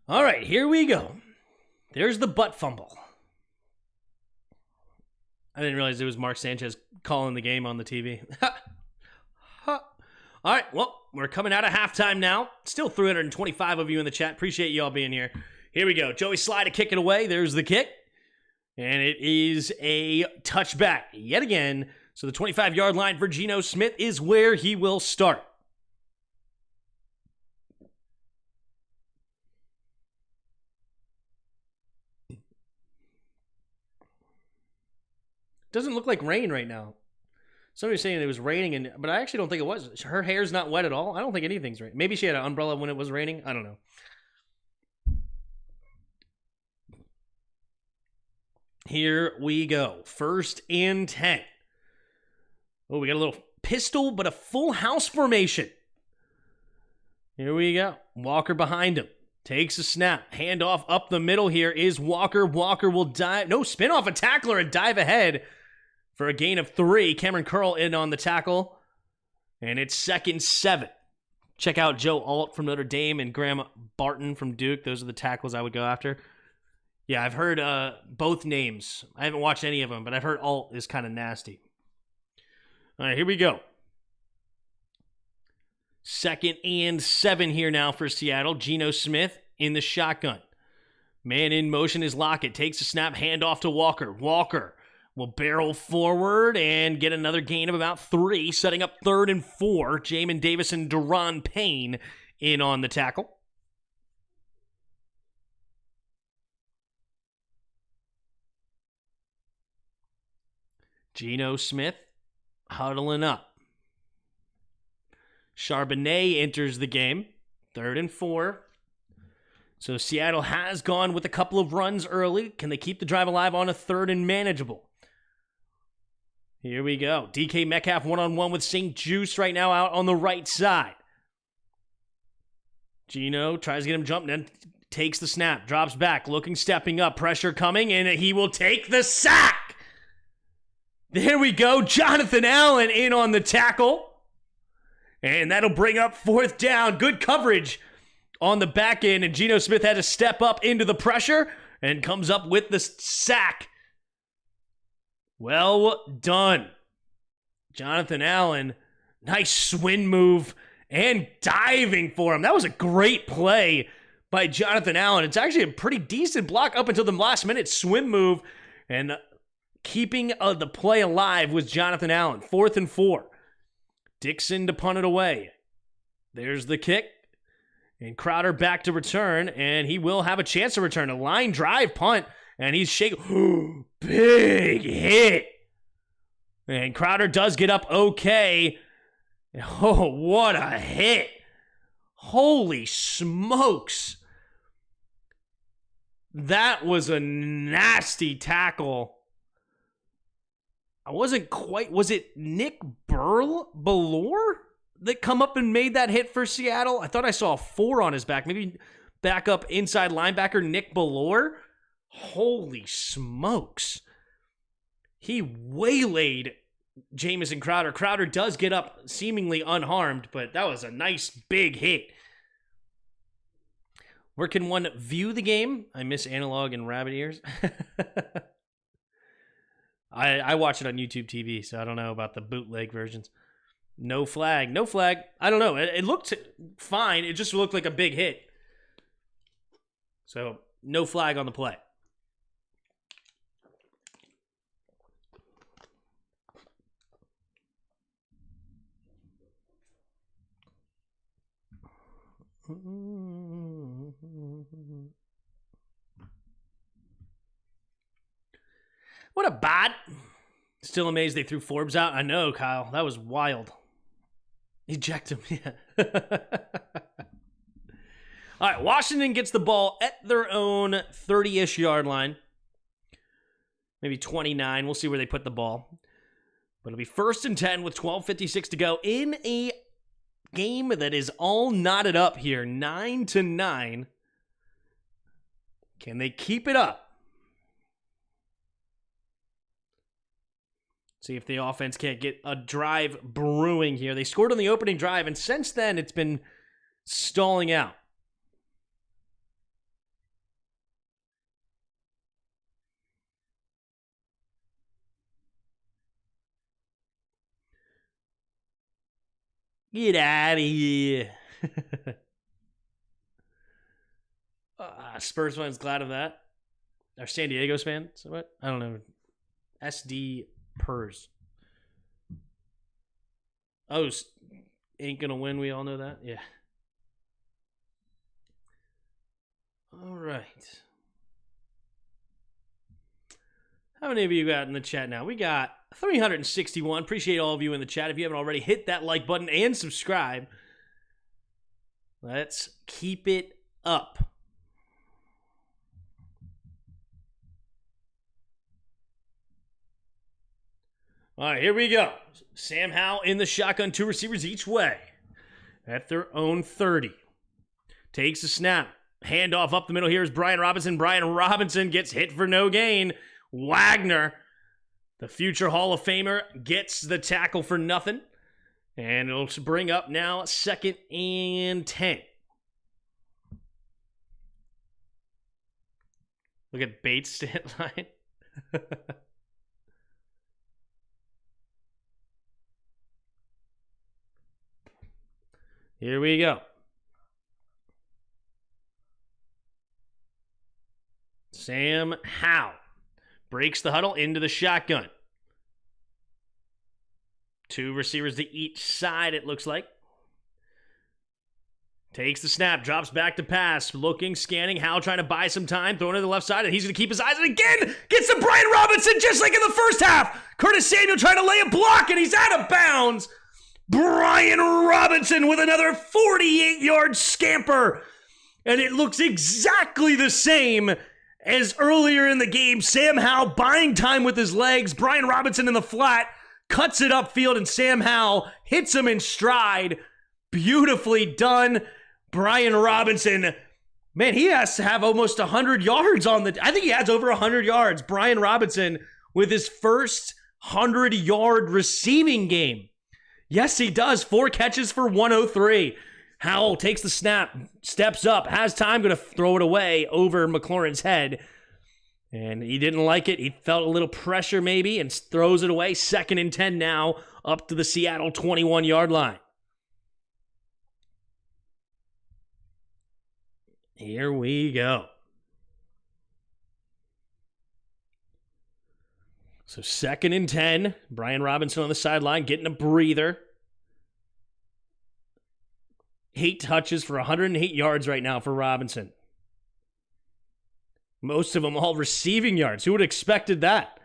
All right, here we go. There's the butt fumble. I didn't realize it was Mark Sanchez calling the game on the TV. All right, well, we're coming out of halftime now. Still 325 of you in the chat. Appreciate you all being here. Here we go. Joey Sly to kick it away. There's the kick. And it is a touchback yet again. So the 25-yard line for Geno Smith is where he will start. Doesn't look like rain right now. Somebody was saying it was raining, but I actually don't think it was. Her hair's not wet at all. I don't think anything's raining. Maybe she had an umbrella when it was raining. I don't know. Here we go. 1st and 10. Oh, we got a little pistol, but a full house formation. Here we go. Walker behind him. Takes a snap. Handoff up the middle here is Walker. Walker will dive. No, spin off a tackler and dive ahead for a gain of 3. Cameron Curl in on the tackle. And it's 2nd and 7. Check out Joe Alt from Notre Dame and Graham Barton from Duke. Those are the tackles I would go after. Yeah, I've heard both names. I haven't watched any of them, but I've heard Alt is kind of nasty. All right, here we go. 2nd and 7 here now for Seattle. Geno Smith in the shotgun. Man in motion is Lockett. Takes a snap, handoff to Walker. Walker will barrel forward and get another gain of about 3, setting up 3rd and 4. Jamin Davis and Deron Payne in on the tackle. Geno Smith huddling up. Charbonnet enters the game. 3rd and 4. So Seattle has gone with a couple of runs early. Can they keep the drive alive on a 3rd and manageable? Here we go. DK Metcalf one-on-one with St. Juice right now out on the right side. Geno tries to get him jumped, then takes the snap, drops back, looking, stepping up, pressure coming, and he will take the sack. There we go. Jonathan Allen in on the tackle. And that'll bring up 4th down. Good coverage on the back end, and Geno Smith had to step up into the pressure and comes up with the sack. Well done. Jonathan Allen, nice swing move and diving for him. That was a great play by Jonathan Allen. It's actually a pretty decent block up until the last minute swim move, and keeping the play alive was Jonathan Allen. 4th and 4. Dixon to punt it away. There's the kick. And Crowder back to return, and he will have a chance to return. A line drive punt, and he's shaking. Big hit. And Crowder does get up okay. Oh, what a hit. Holy smokes. That was a nasty tackle. I wasn't quite... Was it Nick Bellore that come up and made that hit for Seattle? I thought I saw a 4 on his back. Maybe backup inside linebacker Nick Bellore? Holy smokes. He waylaid Jamison Crowder. Crowder does get up seemingly unharmed, but that was a nice big hit. Where can one view the game? I miss analog and rabbit ears. I watch it on YouTube TV, so I don't know about the bootleg versions. No flag. No flag. I don't know. It looked fine. It just looked like a big hit. So, no flag on the play. What a bot. Still amazed they threw Forbes out. I know, Kyle. That was wild. Eject him. Yeah. All right, Washington gets the ball at their own 30-ish yard line. Maybe 29. We'll see where they put the ball. But it'll be 1st and 10 with 12:56 to go in a game that is all knotted up here. 9-9. Can they keep it up? See if the offense can't get a drive brewing here. They scored on the opening drive, and since then, it's been stalling out. Get out of here. Spurs fans glad of that. Our San Diego fans? So what? I don't know. SD Purs. Oh, ain't gonna win. We all know that. Yeah. All right. How many of you got in the chat now? We got 361. Appreciate all of you in the chat. If you haven't already, hit that like button and subscribe. Let's keep it up. All right, here we go. Sam Howell in the shotgun, 2 receivers each way at their own 30. Takes a snap. Handoff up the middle here is Brian Robinson. Brian Robinson gets hit for no gain. Wagner, the future Hall of Famer, gets the tackle for nothing. And it'll bring up now 2nd and 10. Look at Bates' stat line. Here we go. Sam Howell breaks the huddle into the shotgun. 2 receivers to each side, it looks like. Takes the snap, drops back to pass, looking, scanning. Howell trying to buy some time, throwing to the left side, and he's going to keep his eyes. And again, gets to Brian Robinson, just like in the first half. Curtis Samuel trying to lay a block, and he's out of bounds. Brian Robinson with another 48-yard scamper. And it looks exactly the same as earlier in the game. Sam Howell buying time with his legs. Brian Robinson in the flat, cuts it upfield, and Sam Howell hits him in stride. Beautifully done. Brian Robinson, man, he has to have almost 100 yards on the... I think he has over 100 yards. Brian Robinson with his first 100-yard receiving game. Yes, he does. 4 catches for 103. Howell takes the snap, steps up, has time, going to throw it away over McLaurin's head. And he didn't like it. He felt a little pressure maybe and throws it away. 2nd and 10 now, up to the Seattle 21-yard line. Here we go. So 2nd and 10. Brian Robinson on the sideline getting a breather. 8 touches for 108 yards right now for Robinson. Most of them all receiving yards. Who would have expected that?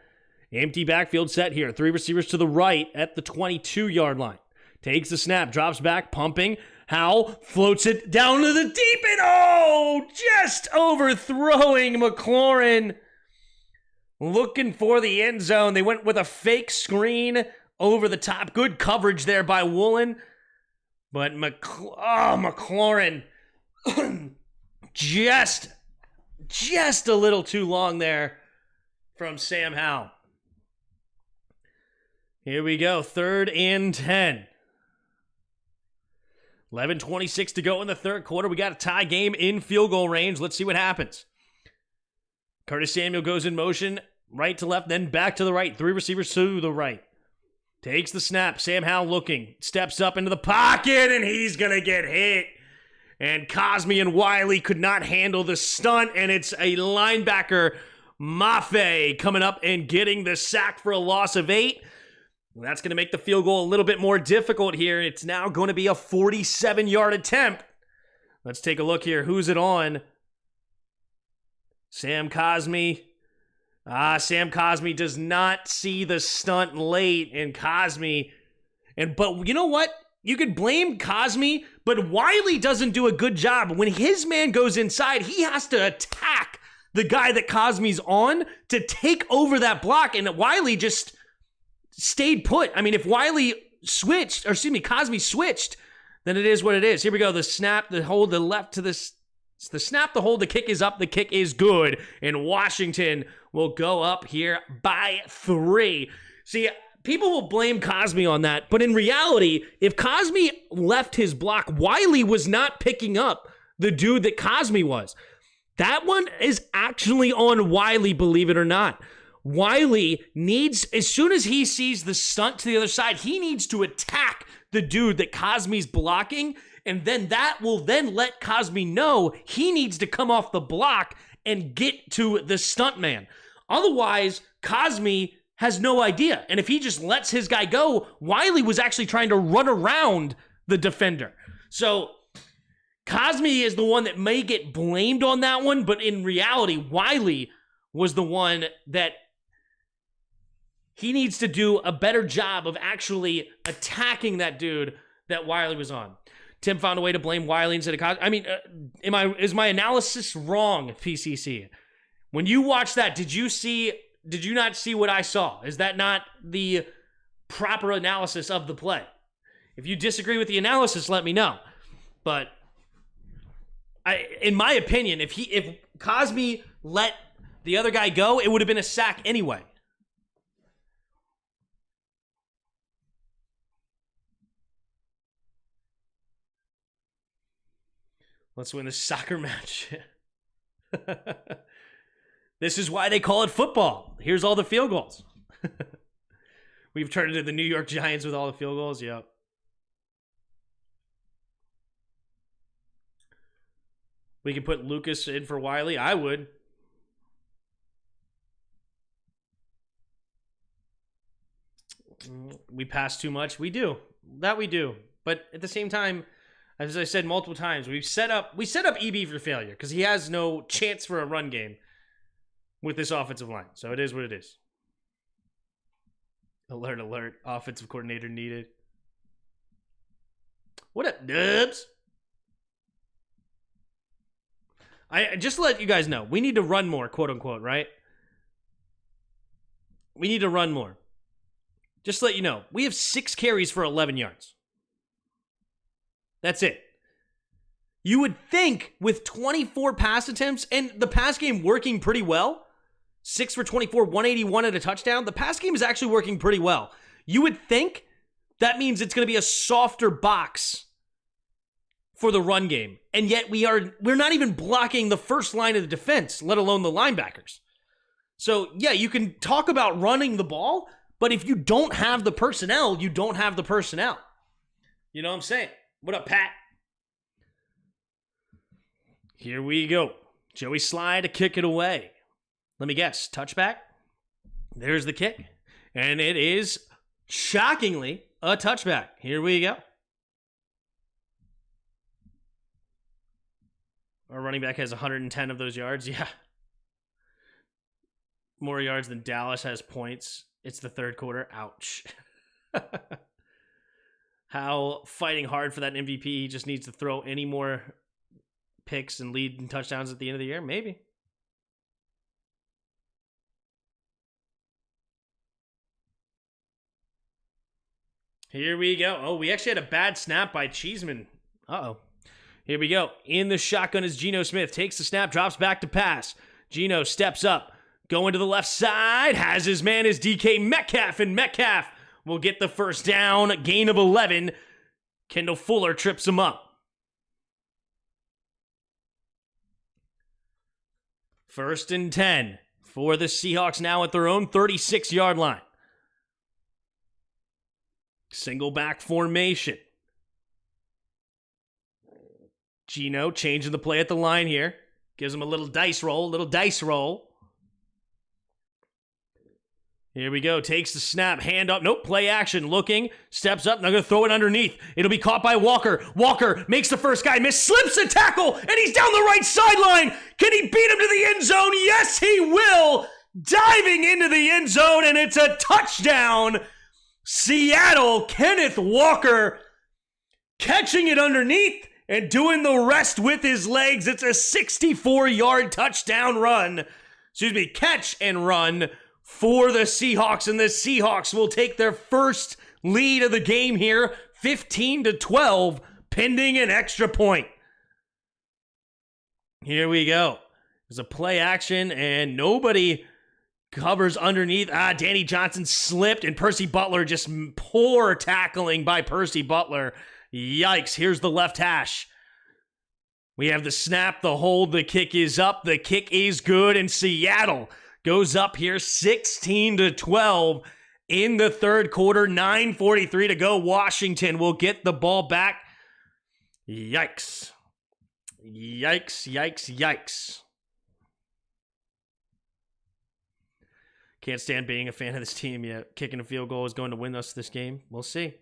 Empty backfield set here. 3 receivers to the right at the 22-yard line. Takes the snap, drops back, pumping. Howell floats it down to the deep end. Oh, just overthrowing McLaurin. Looking for the end zone. They went with a fake screen over the top. Good coverage there by Woolen. But McLaurin just a little too long there from Sam Howell. Here we go. 3rd and 10. 11:26 to go in the third quarter. We got a tie game in field goal range. Let's see what happens. Curtis Samuel goes in motion, right to left, then back to the right. 3 receivers to the right. Takes the snap. Sam Howell looking. Steps up into the pocket, and he's going to get hit. And Cosme and Wiley could not handle the stunt, and it's a linebacker, Mafe, coming up and getting the sack for a loss of 8. That's going to make the field goal a little bit more difficult here. It's now going to be a 47-yard attempt. Let's take a look here. Who's it on? Sam Cosme. Sam Cosme does not see the stunt late, and but you know what? You could blame Cosme, but Wiley doesn't do a good job. When his man goes inside, he has to attack the guy that Cosme's on to take over that block, and Wiley just stayed put. I mean, if Cosme switched, then it is what it is. Here we go. The snap, the hold, the left to this. The snap, the hold, the kick is up, the kick is good, and Washington will go up here by 3. See, people will blame Cosme on that, but in reality, if Cosme left his block, Wiley was not picking up the dude that Cosme was. That one is actually on Wiley, believe it or not. Wiley needs, as soon as he sees the stunt to the other side, he needs to attack the dude that Cosme's blocking, and then that will then let Cosme know he needs to come off the block and get to the stuntman. Otherwise, Cosme has no idea. And if he just lets his guy go, Wiley was actually trying to run around the defender. So Cosme is the one that may get blamed on that one, but in reality, Wiley was the one that he needs to do a better job of actually attacking that dude that Wiley was on. Tim found a way to blame Wiley instead of Cosme. I mean, is my analysis wrong, PCC? When you watched that, did you not see what I saw? Is that not the proper analysis of the play? If you disagree with the analysis, let me know. But in my opinion, if Cosme let the other guy go, it would have been a sack anyway. Let's win this soccer match. This is why they call it football. Here's all the field goals. We've turned into the New York Giants with all the field goals. Yep. We can put Lucas in for Wiley. I would. We pass too much. We do. That we do. But at the same time, as I said multiple times, we set up EB for failure because he has no chance for a run game with this offensive line. So it is what it is. Alert, alert. Offensive coordinator needed. What up, Dubs? I just to let you guys know, we need to run more, quote unquote, right? We need to run more. Just to let you know, we have 6 carries for 11 yards. That's it. You would think with 24 pass attempts and the pass game working pretty well, 6 for 24, 181 at a touchdown, the pass game is actually working pretty well. You would think that means it's going to be a softer box for the run game. And yet we're not even blocking the first line of the defense, let alone the linebackers. So yeah, you can talk about running the ball, but if you don't have the personnel, you don't have the personnel. You know what I'm saying? What up, Pat? Here we go. Joey Sly to kick it away. Let me guess. Touchback? There's the kick. And it is, shockingly, a touchback. Here we go. Our running back has 110 of those yards. Yeah. More yards than Dallas has points. It's the third quarter. Ouch. How fighting hard for that MVP. He just needs to throw any more picks and lead and touchdowns at the end of the year? Maybe. Here we go. Oh, we actually had a bad snap by Cheeseman. Uh-oh. Here we go. In the shotgun is Geno Smith. Takes the snap, drops back to pass. Geno steps up. Going to the left side. Has his man is DK Metcalf. And Metcalf will get the first down. Gain of 11. Kendall Fuller trips him up. First and 10 for the Seahawks now at their own 36-yard line. Single back formation. Geno changing the play at the line here. Gives him a little dice roll, Here we go. Takes the snap. Hand up. Nope. Play action. Looking. Steps up. Now going to throw it underneath. It'll be caught by Walker. Walker makes the first guy miss. Slips the tackle. And he's down the right sideline. Can he beat him to the end zone? Yes, he will. Diving into the end zone. And it's a touchdown. Seattle. Kenneth Walker catching it underneath and doing the rest with his legs. It's a 64-yard touchdown run. Catch and run for the Seahawks, and the Seahawks will take their first lead of the game here, 15-12, pending an extra point. Here we go. There's a play action, and nobody covers underneath. Danny Johnson slipped, and Percy Butler, just poor tackling by Percy Butler. Yikes, here's the left hash. We have the snap, the hold, the kick is up, the kick is good, and Seattle goes up here 16-12 in the third quarter. 9:43 to go. Washington will get the ball back. Yikes. Yikes, yikes, yikes. Can't stand being a fan of this team yet. Kicking a field goal is going to win us this game. We'll see.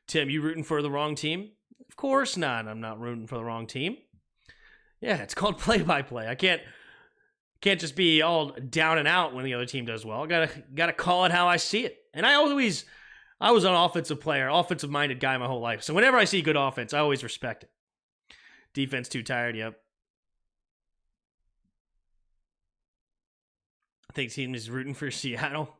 Tim, you rooting for the wrong team? Of course not. I'm not rooting for the wrong team. Yeah, it's called play-by-play. I can't just be all down and out when the other team does well. I gotta call it how I see it. And I was an offensive player, offensive-minded guy my whole life. So whenever I see good offense, I always respect it. Defense too tired, yep. I think the team is rooting for Seattle.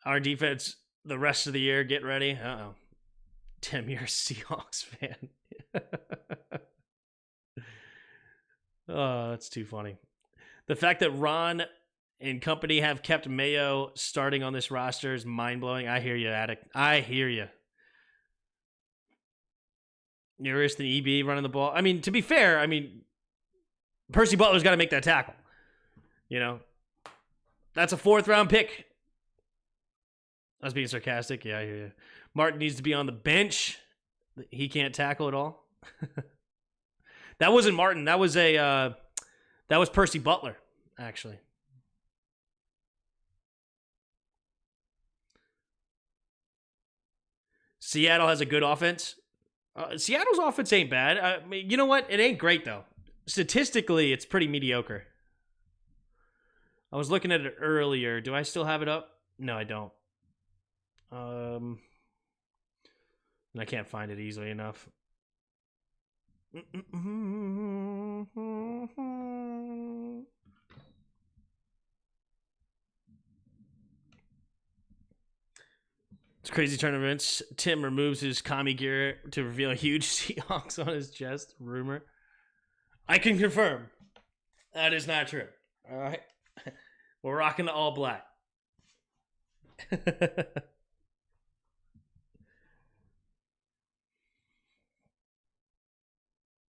Our defense the rest of the year, get ready. Uh-oh. Tim, you're a Seahawks fan. Oh, that's too funny. The fact that Ron and company have kept Mayo starting on this roster is mind-blowing. I hear you, Addict. I hear you. You're worse than EB running the ball. I mean, to be fair, Percy Butler's got to make that tackle. You know? That's a 4th-round pick. I was being sarcastic. Yeah, I hear you. Martin needs to be on the bench. He can't tackle at all. That wasn't Martin. That was Percy Butler, actually. Seattle has a good offense. Seattle's offense ain't bad. You know what? It ain't great, though. Statistically, it's pretty mediocre. I was looking at it earlier. Do I still have it up? No, I don't. And I can't find it easily enough. It's crazy turn of events. Tim removes his commie gear to reveal a huge Seahawks on his chest. Rumor. I can confirm that is not true. All right. We're rocking the all black.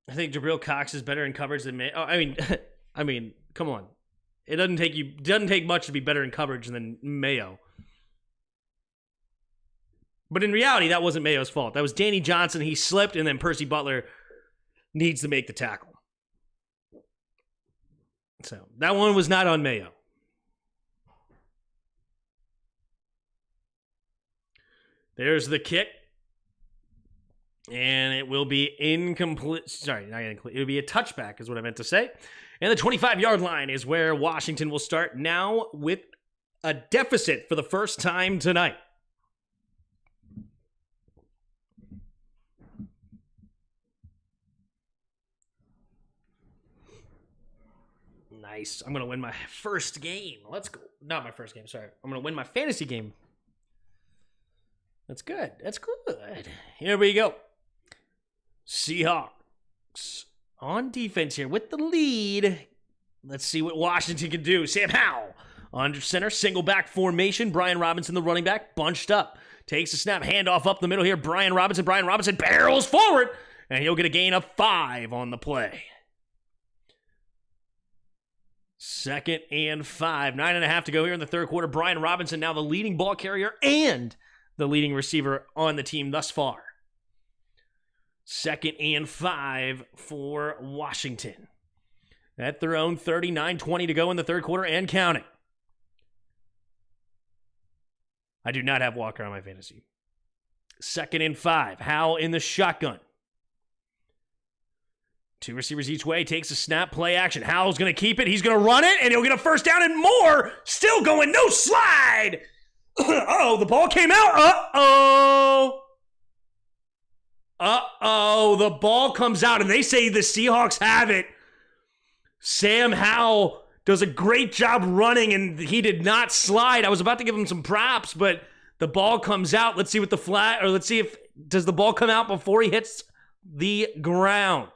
I think Jabril Cox is better in coverage than Mayo. I mean, come on. It doesn't take much to be better in coverage than Mayo. But in reality, that wasn't Mayo's fault. That was Danny Johnson. He slipped, and then Percy Butler needs to make the tackle. So that one was not on Mayo. There's the kick. And it will be incomplete. Sorry, not incomplete. It will be a touchback is what I meant to say. And the 25-yard line is where Washington will start now with a deficit for the first time tonight. Nice. I'm going to win my first game. Let's go. Not my first game, sorry. I'm going to win my fantasy game. That's good. That's good. Here we go. Seahawks on defense here with the lead. Let's see what Washington can do. Sam Howell under center, single back formation. Brian Robinson, the running back, bunched up. Takes a snap, handoff up the middle here. Brian Robinson barrels forward, and he'll get a gain of 5 on the play. 2nd and 5. 9.5 to go here in the third quarter. Brian Robinson now the leading ball carrier and the leading receiver on the team thus far. 2nd and 5 for Washington. At their own 39-20 to go in the third quarter and counting. I do not have Walker on my fantasy. 2nd and 5. Howell in the shotgun. 2 receivers each way. Takes a snap, play action. Howell's going to keep it. He's going to run it, and he'll get a first down and more. Still going. No slide. Uh-oh, the ball came out. Uh-oh, the ball comes out, and they say the Seahawks have it. Sam Howell does a great job running, and he did not slide. I was about to give him some props, but the ball comes out. Let's see what let's see if, does the ball come out before he hits the ground?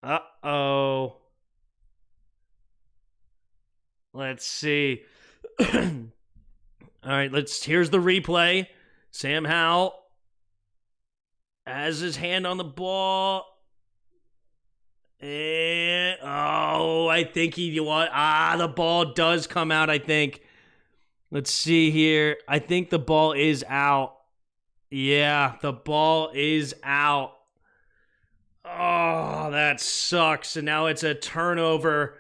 Uh-oh. Let's see. All right, here's the replay. Sam Howell has his hand on the ball. And, I think the ball does come out, I think. Let's see here. I think the ball is out. Yeah, the ball is out. Oh, that sucks. And now it's a turnover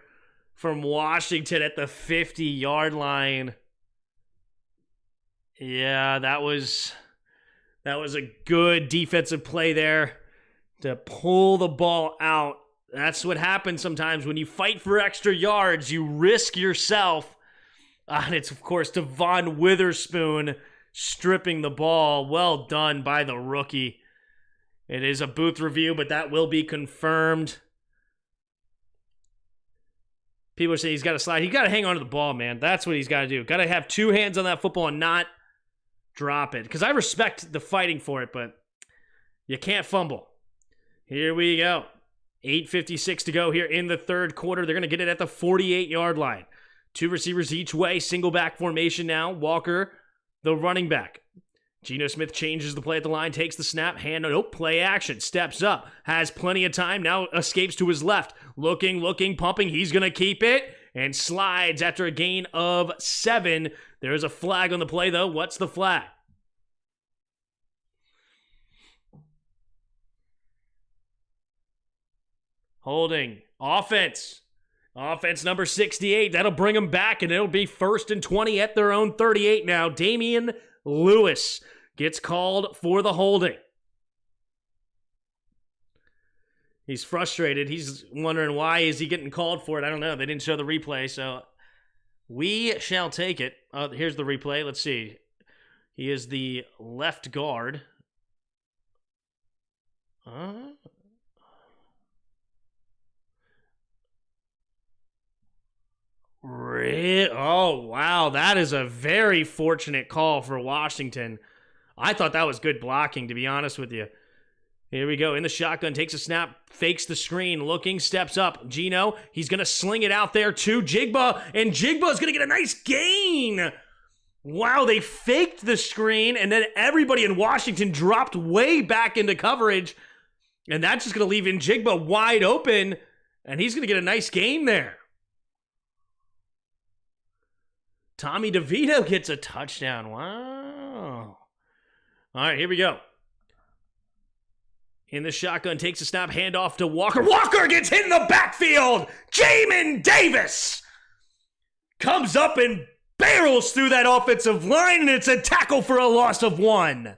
from Washington at the 50-yard line. Yeah, that was a good defensive play there to pull the ball out. That's what happens sometimes when you fight for extra yards. You risk yourself. And it's, of course, Devon Witherspoon stripping the ball. Well done by the rookie. It is a booth review, but that will be confirmed. People are saying he's got to slide. He's got to hang on to the ball, man. That's what he's got to do. Got to have two hands on that football and not drop it. Because I respect the fighting for it, but you can't fumble. Here we go. 8:56 to go here in the third quarter. They're going to get it at the 48-yard line. Two receivers each way. Single back formation now. Walker, the running back. Geno Smith changes the play at the line, takes the snap, play action, steps up, has plenty of time, now escapes to his left, looking, pumping, he's going to keep it, and slides after a gain of 7. There's a flag on the play, though. What's the flag? Holding. Offense. Offense number 68. That'll bring them back, and it'll be 1st and 20 at their own 38 now. Damian Lewis gets called for the holding. He's frustrated. He's wondering why is he getting called for it. I don't know. They didn't show the replay, so we shall take it. Here's the replay. Let's see. He is the left guard. Oh, wow. That is a very fortunate call for Washington. I thought that was good blocking, to be honest with you. Here we go. In the shotgun, takes a snap, fakes the screen, looking, steps up. Geno, he's going to sling it out there to Jigba, and Jigba's going to get a nice gain. Wow, they faked the screen, and then everybody in Washington dropped way back into coverage, and that's just going to leave Jigba wide open, and he's going to get a nice gain there. Tommy DeVito gets a touchdown. Wow. All right, here we go. In the shotgun, takes a snap, handoff to Walker. Walker gets hit in the backfield. Jamin Davis comes up and barrels through that offensive line, and it's a tackle for a loss of 1.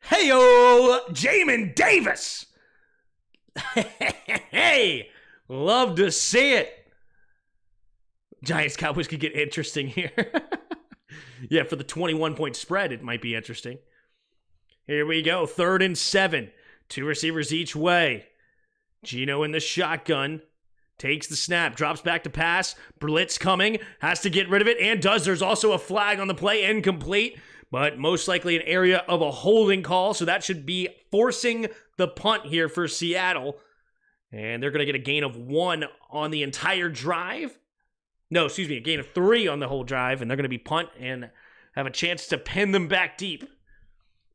Hey-o, Jamin Davis. Hey, love to see it. Giants-Cowboys could get interesting here. Yeah, for the 21-point spread, it might be interesting. Here we go. 3rd and 7. Two receivers each way. Geno in the shotgun. Takes the snap. Drops back to pass. Blitz coming. Has to get rid of it, and does. There's also a flag on the play. Incomplete, but most likely an area of a holding call, so that should be forcing the punt here for Seattle. And they're going to get a gain of 1 on the entire drive. No, excuse me, a gain of 3 on the whole drive, and they're going to be punt and have a chance to pin them back deep.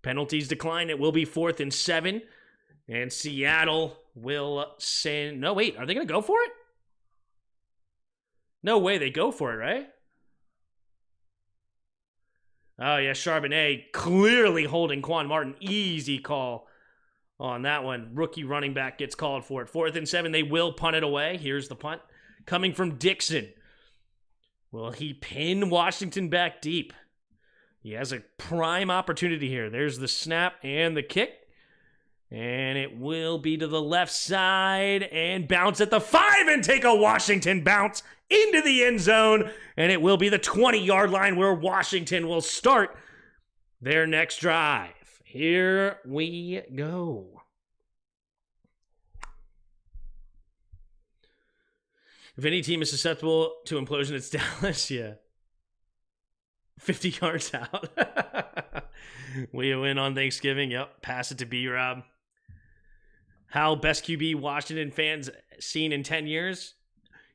Penalties decline. It will be 4th and 7, and Seattle will send... No, wait, are they going to go for it? No way they go for it, right? Oh, yeah, Charbonnet clearly holding Quan Martin. Easy call on that one. Rookie running back gets called for it. 4th and 7, they will punt it away. Here's the punt. Coming from Dixon. Will he pin Washington back deep? He has a prime opportunity here. There's the snap and the kick. And it will be to the left side and bounce at the 5 and take a Washington bounce into the end zone. And it will be the 20-yard line where Washington will start their next drive. Here we go. If any team is susceptible to implosion, it's Dallas. Yeah. 50 yards out. We win on Thanksgiving. Yep. Pass it to B-Rob. How best QB Washington fans seen in 10 years?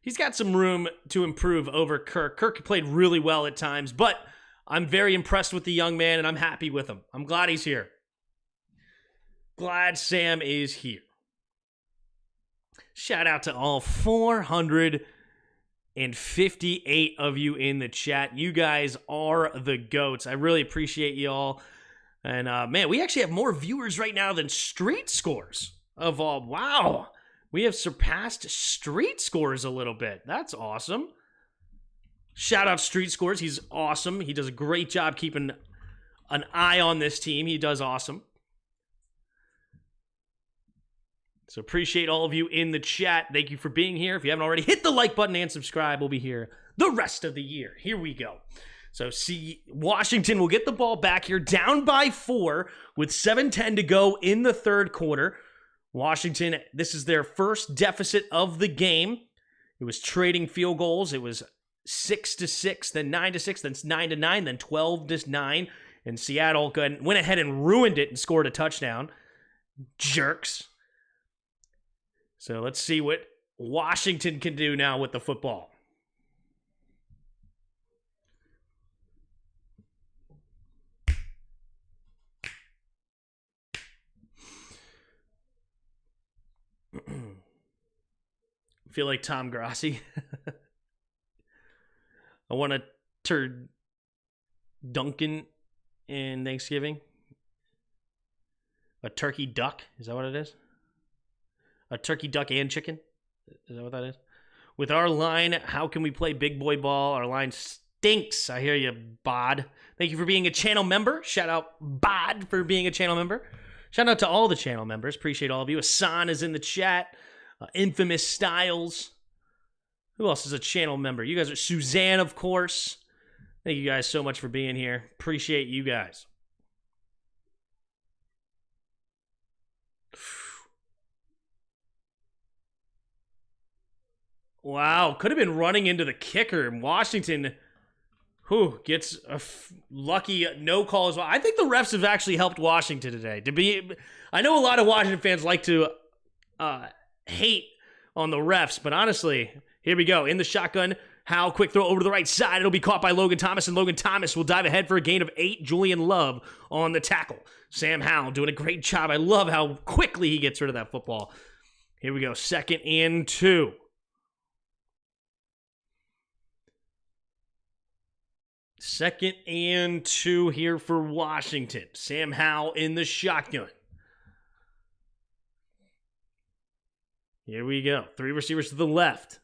He's got some room to improve over Kirk. Kirk played really well at times, but I'm very impressed with the young man, and I'm happy with him. I'm glad he's here. Glad Sam is here. Shout out to all 458 of you in the chat. You guys are the GOATs. I really appreciate you all. And man, we actually have more viewers right now than Street Scores of all. Wow. We have surpassed Street Scores a little bit. That's awesome. Shout out Street Scores. He's awesome. He does a great job keeping an eye on this team. He does awesome. So appreciate all of you in the chat. Thank you for being here. If you haven't already, hit the like button and subscribe. We'll be here the rest of the year. Here we go. So see, Washington will get the ball back here, down by 4 with 7:10 to go in the third quarter. Washington, this is their first deficit of the game. It was trading field goals. It was 6-6, then 9-6, then 9-9, then 12-9. And Seattle went ahead and ruined it and scored a touchdown. Jerks. So let's see what Washington can do now with the football. Feel like Tom Grassi. I want a Duncan in Thanksgiving. A turkey duck. Is that what it is? A turkey, duck, and chicken? Is that what that is? With our line, how can we play big boy ball? Our line stinks. I hear you, Bod. Thank you for being a channel member. Shout out, Bod, for being a channel member. Shout out to all the channel members. Appreciate all of you. Hassan is in the chat. Infamous Styles. Who else is a channel member? You guys are Suzanne, of course. Thank you guys so much for being here. Appreciate you guys. Wow, could have been running into the kicker. Washington, gets a lucky no call as well. I think the refs have actually helped Washington today. I know a lot of Washington fans like to hate on the refs, but honestly, here we go. In the shotgun, Howe, quick throw over to the right side. It'll be caught by Logan Thomas, and Logan Thomas will dive ahead for a gain of 8. Julian Love on the tackle. Sam Howell doing a great job. I love how quickly he gets rid of that football. Here we go. 2nd and 2. Second and 2 here for Washington. Sam Howell in the shotgun. Here we go. 3 receivers to the left.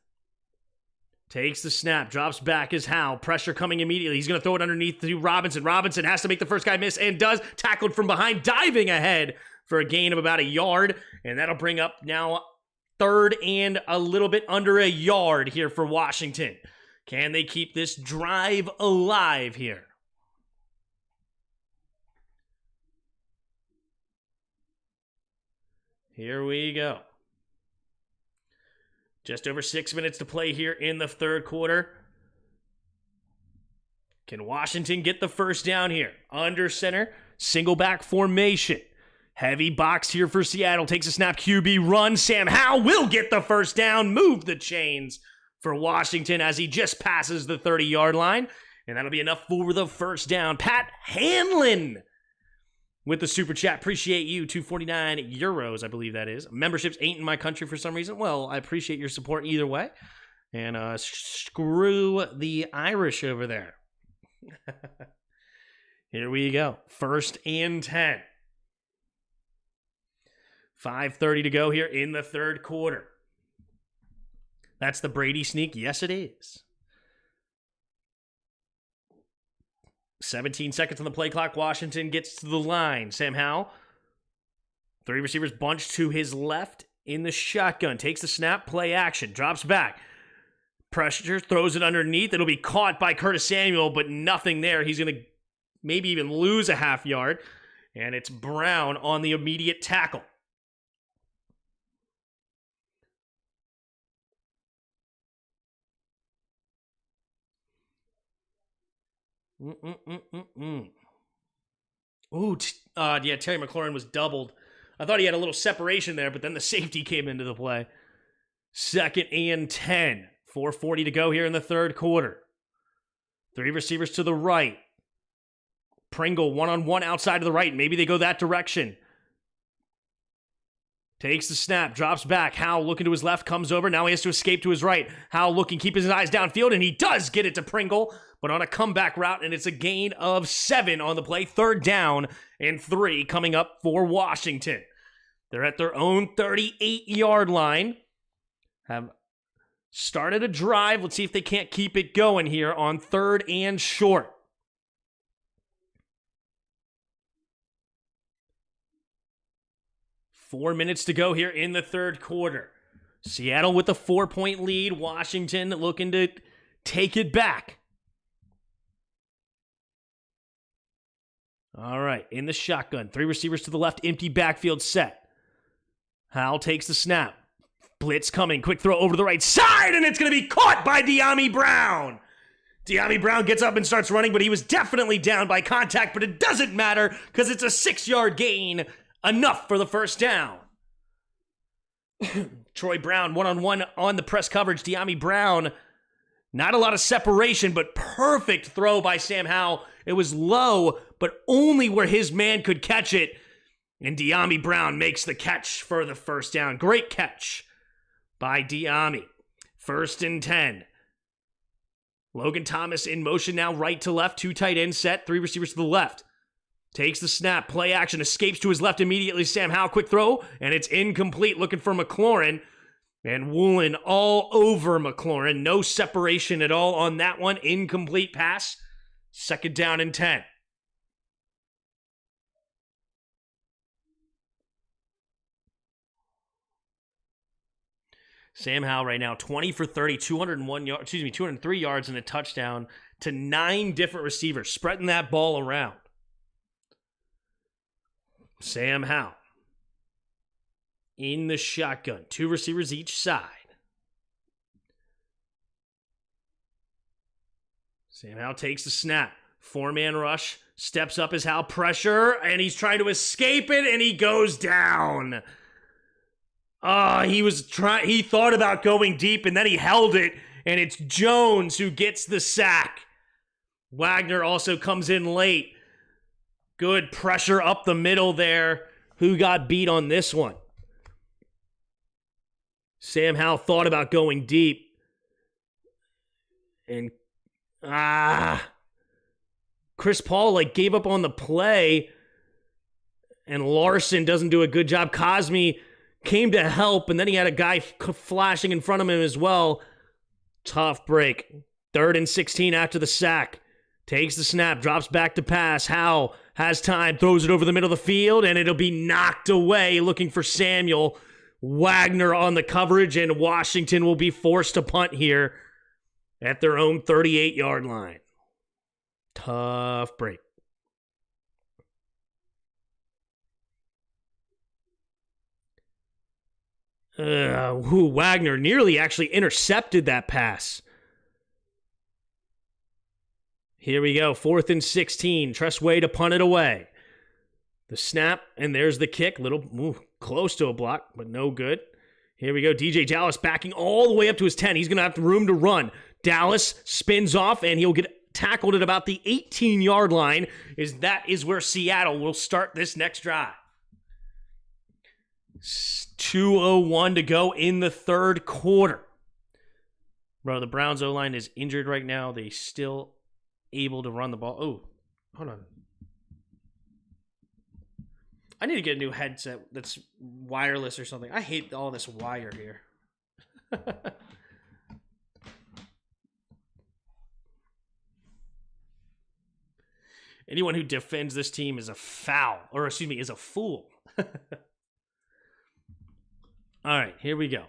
Takes the snap. Drops back as Howell. Pressure coming immediately. He's going to throw it underneath to Robinson. Robinson has to make the first guy miss and does. Tackled from behind. Diving ahead for a gain of about 1 yard. And that'll bring up now 3rd and a little bit under 1 yard here for Washington. Can they keep this drive alive here? Here we go. Just over 6 minutes to play here in the third quarter. Can Washington get the first down here? Under center, single back formation. Heavy box here for Seattle. Takes a snap, QB run. Sam Howell will get the first down. Move the chains for Washington as he just passes the 30-yard line. And that'll be enough for the first down. Pat Hanlon with the super chat. Appreciate you. 249 euros, I believe that is. Memberships ain't in my country for some reason. Well, I appreciate your support either way. And screw the Irish over there. Here we go. 1st and 10. 5:30 to go here in the third quarter. That's the Brady sneak. Yes, it is. 17 seconds on the play clock. Washington gets to the line. Sam Howell. 3 receivers bunched to his left in the shotgun. Takes the snap. Play action. Drops back. Pressure. Throws it underneath. It'll be caught by Curtis Samuel, but nothing there. He's going to maybe even lose a half yard. And it's Brown on the immediate tackle. Yeah, Terry McLaurin was doubled. I thought he had a little separation there, but then the safety came into the play. 2nd and 10. 4:40 to go here in the third quarter. 3 receivers to the right. Pringle one-on-one outside to the right. Maybe they go that direction. Takes the snap, drops back. Howell looking to his left, comes over. Now he has to escape to his right. Howell looking, keeping his eyes downfield, and he does get it to Pringle, but on a comeback route, and it's a gain of 7 on the play. 3rd down and 3 coming up for Washington. They're at their own 38-yard line. Have started a drive. Let's see if they can't keep it going here on 3rd and short. Four minutes to go here in the 3rd quarter. Seattle with a 4-point lead. Washington looking to take it back. All right, in the shotgun. 3 receivers to the left, empty backfield set. Howell takes the snap. Blitz coming, quick throw over to the right side, and it's going to be caught by Dyami Brown. Dyami Brown gets up and starts running, but he was definitely down by contact, but it doesn't matter because it's a 6-yard gain. Enough for the 1st down. Troy Brown, one-on-one on the press coverage. Dyami Brown, not a lot of separation, but perfect throw by Sam Howell. It was low, but only where his man could catch it. And Dyami Brown makes the catch for the 1st down. Great catch by Dyami. 1st and 10. Logan Thomas in motion now, right to left. 2 tight ends set, 3 receivers to the left. Takes the snap, play action, escapes to his left immediately. Sam Howell, quick throw, and it's incomplete. Looking for McLaurin, and Woolen all over McLaurin. No separation at all on that one. Incomplete pass. 2nd down and 10. Sam Howell right now, 20 for 30, 203 yards and a touchdown to 9 different receivers, spreading that ball around. Sam Howell in the shotgun. 2 receivers each side. Sam Howell takes the snap. 4-man rush. Steps up as Howell pressure, and he's trying to escape it, and he goes down. He thought about going deep, and then he held it, and it's Jones who gets the sack. Wagner also comes in late. Good pressure up the middle there. Who got beat on this one? Sam Howell thought about going deep. And, Chris Paul, gave up on the play. And Larson doesn't do a good job. Cosme came to help, and then he had a guy flashing in front of him as well. Tough break. 3rd and 16 after the sack. Takes the snap, drops back to pass. Howell has time, throws it over the middle of the field, and it'll be knocked away. Looking for Samuel. Wagner on the coverage, and Washington will be forced to punt here at their own 38-yard line. Tough break. Wagner nearly actually intercepted that pass. Here we go, 4th and 16. Tressway to punt it away. The snap, and there's the kick. Close to a block, but no good. Here we go, DJ Dallas backing all the way up to his 10. He's going to have room to run. Dallas spins off, and he'll get tackled at about the 18-yard line. That is where Seattle will start this next drive. 2:01 to go in the 3rd quarter. Bro, the Browns O-line is injured right now. They still able to run the ball. Oh, hold on. I need to get a new headset that's wireless or something. I hate all this wire here. Anyone who defends this team is a is a fool. All right, here we go.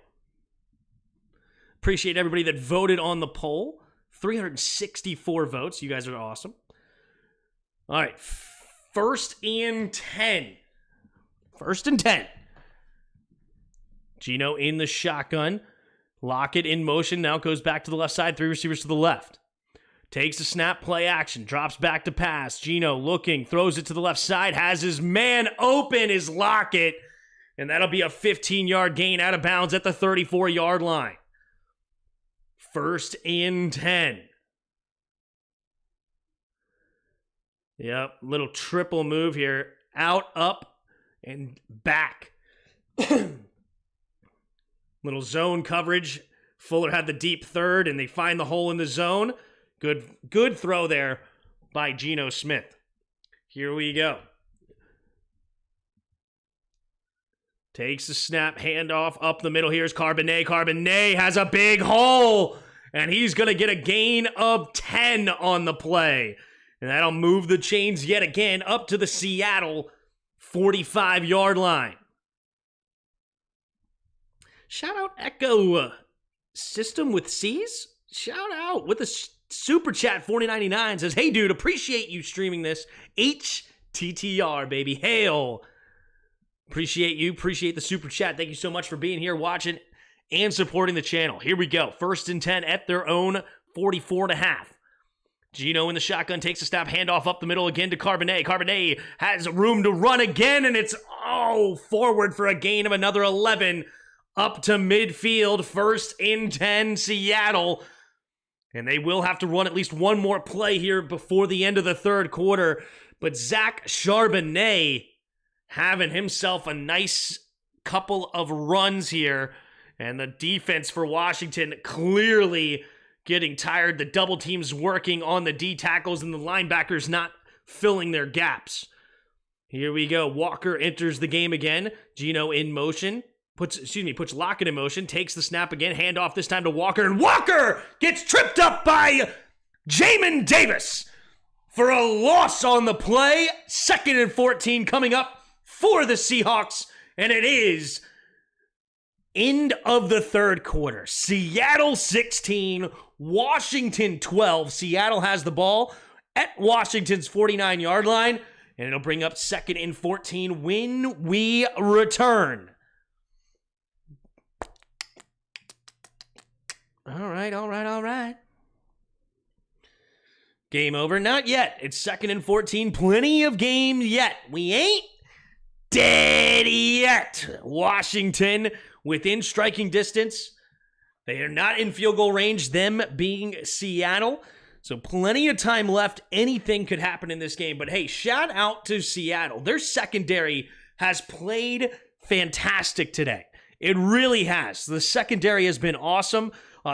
Appreciate everybody that voted on the poll. 364 votes. You guys are awesome. All right, 1st and 10. 1st and 10. Gino in the shotgun. Lockett in motion. Now goes back to the left side. 3 receivers to the left. Takes the snap, play action. Drops back to pass. Gino looking. Throws it to the left side. Has his man open, is Lockett. And that'll be a 15-yard gain out of bounds at the 34-yard line. 1st and 10. Yep, little triple move here. Out, up, and back. Little zone coverage. Fuller had the deep third, and they find the hole in the zone. Good throw there by Geno Smith. Here we go. Takes the snap, handoff up the middle. Here's Carbonet. Carbonet has a big hole, and he's going to get a gain of 10 on the play. And that'll move the chains yet again up to the Seattle 45-yard line. Shout out Echo System with C's. Shout out with a super chat. 40.99 says, "Hey dude, appreciate you streaming this. HTTR baby, hail." Appreciate you. Appreciate the super chat. Thank you so much for being here, watching, and supporting the channel. Here we go. 1st and 10 at their own 44.5. Geno in the shotgun takes a snap, handoff up the middle again to Carbonet. Carbonet has room to run again, and it's forward for a gain of another 11 up to midfield. 1st and 10 Seattle. And they will have to run at least one more play here before the end of the third quarter. But Zach Charbonnet having himself a nice couple of runs here. And the defense for Washington clearly getting tired. The double teams working on the D tackles and the linebackers not filling their gaps. Here we go. Walker enters the game again. Geno in motion. Puts Lockett in motion. Takes the snap again. Handoff this time to Walker. And Walker gets tripped up by Jamin Davis for a loss on the play. 2nd and 14 coming up for the Seahawks. And it is end of the third quarter. Seattle 16, Washington 12. Seattle has the ball at Washington's 49-yard line. And it'll bring up 2nd and 14 when we return. All right. Game over? Not yet. It's 2nd and 14. Plenty of game yet. We ain't dead yet. Washington within striking distance. They are not in field goal range, them being Seattle. So plenty of time left. Anything could happen in this game. But hey, shout out to Seattle. Their secondary has played fantastic today. It really has. The secondary has been awesome.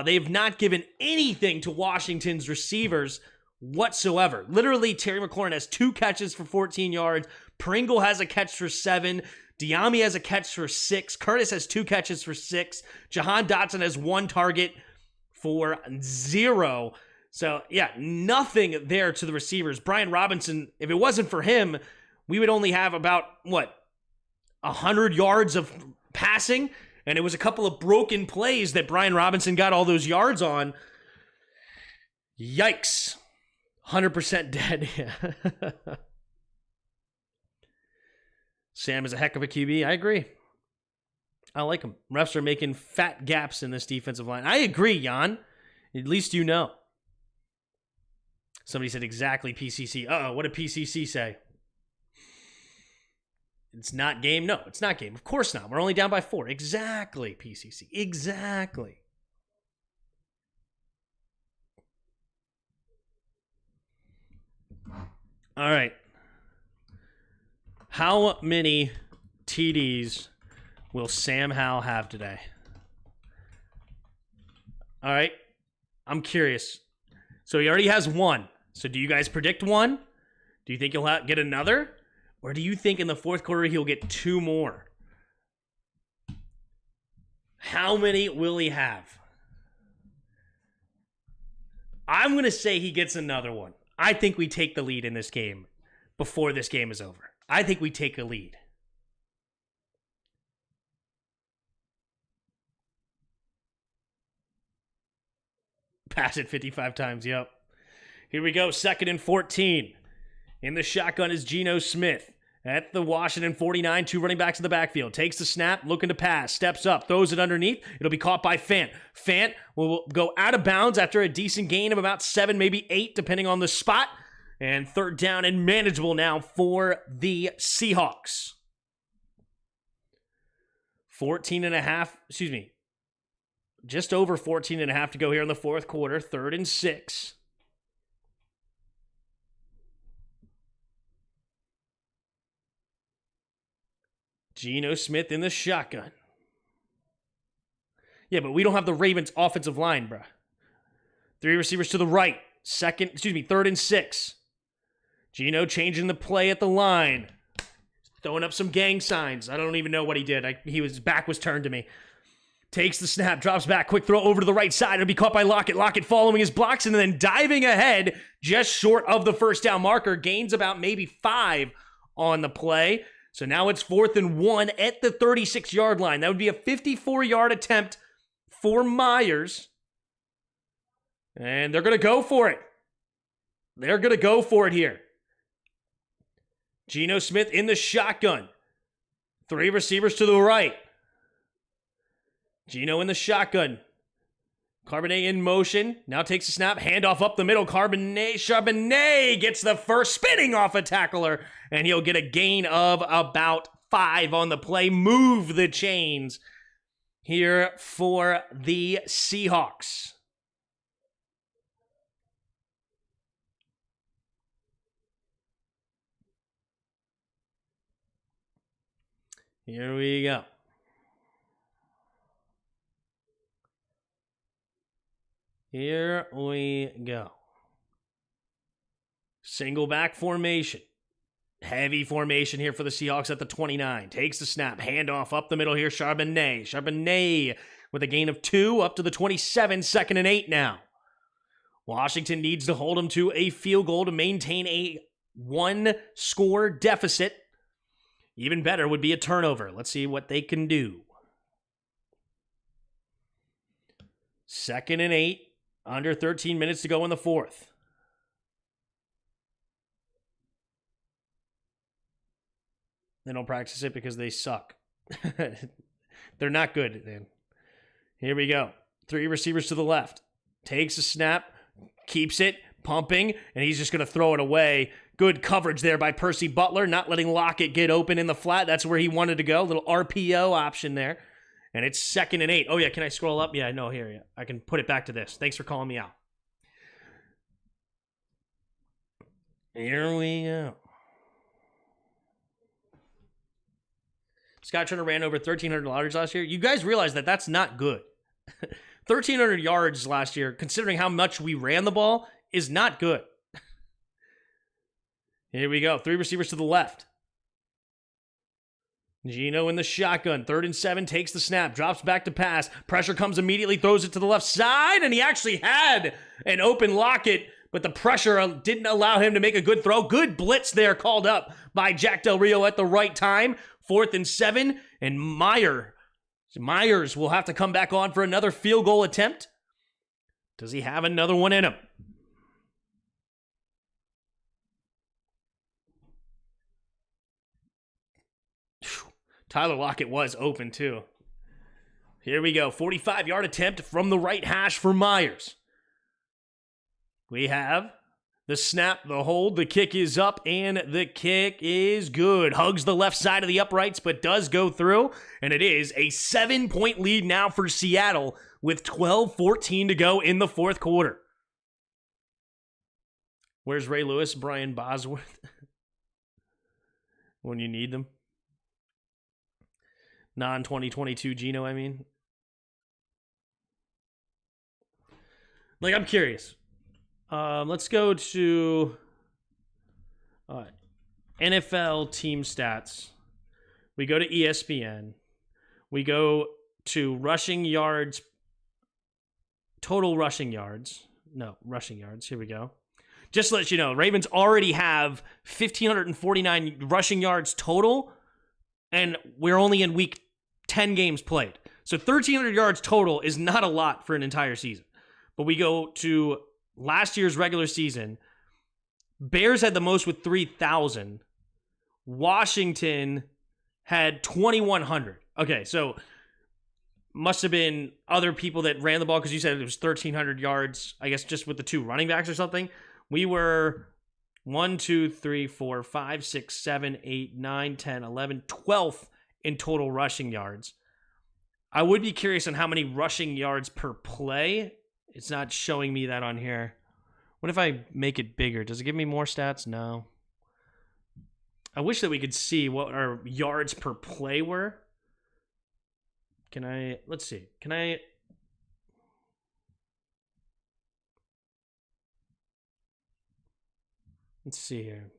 They have not given anything to Washington's receivers whatsoever. Literally, Terry McLaurin has 2 catches for 14 yards. Pringle has a catch for 7. Diami has a catch for 6. Curtis has 2 catches for 6. Jahan Dotson has 1 target for 0. So, yeah, nothing there to the receivers. Brian Robinson, if it wasn't for him, we would only have about, 100 yards of passing? And it was a couple of broken plays that Brian Robinson got all those yards on. Yikes. 100% dead. Sam is a heck of a QB. I agree. I like him. Refs are making fat gaps in this defensive line. I agree, Jan. At least you know. Somebody said exactly PCC. Uh-oh, what did PCC say? It's not game? No, it's not game. Of course not. We're only down by 4. Exactly, PCC. Exactly. All right. How many TDs will Sam Howell have today? All right. I'm curious. So he already has 1. So do you guys predict 1? Do you think he'll get another? Or do you think in the fourth quarter he'll get 2 more? How many will he have? I'm going to say he gets another one. I think we take the lead in this game before this game is over. I think we take a lead. Pass it 55 times, yep. Here we go, 2nd and 14. In the shotgun is Geno Smith. At the Washington 49, 2 running backs in the backfield. Takes the snap, looking to pass. Steps up, throws it underneath. It'll be caught by Fant. Fant will go out of bounds after a decent gain of about 7, maybe 8, depending on the spot. And 3rd down and manageable now for the Seahawks. 14.5, just over 14.5 to go here in the fourth quarter. 3rd and 6. Geno Smith in the shotgun. Yeah, but we don't have the Ravens offensive line, bruh. 3 receivers to the right. Third and 6. Geno changing the play at the line. Throwing up some gang signs. I don't even know what he did. His back was turned to me. Takes the snap, drops back, quick throw over to the right side. It'll be caught by Lockett. Lockett following his blocks and then diving ahead just short of the first down marker. Gains about maybe 5 on the play. So now it's 4th and 1 at the 36-yard line. That would be a 54-yard attempt for Myers. And they're going to go for it. They're going to go for it here. Geno Smith in the shotgun. 3 receivers to the right. Geno in the shotgun. Charbonnet in motion. Now takes a snap. Handoff up the middle. Charbonnet gets the first, spinning off a tackler. And he'll get a gain of about 5 on the play. Move the chains here for the Seahawks. Here we go. Here we go. Single back formation. Heavy formation here for the Seahawks at the 29. Takes the snap. Handoff up the middle here. Charbonnet. Charbonnet with a gain of 2 up to the 27. 2nd and 8 now. Washington needs to hold them to a field goal to maintain a 1-score deficit. Even better would be a turnover. Let's see what they can do. 2nd and 8. Under 13 minutes to go in the 4th. They don't practice it because they suck. They're not good, man. Here we go. 3 receivers to the left. Takes a snap. Keeps it. Pumping. And he's just going to throw it away. Good coverage there by Percy Butler. Not letting Lockett get open in the flat. That's where he wanted to go. Little RPO option there. And it's 2nd and 8. Oh, yeah, can I scroll up? Yeah, no, here. Yeah. I can put it back to this. Thanks for calling me out. Here we go. Scott Turner ran over 1,300 yards last year. You guys realize that that's not good. 1,300 yards last year, considering how much we ran the ball, is not good. Here we go. 3 receivers to the left. Geno in the shotgun. 3rd and 7, takes the snap, drops back to pass. Pressure comes immediately, throws it to the left side, and he actually had an open Lockett, but the pressure didn't allow him to make a good throw. Good blitz there called up by Jack Del Rio at the right time. 4th and 7, and Myers will have to come back on for another field goal attempt. Does he have another one in him? Tyler Lockett was open too. Here we go. 45-yard attempt from the right hash for Myers. We have the snap, the hold, the kick is up, and the kick is good. Hugs the left side of the uprights, but does go through. And it is a 7-point lead now for Seattle with 12:14 to go in the 4th quarter. Where's Ray Lewis, Brian Bosworth? When you need them. Non-2022 Geno, I mean. Like, I'm curious. Let's go to NFL team stats. We go to ESPN. We go to rushing yards, total rushing yards. No, rushing yards. Here we go. Just to let you know, Ravens already have 1,549 rushing yards total, and we're only in week 10 games played. So 1,300 yards total is not a lot for an entire season. But we go to last year's regular season. Bears had the most with 3,000. Washington had 2,100. Okay, so must have been other people that ran the ball because you said it was 1,300 yards, I guess just with the 2 running backs or something. We were 1, 2, 3, 4, 5, 6, 7, 8, 9, 10, 11, 12th in total rushing yards. I would be curious on how many rushing yards per play. It's not showing me that on here. What if I make it bigger? Does it give me more stats? No. I wish that we could see what our yards per play were. Let's see. Can I Let's see here.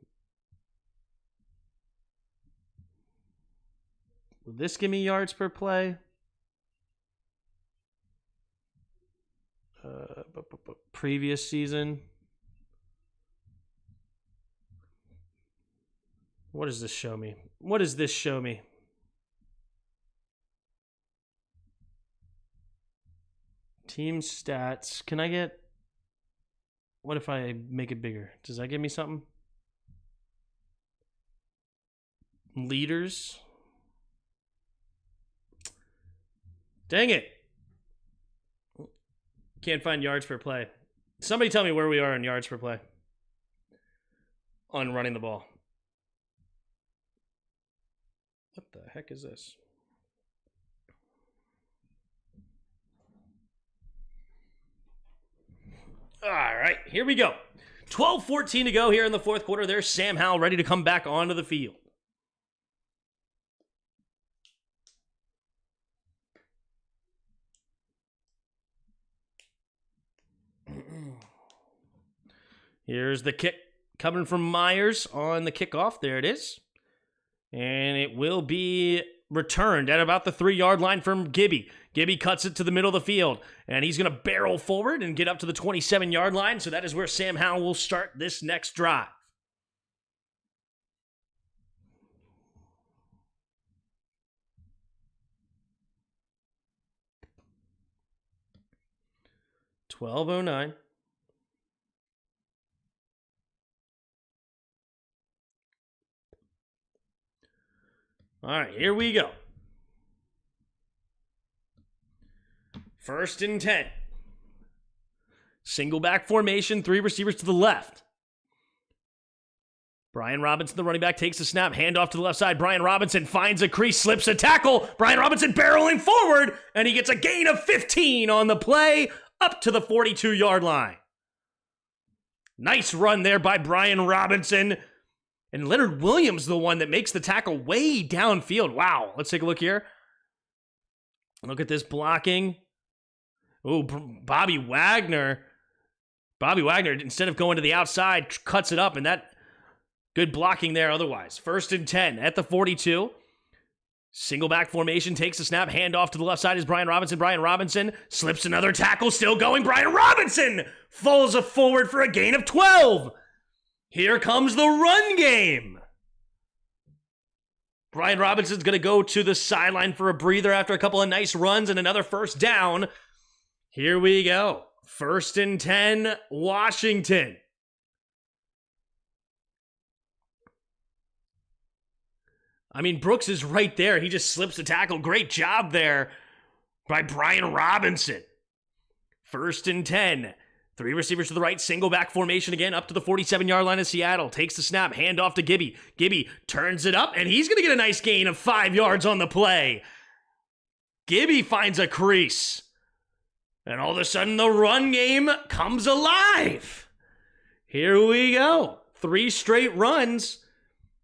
Will this give me yards per play? Previous season. What does this show me? What does this show me? Team stats. Can I get... What if I make it bigger? Does that give me something? Leaders. Dang it. Can't find yards per play. Somebody tell me where we are in yards per play on running the ball. What the heck is this? All right, here we go. 12-14 to go here in the fourth quarter. There's Sam Howell ready to come back onto the field. Here's the kick coming from Myers on the kickoff. There it is. And it will be returned at about the 3-yard line from Gibby. Gibby cuts it to the middle of the field, and he's going to barrel forward and get up to the 27-yard line. So that is where Sam Howell will start this next drive. $12:09. All right, here we go. 1st and 10. Single back formation, 3 receivers to the left. Brian Robinson, the running back, takes the snap, handoff to the left side. Brian Robinson finds a crease, slips a tackle. Brian Robinson barreling forward, and he gets a gain of 15 on the play, up to the 42-yard line. Nice run there by Brian Robinson. And Leonard Williams, the one that makes the tackle way downfield. Wow. Let's take a look here. Look at this blocking. Oh, Bobby Wagner. Bobby Wagner, instead of going to the outside, cuts it up, and that good blocking there otherwise. 1st and 10 at the 42. Single back formation, takes the snap, handoff to the left side is Brian Robinson. Brian Robinson slips another tackle, still going. Brian Robinson falls forward for a gain of 12. Here comes the run game. Brian Robinson's going to go to the sideline for a breather after a couple of nice runs and another first down. Here we go. 1st and 10, Washington. I mean, Brooks is right there. He just slips the tackle. Great job there by Brian Robinson. 1st and 10. 3 receivers to the right, single back formation again, up to the 47-yard line of Seattle. Takes the snap, handoff to Gibby. Gibby turns it up, and he's going to get a nice gain of 5 yards on the play. Gibby finds a crease. And all of a sudden, the run game comes alive. Here we go. 3 straight runs,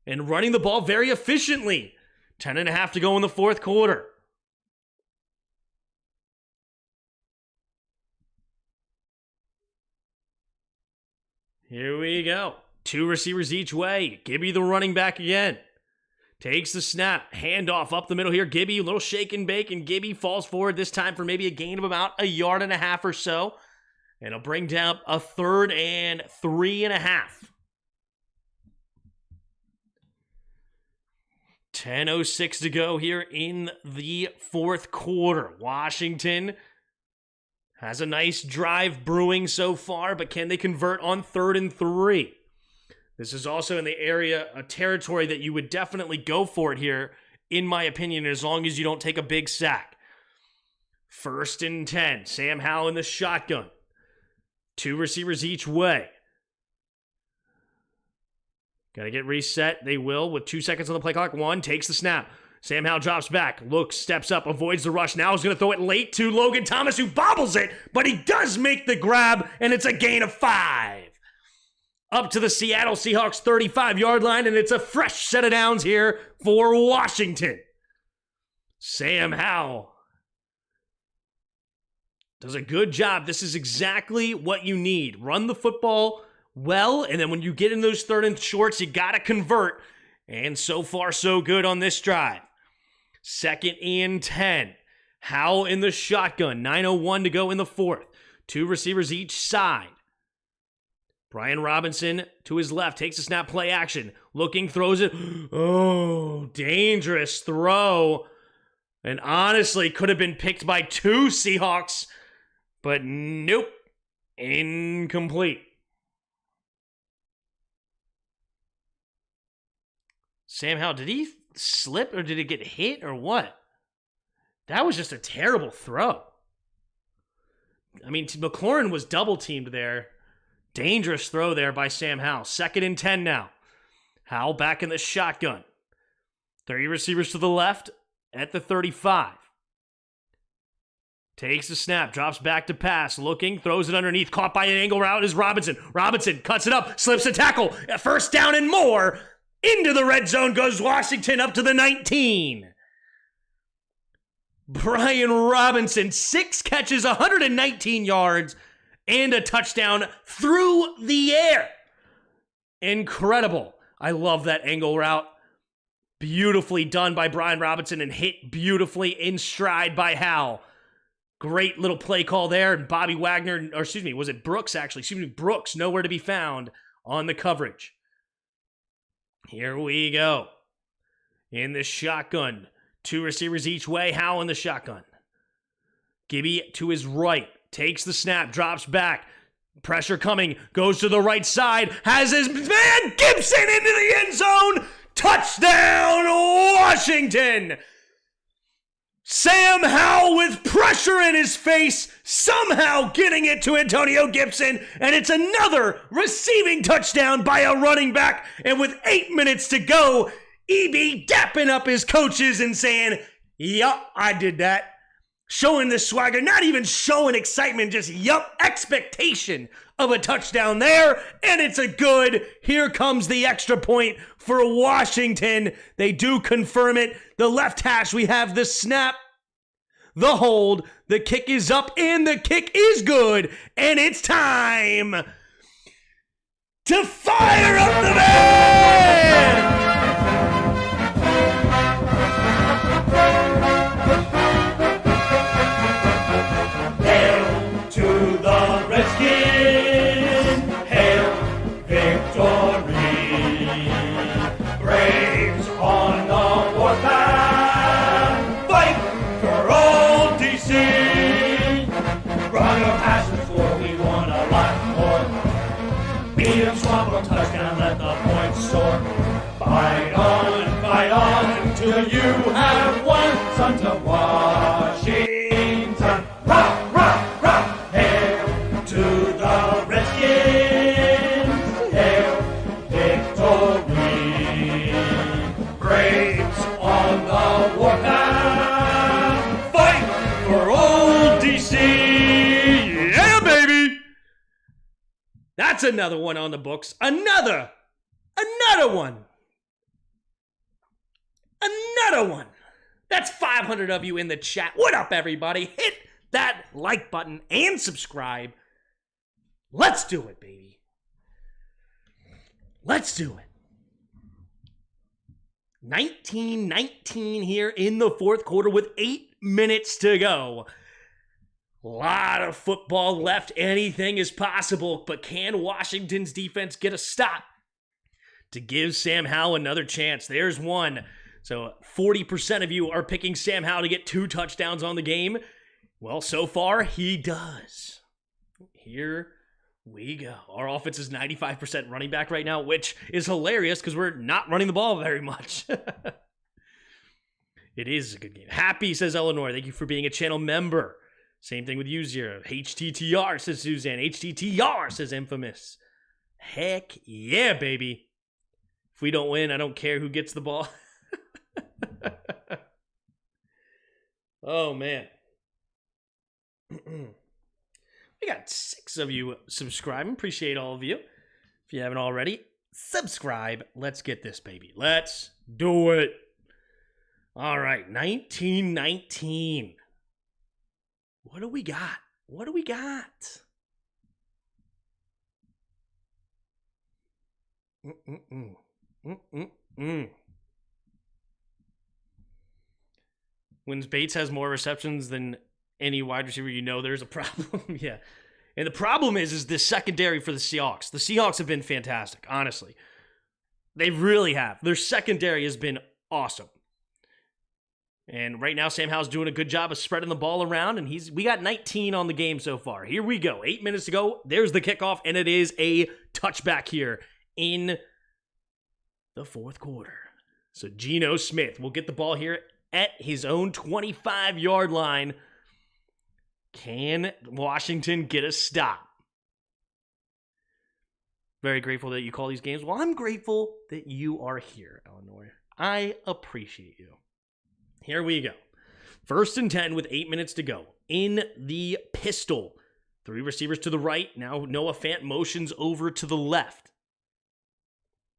and running the ball very efficiently. 10.5 to go in the fourth quarter. Here we go. 2 receivers each way. Gibby the running back again. Takes the snap. Handoff up the middle here. Gibby, a little shake and bake, and Gibby falls forward this time for maybe a gain of about 1.5 yards or so. And it'll bring down a 3rd and 3.5. 10:06 to go here in the fourth quarter. Washington has a nice drive brewing so far, but can they convert on 3rd and 3? This is also in the area, a territory that you would definitely go for it here, in my opinion, as long as you don't take a big sack. 1st and 10. Sam Howell in the shotgun. 2 receivers each way. Got to get reset. They will with 2 seconds on the play clock. 1 takes the snap. Sam Howell drops back, looks, steps up, avoids the rush. Now he's going to throw it late to Logan Thomas, who bobbles it, but he does make the grab, and it's a gain of 5. Up to the Seattle Seahawks 35-yard line, and it's a fresh set of downs here for Washington. Sam Howell does a good job. This is exactly what you need. Run the football well, and then when you get in those third and shorts, you got to convert. And so far, so good on this drive. 2nd and 10. Howell in the shotgun. 9:01 to go in the fourth. 2 receivers each side. Brian Robinson to his left takes a snap, play action. Looking, throws it. Oh, dangerous throw. And honestly, could have been picked by 2 Seahawks. But nope. Incomplete. Sam Howell, did he slip or did it get hit or what? That was just a terrible throw. I mean, McLaurin was double teamed there. Dangerous throw there by Sam Howell. 2nd and 10 now. Howell back in the shotgun. 3 receivers to the left at the 35. Takes the snap, drops back to pass, looking, throws it underneath, caught by an angle route is Robinson. Robinson cuts it up, slips a tackle. First down and more. Into the red zone goes Washington up to the 19. Brian Robinson, 6 catches, 119 yards, and a touchdown through the air. Incredible. I love that angle route. Beautifully done by Brian Robinson and hit beautifully in stride by Howell. Great little play call there. And Bobby Wagner, or excuse me, was it Brooks actually? Excuse me, Brooks, nowhere to be found on the coverage. Here we go. In the shotgun. 2 receivers each way. Howell in the shotgun. Gibby to his right. Takes the snap. Drops back. Pressure coming. Goes to the right side. Has his man Gibson into the end zone. Touchdown, Washington. Sam Howell with pressure in his face. Somehow getting it to Antonio Gibson. And it's another receiving touchdown by a running back. And with 8 minutes to go, EB dapping up his coaches and saying, yup, I did that. Showing the swagger, not even showing excitement, just yup, expectation of a touchdown there. And it's a good. Here comes the extra point for Washington. They do confirm it. The left hash, we have the snap, the hold, the kick is up, and the kick is good. And it's time to fire up the band! Touchdown, let the points soar. Fight on till you have won. Sons of Washington, rock, rock, rock. Hail to the Redskins, hail victory. Braves on the warpath, fight for old DC. Yeah, baby. That's another one on the books. Another one. Another one. That's 500 of you in the chat. What up, everybody? Hit that like button and subscribe. Let's do it, baby. Let's do it. 19-19 here in the fourth quarter with 8 minutes to go. A lot of football left. Anything is possible, but can Washington's defense get a stop to give Sam Howell another chance? There's one. So 40% of you are picking Sam Howell to get 2 touchdowns on the game. Well, so far, he does. Here we go. Our offense is 95% running back right now, which is hilarious because we're not running the ball very much. It is a good game. Happy, says Eleanor. Thank you for being a channel member. Same thing with you, Zero. HTTR, says Suzanne. HTTR, says Infamous. Heck yeah, baby. If we don't win, I don't care who gets the ball. Oh, man. We got 6 of you subscribing. Appreciate all of you. If you haven't already, subscribe. Let's get this, baby. Let's do it. All right, 19-19. What do we got? What do we got? When Bates has more receptions than any wide receiver, there's a problem. Yeah. And the problem is the secondary for the Seahawks. The Seahawks have been fantastic, honestly. They really have. Their secondary has been awesome. And right now, Sam Howell's doing a good job of spreading the ball around, and we got 19 on the game so far. Here we go. 8 minutes to go. There's the kickoff, and it is a touchback here in the fourth quarter. So Geno Smith will get the ball here at his own 25-yard line. Can Washington get a stop? Very grateful that you call these games. Well, I'm grateful that you are here, Illinois. I appreciate you. Here we go. 1st and 10 with 8 minutes to go. In the pistol. 3 receivers to the right. Now Noah Fant motions over to the left.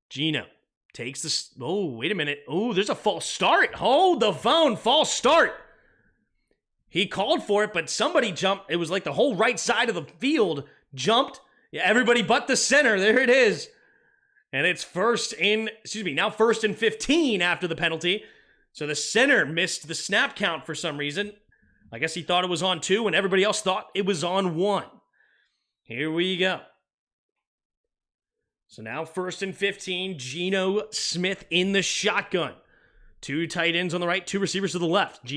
Geno takes the... Oh, wait a minute. Oh, there's a false start. Hold the phone. False start. He called for it, but somebody jumped. It was like the whole right side of the field jumped. Yeah, everybody but the center. There it is. And it's now 1st and 15 after the penalty. So the center missed the snap count for some reason. I guess he thought it was on 2, and everybody else thought it was on 1. Here we go. So now 1st and 15, Geno Smith in the shotgun. 2 tight ends on the right, 2 receivers to the left.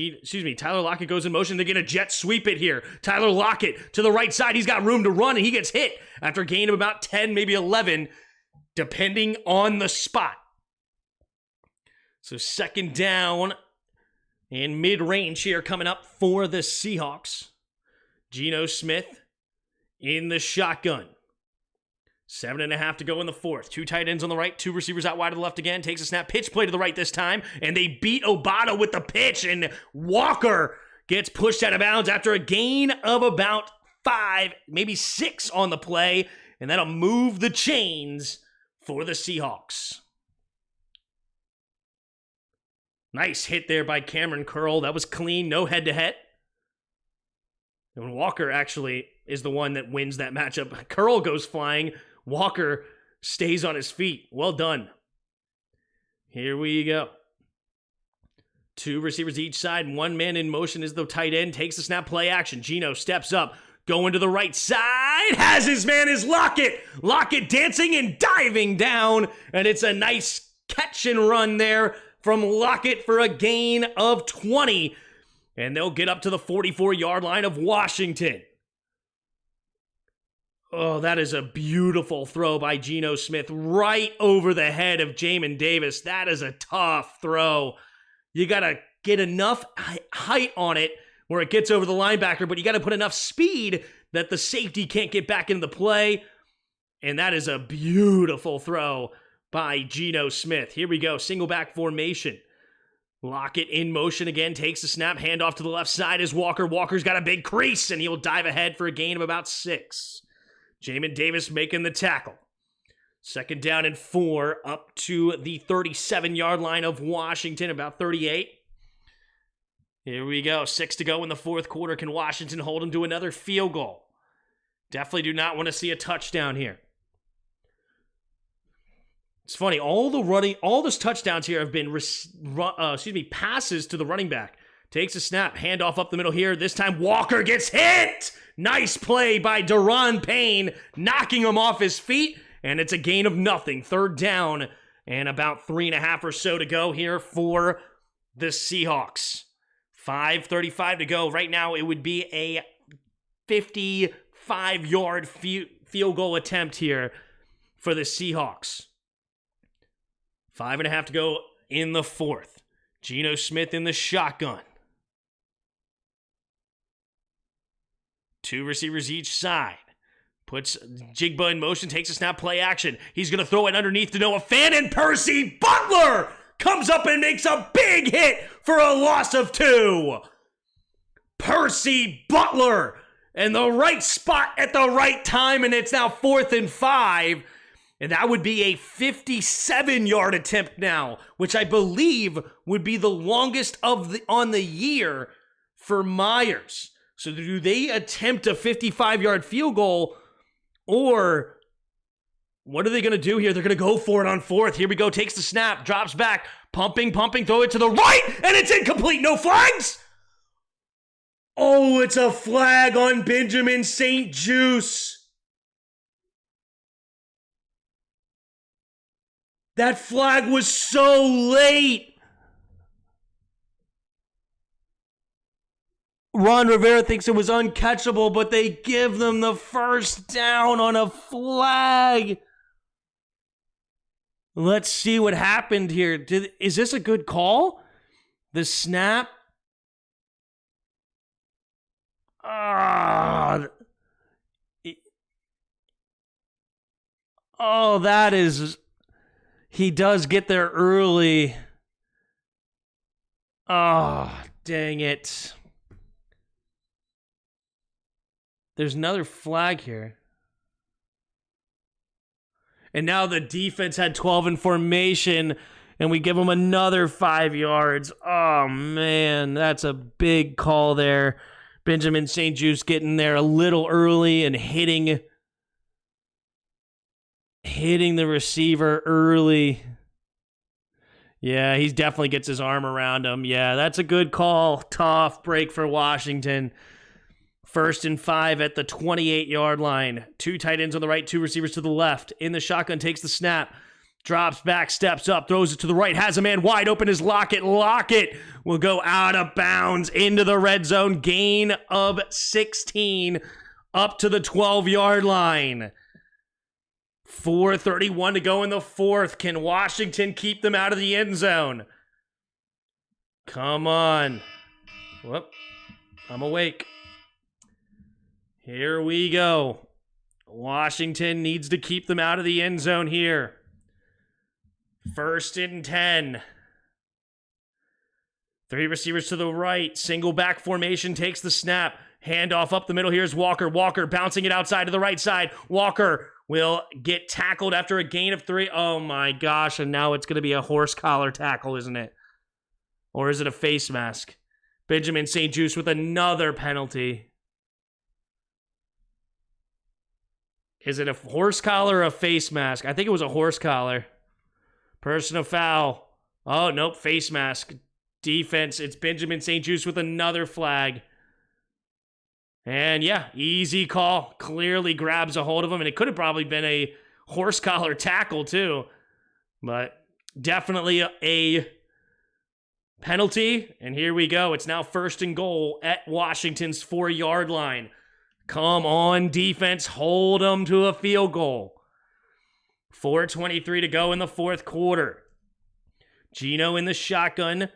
Tyler Lockett goes in motion. They're going to jet sweep it here. Tyler Lockett to the right side. He's got room to run, and he gets hit after a gain of about 10, maybe 11, depending on the spot. So 2nd down and mid-range here coming up for the Seahawks. Geno Smith in the shotgun. 7.5 to go in the fourth. 2 tight ends on the right, 2 receivers out wide to the left again. Takes a snap, pitch play to the right this time, and they beat Obata with the pitch, and Walker gets pushed out of bounds after a gain of about 5, maybe 6 on the play, and that'll move the chains for the Seahawks. Nice hit there by Cameron Curl. That was clean, no head-to-head. And Walker actually is the one that wins that matchup. Curl goes flying. Walker stays on his feet. Well done. Here we go. 2 receivers each side. 1 man in motion is the tight end. Takes the snap, play action. Geno steps up. Going to the right side. Has his man is Lockett. Lockett dancing and diving down. And it's a nice catch and run there from Lockett for a gain of 20. And they'll get up to the 44-yard line of Washington. Oh, that is a beautiful throw by Geno Smith right over the head of Jamin Davis. That is a tough throw. You got to get enough height on it where it gets over the linebacker, but you got to put enough speed that the safety can't get back into the play. And that is a beautiful throw by Geno Smith. Here we go, single back formation. Lockett in motion again, takes the snap, handoff to the left side is Walker. Walker's got a big crease, and he'll dive ahead for a gain of about 6. Jamin Davis making the tackle. 2nd down and 4 up to the 37-yard line of Washington, about 38. Here we go, 6 to go in the fourth quarter. Can Washington hold them to another field goal? Definitely do not want to see a touchdown here. It's funny, all those touchdowns here have been passes to the running back. Takes a snap, handoff up the middle here. This time Walker gets hit. Nice play by Daron Payne, knocking him off his feet, and it's a gain of nothing. 3rd down and about 3.5 or so to go here for the Seahawks. 5:35 to go. Right now it would be a 55-yard field goal attempt here for the Seahawks. 5.5 to go in the fourth. Geno Smith in the shotgun. 2 receivers each side. Puts Jigba in motion, takes a snap, play action. He's going to throw it underneath to Noah Fant, and Percy Butler comes up and makes a big hit for a loss of 2. Percy Butler in the right spot at the right time, and it's now 4th and 5. And that would be a 57-yard attempt now, which I believe would be the longest on the year for Myers. So do they attempt a 55-yard field goal, or What are they going to do here? They're going to go for it on fourth. Here we go. Takes the snap. Drops back. Pumping. Throw it to the right. And it's incomplete. No flags. Oh, it's a flag on Benjamin St-Juste. That flag was so late. Ron Rivera thinks it was uncatchable, but they give them the first down on a flag. Let's see what happened here. Is this a good call? The snap? That is... He does get there early. Dang it. There's another flag here. And now the defense had 12 in formation, and we give them another 5 yards. Oh, man, that's a big call there. Benjamin St-Juste getting there a little early and hitting the receiver early. Yeah, he definitely gets his arm around him. Yeah, that's a good call. Tough break for Washington. 1st and 5 at the 28-yard line. 2 tight ends on the right, 2 receivers to the left. In the shotgun, takes the snap. Drops back, steps up, throws it to the right. Has a man wide open, is Lockett. Lockett will go out of bounds into the red zone. Gain of 16 up to the 12-yard line. 4:31 to go in the fourth. Can Washington keep them out of the end zone? Come on. Whoop. I'm awake. Here we go. Washington needs to keep them out of the end zone here. 1st and 10. 3 receivers to the right. Single back formation, takes the snap. Handoff up the middle. Here's Walker. Walker bouncing it outside to the right side. Walker will get tackled after a gain of 3. Oh my gosh, and now it's going to be a horse collar tackle, isn't it? Or is it a face mask? Benjamin St-Juste with another penalty. Is it a horse collar or a face mask? I think it was a horse collar. Personal foul. Oh, nope, face mask. Defense, it's Benjamin St-Juste with another flag. And yeah, easy call. Clearly grabs a hold of him, and it could have probably been a horse collar tackle too. But definitely a penalty. And here we go. It's now 1st and goal at Washington's 4-yard line. Come on, defense. Hold them to a field goal. 4:23 to go in the fourth quarter. Gino in the shotgun.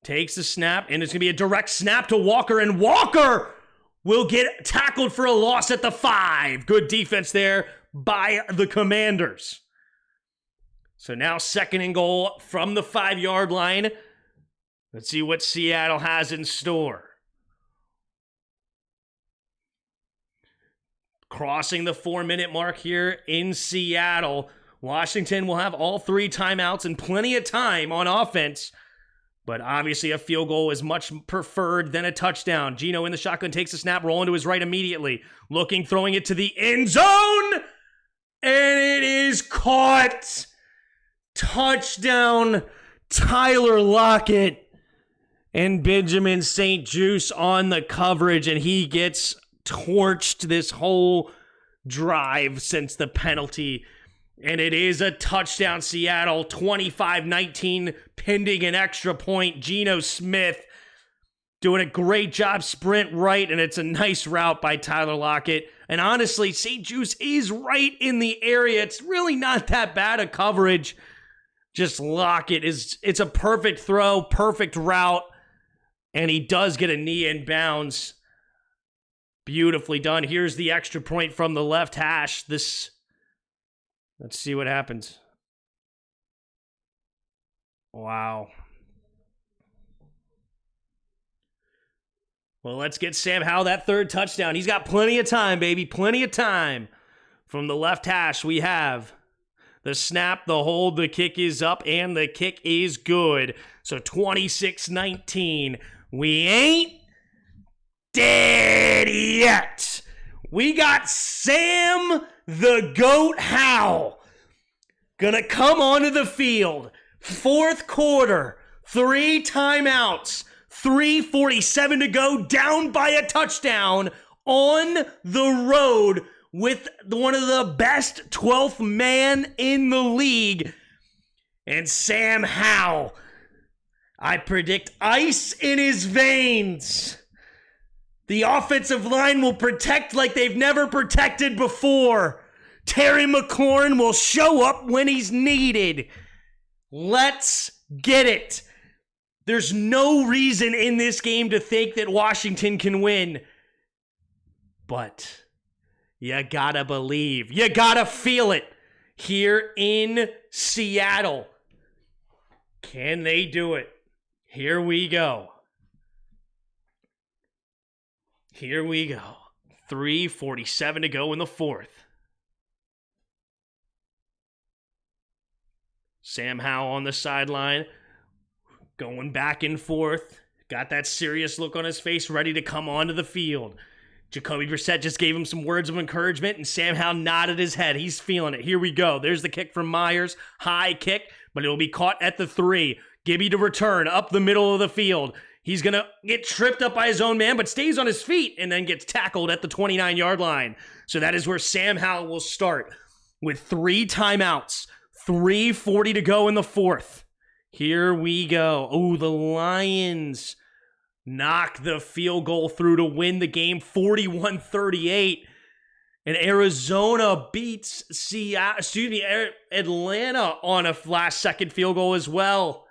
Takes the snap, and it's going to be a direct snap to Walker, and Walker will get tackled for a loss at the 5. Good defense there by the Commanders. So now 2nd and goal from the 5-yard line. Let's see what Seattle has in store. Crossing the 4-minute mark here in Seattle. Washington will have all 3 timeouts and plenty of time on offense. But obviously a field goal is much preferred than a touchdown. Gino in the shotgun takes a snap, rolling to his right immediately. Looking, throwing it to the end zone. And it is caught. Touchdown, Tyler Lockett. And Benjamin St-Juste on the coverage. And he gets torched this whole drive since the penalty. And it is a touchdown, Seattle. 25-19, pending an extra point. Geno Smith doing a great job, sprint right, and it's a nice route by Tyler Lockett. And honestly, St-Juste is right in the area. It's really not that bad a coverage. Just Lockett it's a perfect throw, perfect route, and he does get a knee in bounds. Beautifully done. Here's the extra point from the left hash. Let's see what happens. Wow. Well, let's get Sam Howell that 3rd touchdown. He's got plenty of time, baby. Plenty of time. From the left hash, we have the snap, the hold, the kick is up, and the kick is good. So 26-19. We ain't dead yet. We got Sam the Goat Howell gonna come onto the field. Fourth quarter, 3 timeouts, 3:47 to go, down by a touchdown on the road with one of the best 12th man in the league. And Sam Howell, I predict ice in his veins. The offensive line will protect like they've never protected before. Terry McLaurin will show up when he's needed. Let's get it. There's no reason in this game to think that Washington can win. But you gotta believe. You gotta feel it here in Seattle. Can they do it? Here we go. Here we go. 3:47 to go in the fourth. Sam Howell on the sideline, going back and forth. Got that serious look on his face, ready to come onto the field. Jacoby Brissett just gave him some words of encouragement, and Sam Howell nodded his head. He's feeling it. Here we go. There's the kick from Myers. High kick, but it will be caught at the 3. Gibby to return up the middle of the field. He's going to get tripped up by his own man, but stays on his feet and then gets tackled at the 29-yard line. So that is where Sam Howell will start with 3 timeouts, 3:40 to go in the fourth. Here we go. Oh, the Lions knock the field goal through to win the game 41-38. And Arizona beats Atlanta on a last-second field goal as well.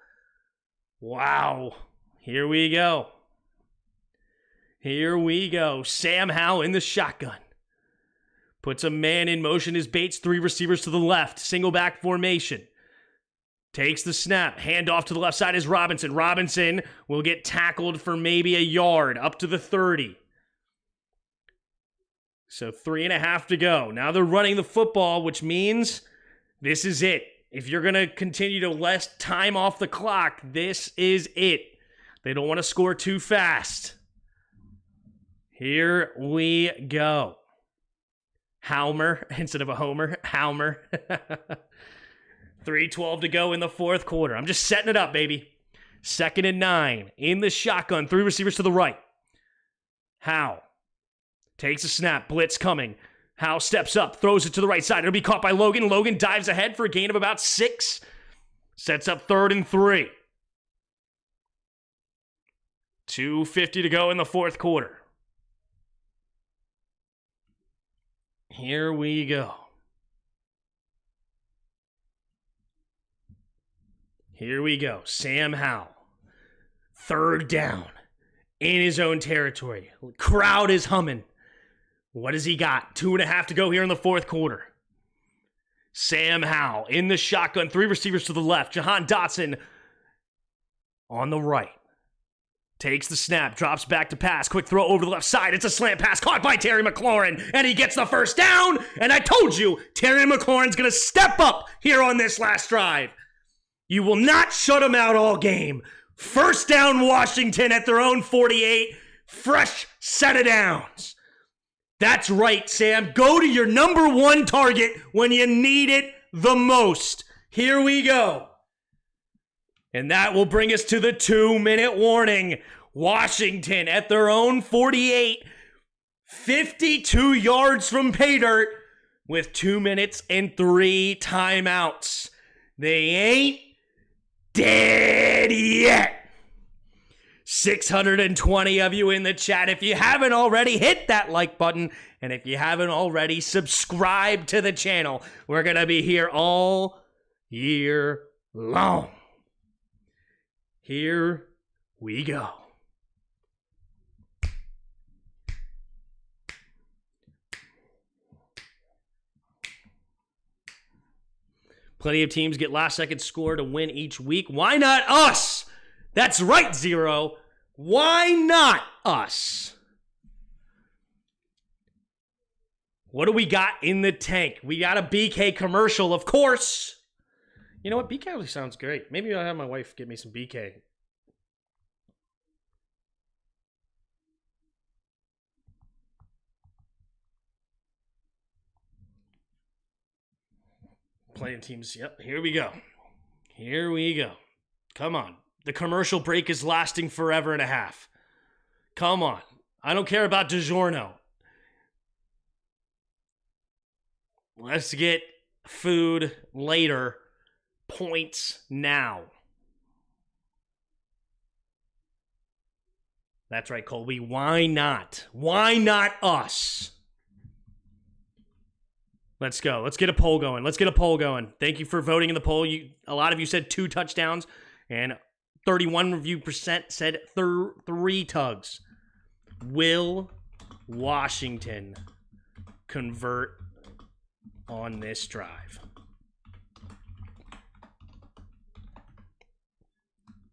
Wow. Here we go. Here we go. Sam Howell in the shotgun. Puts a man in motion as Bates, 3 receivers to the left. Single back formation. Takes the snap. Hand off to the left side is Robinson. Robinson will get tackled for maybe a yard up to the 30. So 3.5 to go. Now they're running the football, which means this is it. If you're going to continue to let time off the clock, this is it. They don't want to score too fast. Here we go. Halmer instead of a homer. Halmer. 3:12 to go in the fourth quarter. I'm just setting it up, baby. 2nd and 9. In the shotgun. 3 receivers to the right. Howell takes a snap. Blitz coming. Howell steps up. Throws it to the right side. It'll be caught by Logan. Logan dives ahead for a gain of about 6. Sets up 3rd and 3. 2:50 to go in the fourth quarter. Here we go. Here we go. Sam Howell. 3rd down. In his own territory. Crowd is humming. What has he got? 2.5 to go here in the fourth quarter. Sam Howell in the shotgun. 3 receivers to the left. Jahan Dotson on the right. Takes the snap, drops back to pass. Quick throw over the left side. It's a slant pass caught by Terry McLaurin, and he gets the first down. And I told you, Terry McLaurin's going to step up here on this last drive. You will not shut him out all game. First down, Washington at their own 48. Fresh set of downs. That's right, Sam. Go to your number 1 target when you need it the most. Here we go. And that will bring us to the 2-minute warning. Washington at their own 48, 52 yards from pay dirt with 2 minutes and 3 timeouts. They ain't dead yet. 620 of you in the chat. If you haven't already, hit that like button. And if you haven't already, subscribe to the channel. We're going to be here all year long. Here we go. Plenty of teams get last-second score to win each week. Why not us? That's right, Zero. Why not us? What do we got in the tank? We got a BK commercial, of course. You know what? BK really sounds great. Maybe I'll have my wife get me some BK. playing teams. Yep, here we go. Here we go. Come on. The commercial break is lasting forever and a half. Come on. I don't care about DiGiorno. Let's get food later. Points now. That's right, Colby. Why not? Why not us? Let's go. Let's get a poll going. Thank you for voting in the poll. A lot of you said 2 touchdowns, and 31% said 3 tugs. Will Washington convert on this drive?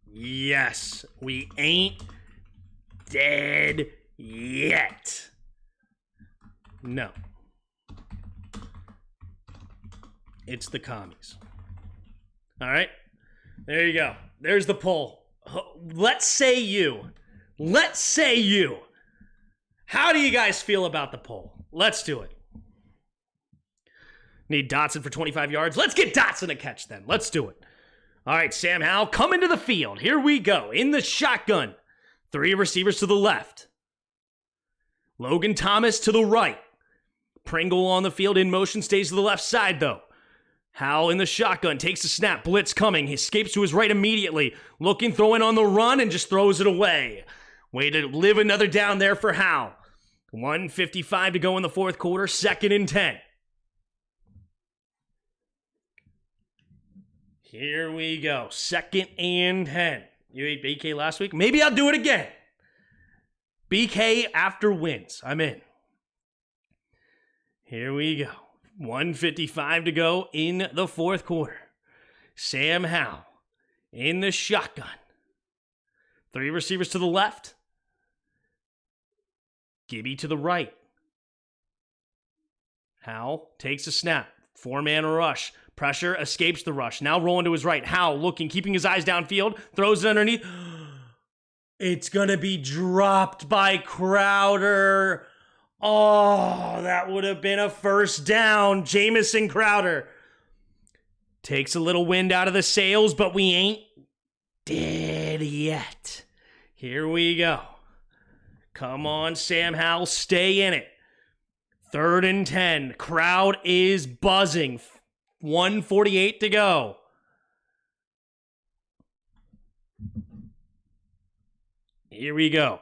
Yes, we ain't dead yet. No. It's the commies. All right? There you go. There's the poll. Let's say you. How do you guys feel about the poll? Let's do it. Need Dotson for 25 yards? Let's get Dotson a catch then. Let's do it. All right, Sam Howell, come into the field. Here we go. In the shotgun. 3 receivers to the left. Logan Thomas to the right. Pringle on the field in motion, stays to the left side though. Howell in the shotgun, takes a snap, blitz coming, he escapes to his right immediately, looking, throwing on the run, and just throws it away. Way to live another down there for Howell. 1:55 to go in the fourth quarter, 2nd and 10. Here we go, 2nd and 10. You ate BK last week? Maybe I'll do it again. BK after wins. I'm in. Here we go. 1:55 to go in the fourth quarter. Sam Howell in the shotgun. 3 receivers to the left. Gibby to the right. Howell takes a snap. 4-man rush. Pressure, escapes the rush. Now rolling to his right. Howell looking, keeping his eyes downfield. Throws it underneath. It's going to be dropped by Crowder. Oh, that would have been a first down. Jamison Crowder takes a little wind out of the sails, but we ain't dead yet. Here we go. Come on, Sam Howell, stay in it. 3rd and 10. Crowd is buzzing. 1:48 to go. Here we go.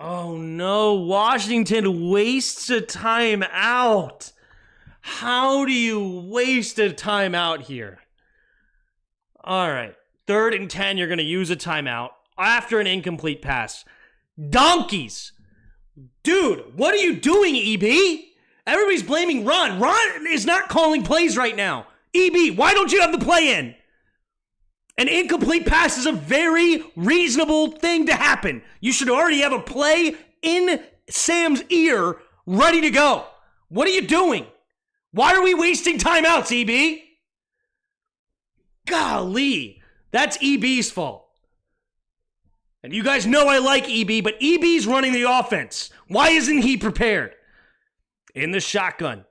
Oh no, Washington wastes a timeout. How do you waste a timeout here? All right, 3rd and 10, you're going to use a timeout after an incomplete pass. Donkeys! Dude, what are you doing, EB? Everybody's blaming Ron. Ron is not calling plays right now. EB, why don't you have the play in? An incomplete pass is a very reasonable thing to happen. You should already have a play in Sam's ear ready to go. What are you doing? Why are we wasting timeouts, EB? Golly, that's EB's fault. And you guys know I like EB, but EB's running the offense. Why isn't he prepared? In the shotgun.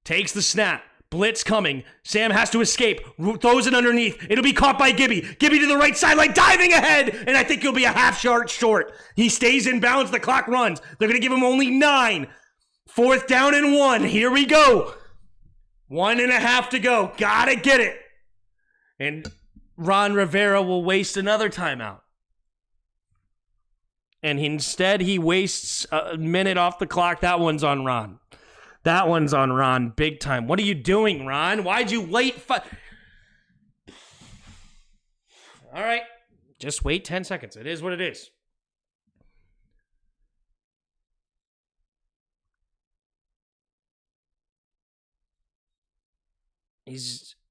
Takes the snap. Blitz coming. Sam has to escape. Throws it underneath. It'll be caught by Gibby. Gibby to the right sideline, diving ahead. And I think he'll be a half yard short. He stays in bounds. The clock runs. They're going to give him only 9. 4th down and 1. Here we go. 1.5 to go. Gotta get it. And Ron Rivera will waste another timeout. And instead, he wastes a minute off the clock. That one's on Ron. That one's on Ron big time. What are you doing, Ron? Why'd you wait? All right. Just wait 10 seconds. It is what it is.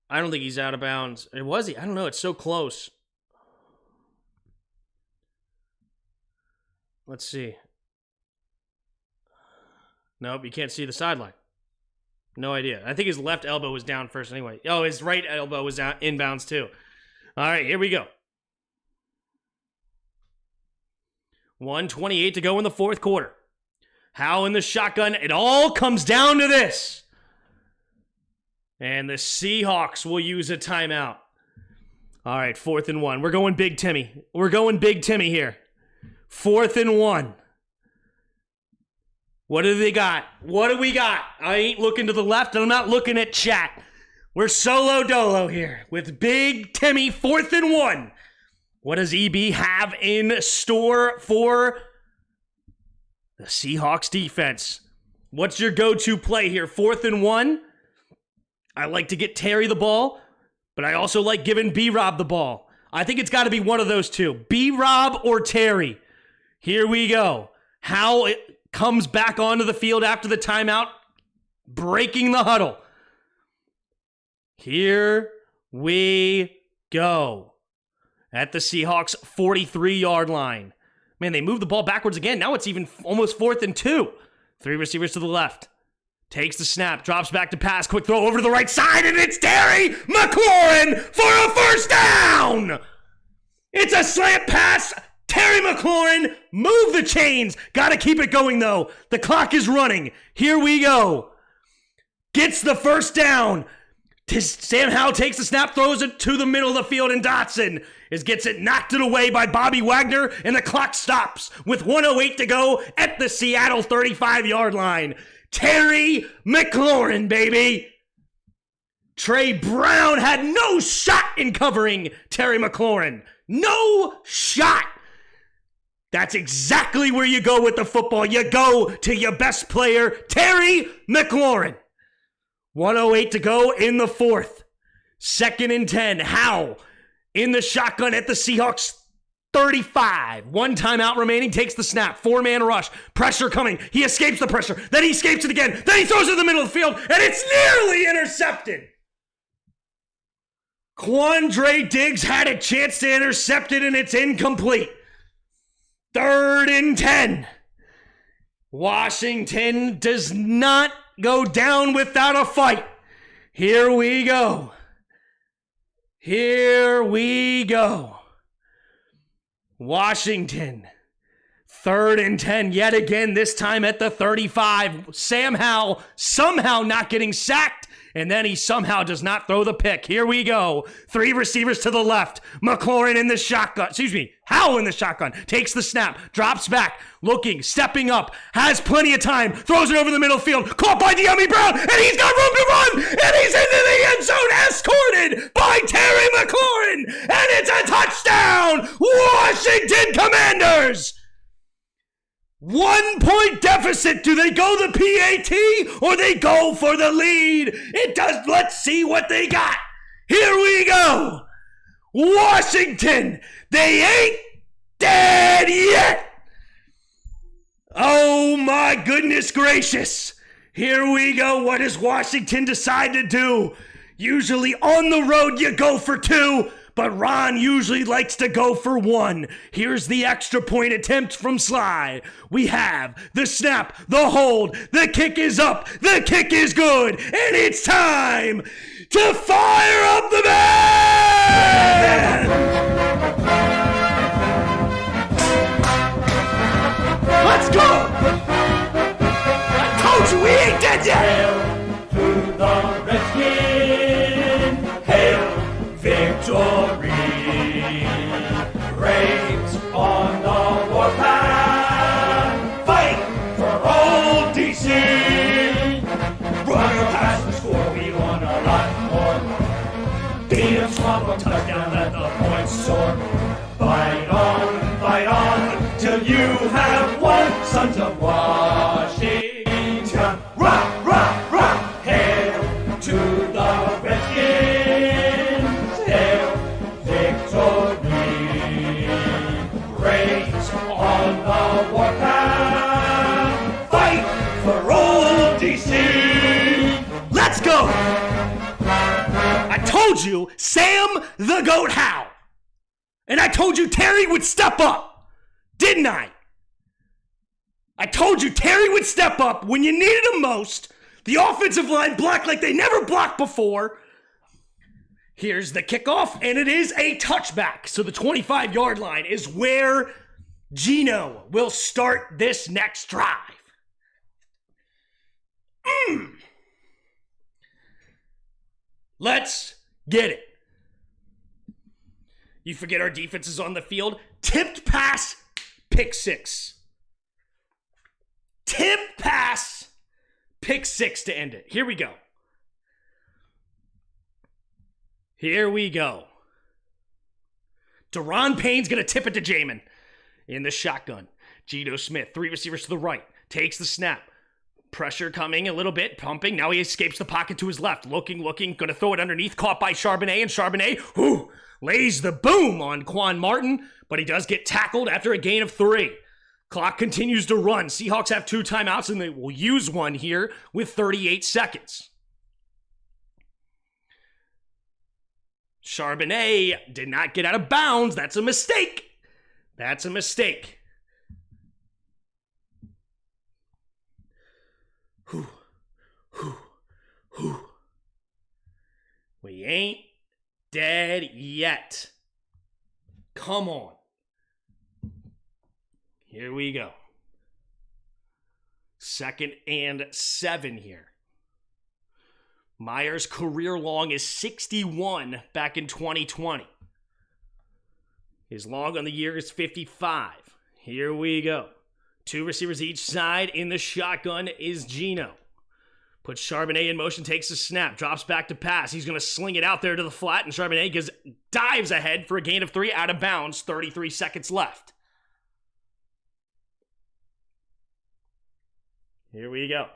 I don't think he's out of bounds. Or was he? I don't know. It's so close. Let's see. Nope, you can't see the sideline. No idea. I think his left elbow was down first anyway. Oh, his right elbow was out inbounds too. All right, here we go. 1:28 to go in the fourth quarter. Howe in the shotgun. It all comes down to this. And the Seahawks will use a timeout. All right, 4th and 1. We're going Big Timmy. We're going Big Timmy here. 4th and 1. What do they got? What do we got? I ain't looking to the left, and I'm not looking at chat. We're solo dolo here with Big Timmy, 4th and 1. What does EB have in store for the Seahawks defense? What's your go-to play here? 4th and 1. I like to get Terry the ball, but I also like giving B-Rob the ball. I think it's got to be one of those two. B-Rob or Terry. Here we go. How it comes back onto the field after the timeout, breaking the huddle. Here we go. At the Seahawks 43-yard line. Man, they moved the ball backwards again. Now it's even almost 4th and 2. 3 receivers to the left. Takes the snap, drops back to pass, quick throw over to the right side, and it's Terry McLaurin for a first down! It's a slant pass. Terry McLaurin, move the chains. Got to keep it going, though. The clock is running. Here we go. Gets the first down. Sam Howell takes the snap, throws it to the middle of the field, and Dotson gets it knocked it away by Bobby Wagner, and the clock stops with 1:08 to go at the Seattle 35-yard line. Terry McLaurin, baby. Trey Brown had no shot in covering Terry McLaurin. No shot. That's exactly where you go with the football. You go to your best player, Terry McLaurin. 1:08 to go in the fourth. 2nd and 10. Howe in the shotgun at the Seahawks 35. 1 timeout remaining. Takes the snap. 4-man rush. Pressure coming. He escapes the pressure. Then he escapes it again. Then he throws it in the middle of the field. And it's nearly intercepted. Quandre Diggs had a chance to intercept it, and it's incomplete. 3rd and 10. Washington does not go down without a fight. Here we go. Here we go. Washington, 3rd and 10 yet again, this time at the 35. Sam Howell somehow not getting sacked, and then he somehow does not throw the pick. Here we go. 3 receivers to the left. McLaurin in the shotgun. Howell in the shotgun. Takes the snap. Drops back. Looking. Stepping up. Has plenty of time. Throws it over the middle field. Caught by De'Ami Brown. And he's got room to run. And he's into the end zone. Escorted by Terry McLaurin. And it's a touchdown. Washington Commanders. 1-point deficit. Do they go the PAT or they go for the lead? It does. Let's see what they got. Here we go. Washington, they ain't dead yet. Oh my goodness gracious. Here we go. What does Washington decide to do? Usually on the road you go for 2. But Ron usually likes to go for 1. Here's the extra point attempt from Sly. We have the snap, the hold, the kick is up, the kick is good, and it's time to fire up the band! Let's go! I told you we ain't dead yet! Hail to the Redskins! Hail! Victory reigns on the warpath. Fight for old DC. Run past the score, we want a lot more. Beat 'em, swamp 'em, touchdown, let the points soar. Fight on, till you have won. Sons of Washington, rock, rock, rock. Hail to the Redskins. Hail, victory reigns on the warpath. Fight for old DC. Let's go! I told you, Sam the Goat Howe. And I told you Terry would step up. Didn't I? I told you Terry would step up when you needed him most. The offensive line blocked like they never blocked before. Here's the kickoff, and it is a touchback. So the 25-yard line is where Gino will start this next drive. Let's get it. You forget our defense is on the field. Tipped pass, pick six. Tipped pass, pick six to end it. Here we go. Here we go. Deron Payne's going to tip it to Jamin. In the shotgun. Geno Smith, 3 receivers to the right. Takes the snap. Pressure coming a little bit, pumping. Now he escapes the pocket to his left. Looking, going to throw it underneath. Caught by Charbonnet, and Charbonnet, lays the boom on Quan Martin, but he does get tackled after a gain of 3. Clock continues to run. Seahawks have 2 timeouts, and they will use one here with 38 seconds. Charbonnet did not get out of bounds. That's a mistake. That's a mistake. We ain't dead yet. Come on. Here we go. 2nd and 7 here. Myers' career long is 61 back in 2020. His long on the year is 55. Here we go. 2 receivers each side. In the shotgun is Geno. Puts Charbonnet in motion, takes a snap, drops back to pass. He's going to sling it out there to the flat, and Charbonnet dives ahead for a gain of 3 out of bounds. 33 seconds left. Here we go.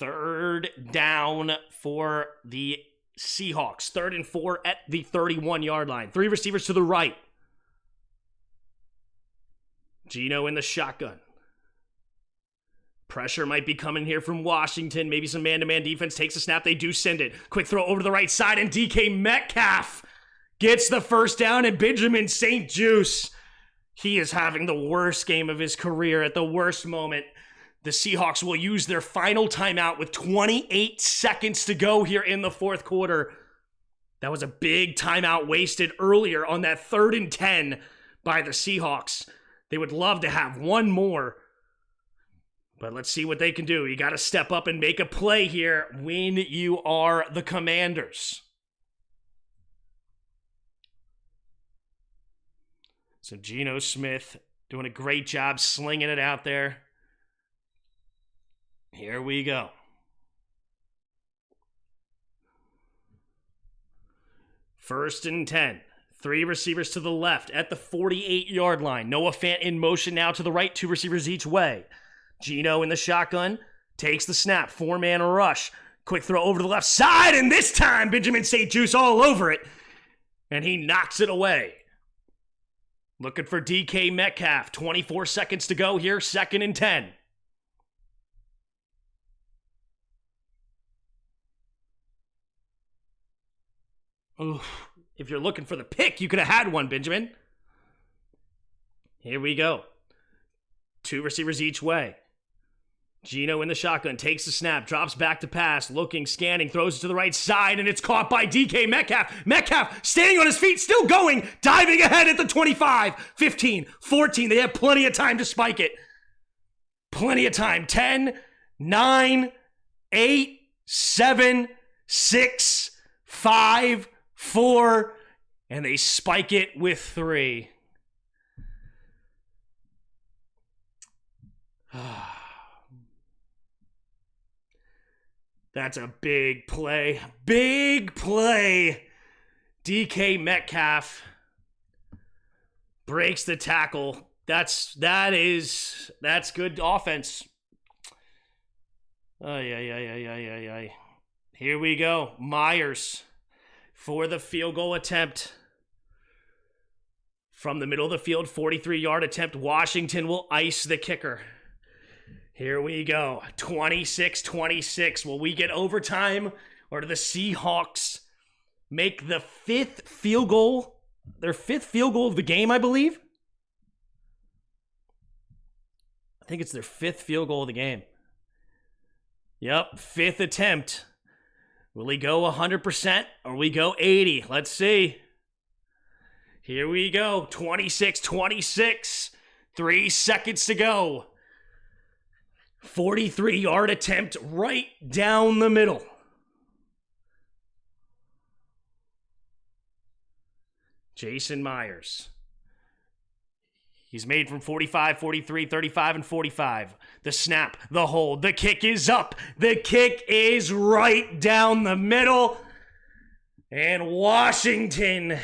3rd down for the Seahawks. 3rd and 4 at the 31-yard line. 3 receivers to the right. Geno in the shotgun. Pressure might be coming here from Washington. Maybe some man-to-man defense. Takes a snap. They do send it. Quick throw over to the right side, and DK Metcalf gets the first down, and Benjamin St-Juste. He is having the worst game of his career at the worst moment. The Seahawks will use their final timeout with 28 seconds to go here in the 4th quarter. That was a big timeout wasted earlier on that 3rd and 10 by the Seahawks. They would love to have one more. But let's see what they can do. You got to step up and make a play here when you are the Commanders. So Geno Smith doing a great job slinging it out there. Here we go. 1st and 10. 3 receivers to the left at the 48-yard line. Noah Fant in motion now to the right. 2 receivers each way. Geno in the shotgun, takes the snap, 4-man rush. Quick throw over to the left side, and this time Benjamin St-Juste all over it. And he knocks it away. Looking for DK Metcalf, 24 seconds to go here, 2nd and 10. Oof. If you're looking for the pick, you could have had one, Benjamin. Here we go. 2 receivers each way. Geno in the shotgun, takes the snap, drops back to pass, looking, scanning, throws it to the right side, and it's caught by DK Metcalf. Metcalf standing on his feet, still going, diving ahead at the 25, 15, 14. They have plenty of time to spike it. Plenty of time. 10, 9, 8, 7, 6, 5, 4, and they spike it with 3. That's a big play. Big play. DK Metcalf breaks the tackle. That's good offense. Ay. Here we go. Myers for the field goal attempt. From the middle of the field, 43-yard attempt. Washington will ice the kicker. Here we go. 26-26. Will we get overtime, or do the Seahawks make the 5th field goal? Their 5th field goal of the game, I believe. I think it's their 5th field goal of the game. Yep, 5th attempt. Will he go 100% or we go 80? Let's see. Here we go. 26-26. 3 seconds to go. 43-yard attempt right down the middle. Jason Myers. He's made from 45, 43, 35, and 45. The snap, the hold, the kick is up. The kick is right down the middle. And Washington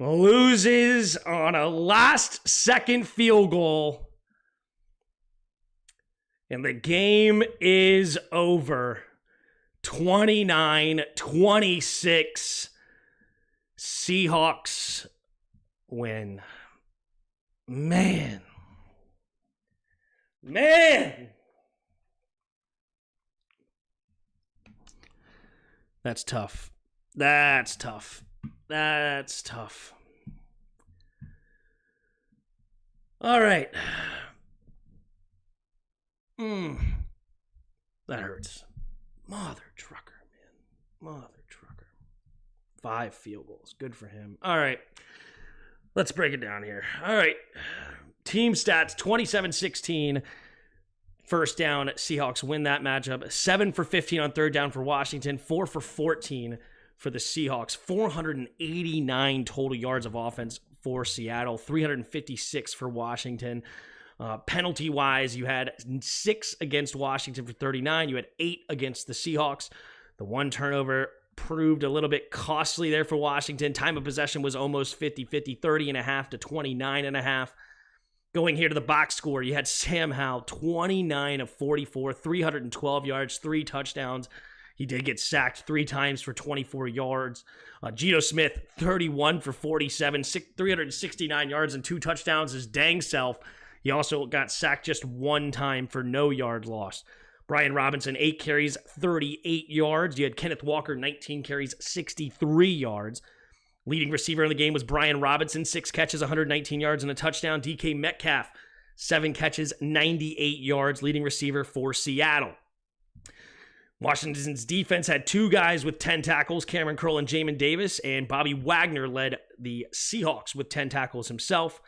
loses on a last-second field goal. And the game is over. 29-26. Seahawks win. Man. That's tough. That's tough. All right. That hurts. Mother trucker, man. 5 field goals. Good for him. All right. Let's break it down here. All right. Team stats, 27-16. First down, Seahawks win that matchup. 7 for 15 on third down for Washington. 4 for 14 for the Seahawks. 489 total yards of offense for Seattle. 356 for Washington. Penalty-wise, you had 6 against Washington for 39. You had 8 against the Seahawks. The one turnover proved a little bit costly there for Washington. Time of possession was almost 50-50, 30.5 to 29.5. Going here to the box score, you had Sam Howell, 29 of 44, 312 yards, 3 touchdowns. He did get sacked 3 times for 24 yards. Geno Smith, 31 for 47, 369 yards and 2 touchdowns, his dang self. He also got sacked just 1 time for no yard loss. Brian Robinson, 8 carries, 38 yards. You had Kenneth Walker, 19 carries, 63 yards. Leading receiver in the game was Brian Robinson, 6 catches, 119 yards and a touchdown. DK Metcalf, 7 catches, 98 yards. Leading receiver for Seattle. Washington's defense had 2 guys with 10 tackles, Cameron Curl and Jamin Davis, and Bobby Wagner led the Seahawks with 10 tackles himself.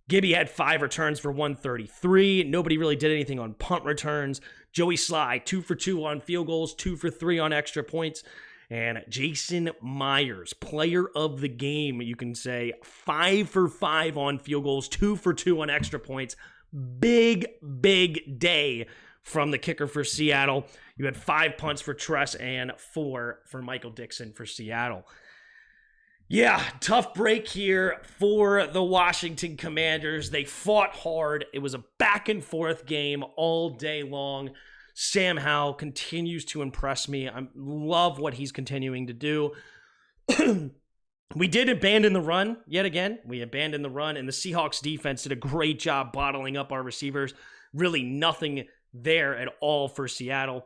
Gibby had 5 returns for 133. Nobody really did anything on punt returns. Joey Sly, 2 for 2 on field goals, 2 for 3 on extra points. And Jason Myers, player of the game, you can say, 5 for 5 on field goals, 2 for 2 on extra points. Big day from the kicker for Seattle. You had 5 punts for Tress and 4 for Michael Dixon for Seattle. Yeah, tough break here for the Washington Commanders. They fought hard. It was a back and forth game all day long. Sam Howell continues to impress me. I love what he's continuing to do. We did abandon the run yet again. We abandoned the run, and the Seahawks defense did a great job bottling up our receivers. Really nothing there at all for Seattle,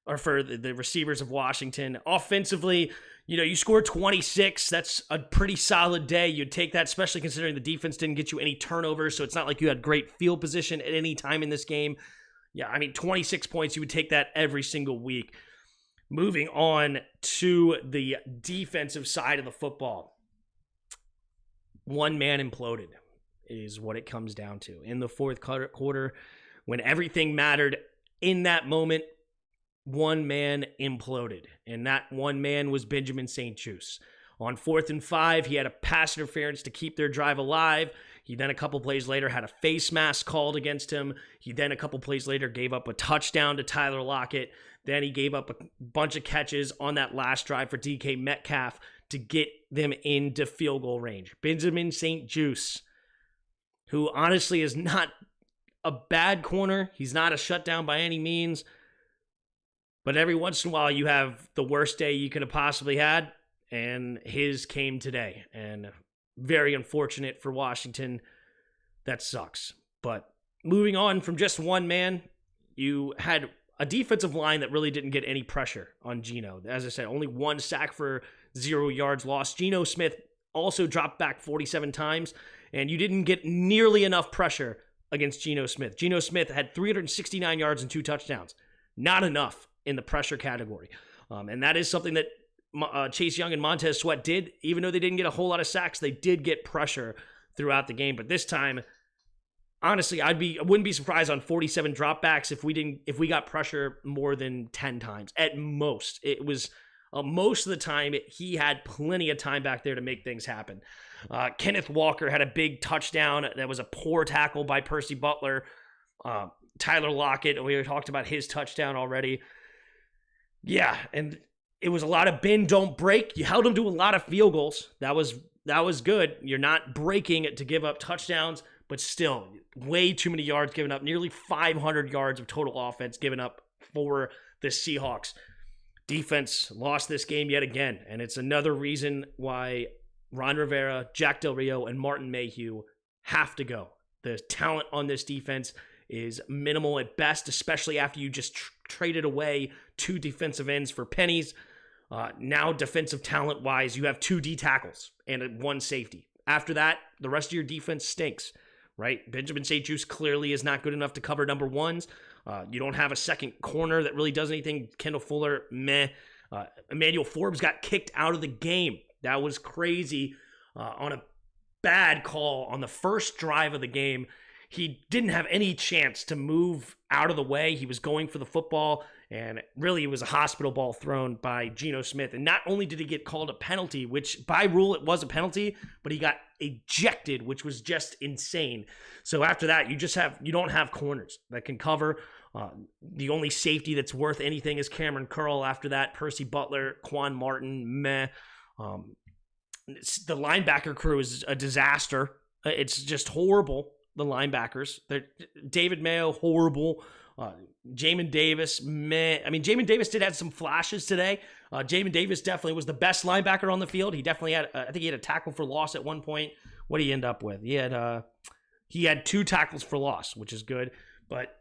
or for the receivers of Washington. Offensively, you scored 26. That's a pretty solid day. You'd take that, especially considering the defense didn't get you any turnovers, so it's not like you had great field position at any time in this game. Yeah, 26 points, you would take that every single week. Moving on to the defensive side of the football. One man imploded is what it comes down to. In the fourth quarter, when everything mattered in that moment, one man imploded, and that one man was Benjamin St-Juste. On 4th and 5, he had a pass interference to keep their drive alive. He then, a couple plays later, had a face mask called against him. He then, a couple plays later, gave up a touchdown to Tyler Lockett. Then he gave up a bunch of catches on that last drive for DK Metcalf to get them into field goal range. Benjamin St-Juste, who honestly is not a bad corner. He's not a shutdown by any means. But every once in a while, you have the worst day you could have possibly had, and his came today. And very unfortunate for Washington. That sucks. But moving on from just one man, you had a defensive line that really didn't get any pressure on Geno. As I said, only 1 sack for 0 yards lost. Geno Smith also dropped back 47 times, and you didn't get nearly enough pressure against Geno Smith. Geno Smith had 369 yards and 2 touchdowns. Not enough in the pressure category. And that is something that Chase Young and Montez Sweat did, even though they didn't get a whole lot of sacks, they did get pressure throughout the game. But this time, honestly, I wouldn't be surprised on 47 dropbacks if we got pressure more than 10 times at most. It was most of the time he had plenty of time back there to make things happen. Kenneth Walker had a big touchdown. That was a poor tackle by Percy Butler. Tyler Lockett, we talked about his touchdown already. Yeah, and it was a lot of bend, don't break. You held them to a lot of field goals. That was good. You're not breaking it to give up touchdowns, but still, way too many yards given up. Nearly 500 yards of total offense given up for the Seahawks. Defense lost this game yet again, and it's another reason why Ron Rivera, Jack Del Rio, and Martin Mayhew have to go. The talent on this defense is minimal at best, especially after you just traded away 2 defensive ends for pennies. Now, defensive talent-wise, you have 2 D tackles and 1 safety. After that, the rest of your defense stinks, right? Benjamin St-Juste clearly is not good enough to cover number ones. You don't have a second corner that really does anything. Kendall Fuller, meh. Emmanuel Forbes got kicked out of the game. That was crazy on a bad call on the first drive of the game. He didn't have any chance to move out of the way. He was going for the football, and really it was a hospital ball thrown by Geno Smith. And not only did he get called a penalty, which by rule it was a penalty, but he got ejected, which was just insane. So after that, you don't have corners that can cover. The only safety that's worth anything is Cameron Curl. After that, Percy Butler, Quan Martin, meh. The linebacker crew is a disaster. It's just horrible. The linebackers, David Mayo, horrible. Jamin Davis, meh. I mean, Jamin Davis did have some flashes today. Jamin Davis definitely was the best linebacker on the field. He definitely had, I think he had a tackle for loss at one point. What did he end up with? He had 2 tackles for loss, which is good, but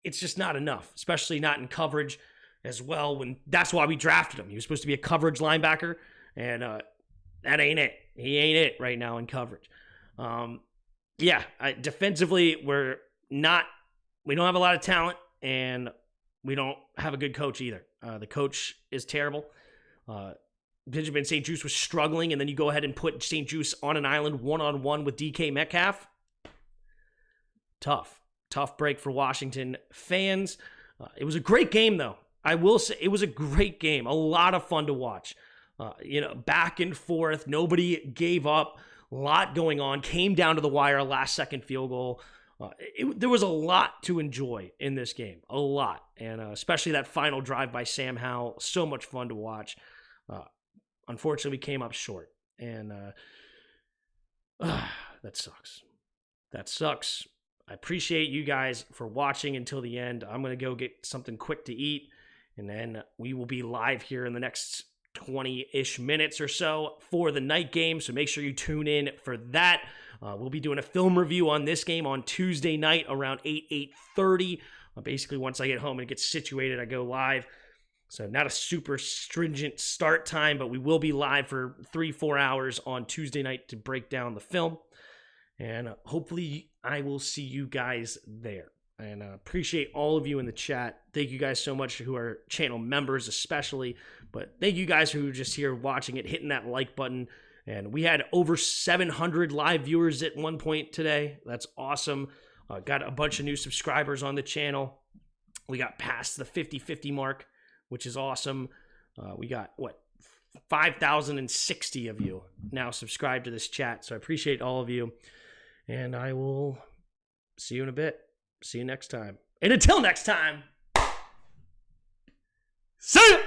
it's just not enough, especially not in coverage as well. When that's why we drafted him. He was supposed to be a coverage linebacker, and that ain't it. He ain't it right now in coverage. Defensively, we don't have a lot of talent, and we don't have a good coach either. The coach is terrible. Benjamin St-Juste was struggling, and then you go ahead and put St-Juste on an island one-on-one with DK Metcalf. Tough break for Washington fans. It was a great game, though. I will say it was a great game. A lot of fun to watch. Back and forth. Nobody gave up. A lot going on. Came down to the wire. Last second field goal. There was a lot to enjoy in this game. A lot. And especially that final drive by Sam Howell. So much fun to watch. Unfortunately, we came up short. And that sucks. That sucks. I appreciate you guys for watching until the end. I'm going to go get something quick to eat. And then we will be live here in the next 20-ish minutes or so for the night game, so make sure you tune in for that. We'll be doing a film review on this game on Tuesday night around 8:30. Basically, once I get home and get situated, I go live. So not a super stringent start time, but we will be live for 3-4 hours on Tuesday night to break down the film. And hopefully I will see you guys there. And appreciate all of you in the chat. Thank you guys so much who are channel members especially. But thank you guys who are just here watching it, hitting that like button. And we had over 700 live viewers at one point today. That's awesome. Got a bunch of new subscribers on the channel. We got past the 50-50 mark, which is awesome. We got, 5,060 of you now subscribed to this chat. So I appreciate all of you. And I will see you in a bit. See you next time. And until next time, see ya!